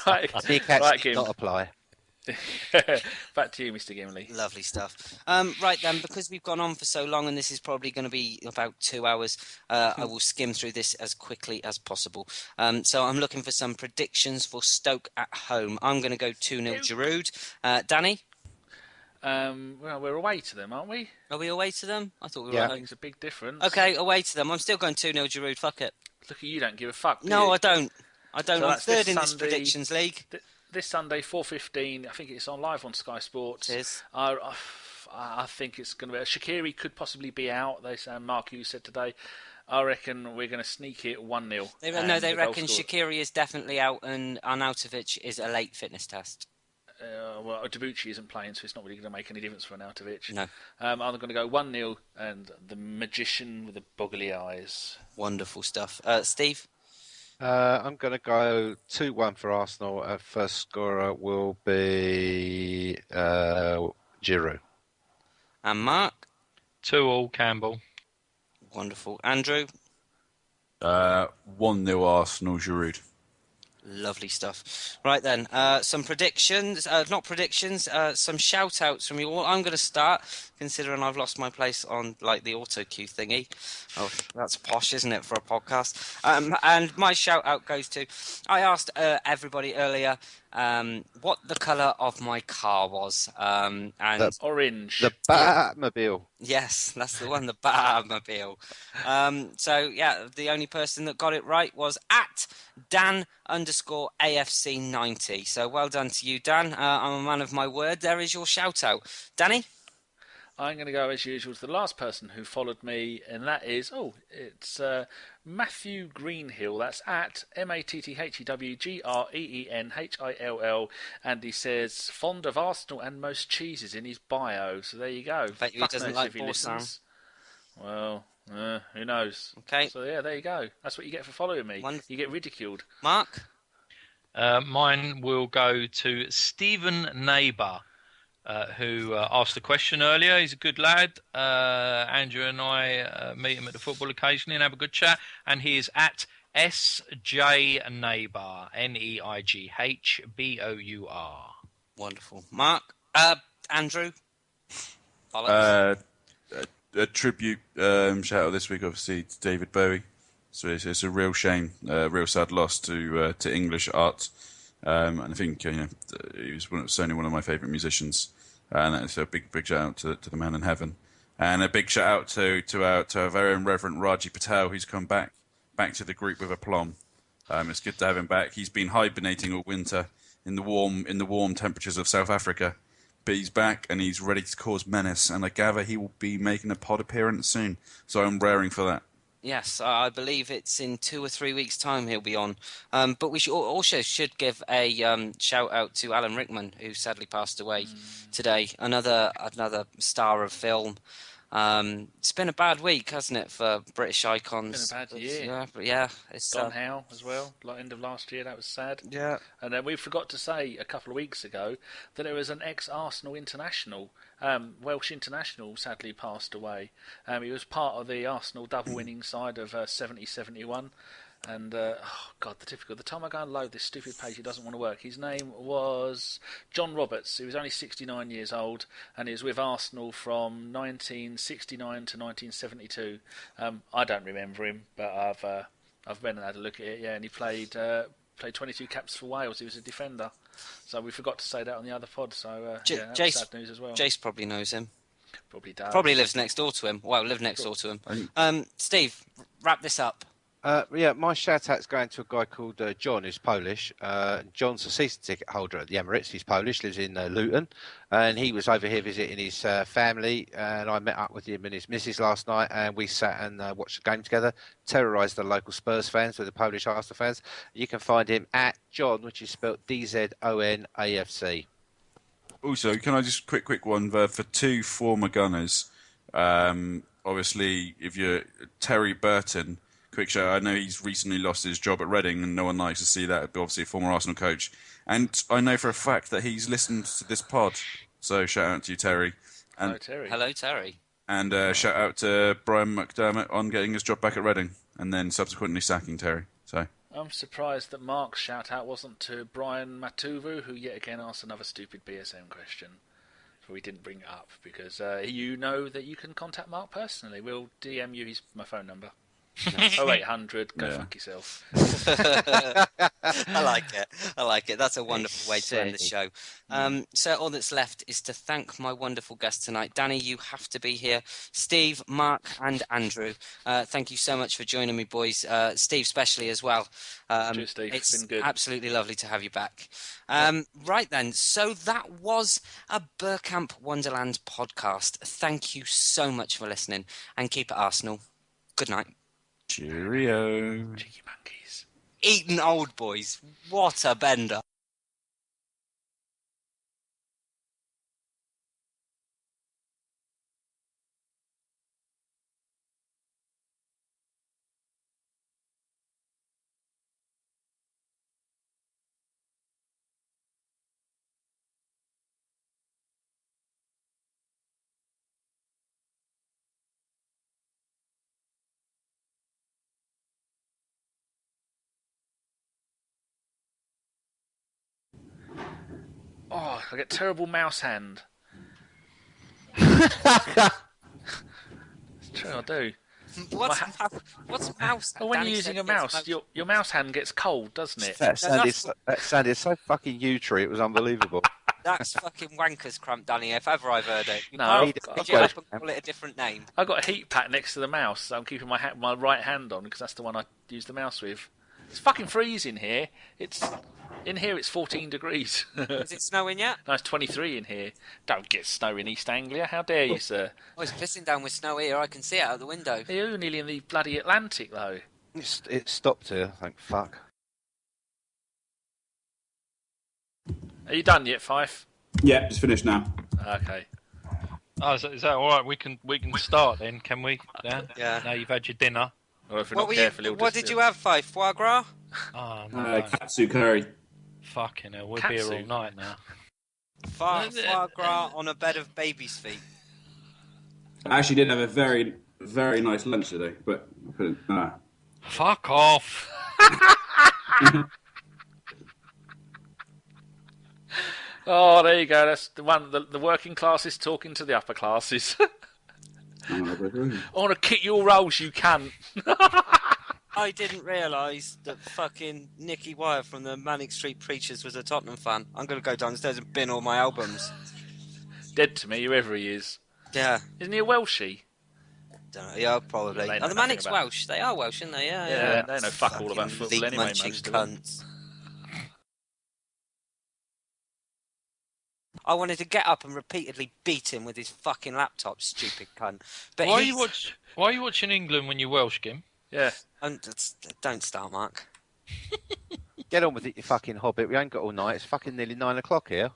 Right, Did not apply. Back to you, Mr. Gimli. Lovely stuff. Right then, because we've gone on for so long, and this is probably going to be about 2 hours, I will skim through this as quickly as possible. So I'm looking for some predictions for Stoke at home. I'm going to go 2-0 Giroud. Danny? Well, we're away to them, aren't we? Are we away to them? I thought we were Yeah. at I home. think it's a big difference. Okay, away to them. I'm still going 2-0 Giroud. Fuck it. Look at you, don't give a fuck. Do No, you? I don't. So I'm that's third this in this Sunday. predictions league. This Sunday, 4:15. I think it's on live on Sky Sports. It is. I think it's going to be... Shaqiri could possibly be out. They say, Mark, you said today. I reckon we're going to sneak it 1-0. They reckon Shaqiri is definitely out and Arnautovic is a late fitness test. Well, Debuchy isn't playing, so it's not really going to make any difference for Arnautovic. No. I'm going to go 1-0 and the magician with the boggly eyes. Wonderful stuff. Steve? I'm going to go 2-1 for Arsenal. First scorer will be Giroud. And Mark? 2-2 Campbell. Wonderful. Andrew? 1-0 Arsenal, Giroud. Lovely stuff. Right then, some predictions, not predictions, some shout-outs from you all. I'm going to start, considering I've lost my place on like the auto cue thingy. Oh, that's posh, isn't it, for a podcast? And my shout-out goes to, I asked everybody earlier what the colour of my car was. And orange. The Batmobile. Yes, that's the one, the Batmobile. So, yeah, the only person that got it right was at Dan_AFC90. So well done to you, Dan. I'm a man of my word. There is your shout-out. Danny? I'm going to go, as usual, to the last person who followed me, and that is, it's Matthew Greenhill. That's at MatthewGreenhill, and he says, fond of Arsenal and most cheeses in his bio. So there you go. Bet you he doesn't like Borsan. Well, who knows? Okay. So yeah, there you go. That's what you get for following me. You get ridiculed. Mark? Mine will go to Stephen Neighbour. Who asked the question earlier. He's a good lad. Andrew and I meet him at the football occasionally and have a good chat. And he is at SJ Neighbour, NEIGHBOUR. Wonderful. Mark? Andrew? A tribute shout out this week, obviously, to David Bowie. So it's a real shame, real sad loss to English art. And I think he was certainly one of my favourite musicians, and it's a big shout out to the man in heaven, and a big shout out to our very own Reverend Raji Patel, who's come back to the group with aplomb. It's good to have him back. He's been hibernating all winter in the warm temperatures of South Africa, but he's back and he's ready to cause menace. And I gather he will be making a pod appearance soon, so I'm raring for that. Yes, I believe it's in 2 or 3 weeks' time he'll be on. But we should give a shout-out to Alan Rickman, who sadly passed away today. Another star of film. It's been a bad week, hasn't it, for British icons? It's been a bad year. Yeah, but yeah. It's Don Howe as well, end of last year, that was sad. Yeah. And then we forgot to say a couple of weeks ago that there was an ex-Arsenal international, Welsh international, sadly passed away. He was part of the Arsenal double-winning side of 70-71. And, the time I go and load this stupid page, it doesn't want to work. His name was John Roberts. He was only 69 years old, and he was with Arsenal from 1969 to 1972. I don't remember him, but I've been and had a look at it, yeah, and he played 22 caps for Wales. He was a defender. So we forgot to say that on the other pod, so that's sad news as well. Jace probably knows him. Probably does. Probably lives next door to him. Well, lived next door to him. Steve, wrap this up. My shout-out's going to a guy called John, who's Polish. John's a season ticket holder at the Emirates. He's Polish, lives in Luton. And he was over here visiting his family. And I met up with him and his missus last night. And we sat and watched the game together, terrorised the local Spurs fans with the Polish Arsenal fans. You can find him at John, which is spelled DZONAFC. Also, can I just quick one for two former Gunners? Obviously, if you're Terry Burton... Quick shout. I know he's recently lost his job at Reading, and no one likes to see that. But obviously, a former Arsenal coach, and I know for a fact that he's listened to this pod. So shout out to you, Terry. And, hello, Terry. Hello, Terry. And shout out to Brian McDermott on getting his job back at Reading, and then subsequently sacking Terry. So I'm surprised that Mark's shout out wasn't to Brian Matuvu, who yet again asked another stupid BSM question. So we didn't bring it up because you know that you can contact Mark personally. We'll DM you my phone number. 0800, go Yeah. fuck yourself. I like it. That's a wonderful way to end the show. So all that's left is to thank my wonderful guests tonight. Danny, you have to be here. Steve, Mark, and Andrew, thank you so much for joining me, boys. Steve, especially as well. Cheers, Steve. It's been good. absolutely lovely to have you back. Right then, so that was a Bergkamp Wonderland podcast. Thank you so much for listening, and keep it Arsenal. Good night. Cheerio. Cheeky monkeys. Eaton Old Boys, what a bender. Oh, I get terrible mouse hand. It's true, I do. What's mouse? Well, when Danny you're said using a he gets mouse, your mouse hand gets cold, doesn't it? That sounded so fucking utry. It was unbelievable. That's fucking wanker's cramp, Danny, if ever I've heard it. You No, can't I've pick got- it up and call it a different name. I've got a heat pack next to the mouse, so I'm keeping my right hand on because that's the one I use the mouse with. It's fucking freezing here. In here it's 14 degrees. Is it snowing yet? No, it's 23 in here. Don't get snow in East Anglia. How dare you, sir? Oh, it's pissing down with snow here. I can see it out the window. You're nearly in the bloody Atlantic, though. It stopped here. Thank fuck. Are you done yet, Fife? Yeah, it's finished now. Okay. Oh, is that all right? We can start then, can we? Yeah. Now you've had your dinner. Or if we're not careful, he'll What just- did you have, Fife? Foie gras? Oh no, Katsu curry. fucking hell, we'll Cat be here all soup. night now. Foie gras on a bed of baby's feet. I actually did have a very, very nice lunch today, but I couldn't. Fuck off. Oh, there you go. That's the one. The working classes talking to the upper classes. I want to kick your rolls, you cunt. I didn't realise that fucking Nicky Wyatt from the Manic Street Preachers was a Tottenham fan. I'm going to go downstairs and bin all my albums. Dead to me, whoever he is. Yeah. Isn't he a Welshie? Don't know. Yeah, probably. They know Are the nothing Manics about- Welsh? They are Welsh, aren't they? Yeah, Yeah, they know fuck all about Fucking football anyway, leaf-munching most of them. cunts. I wanted to get up and repeatedly beat him with his fucking laptop, stupid cunt. But Why are you watching England when you're Welsh, Gim? Yeah. Don't start, Mark. Get on with it, you fucking hobbit. We ain't got all night. It's fucking nearly 9 o'clock here.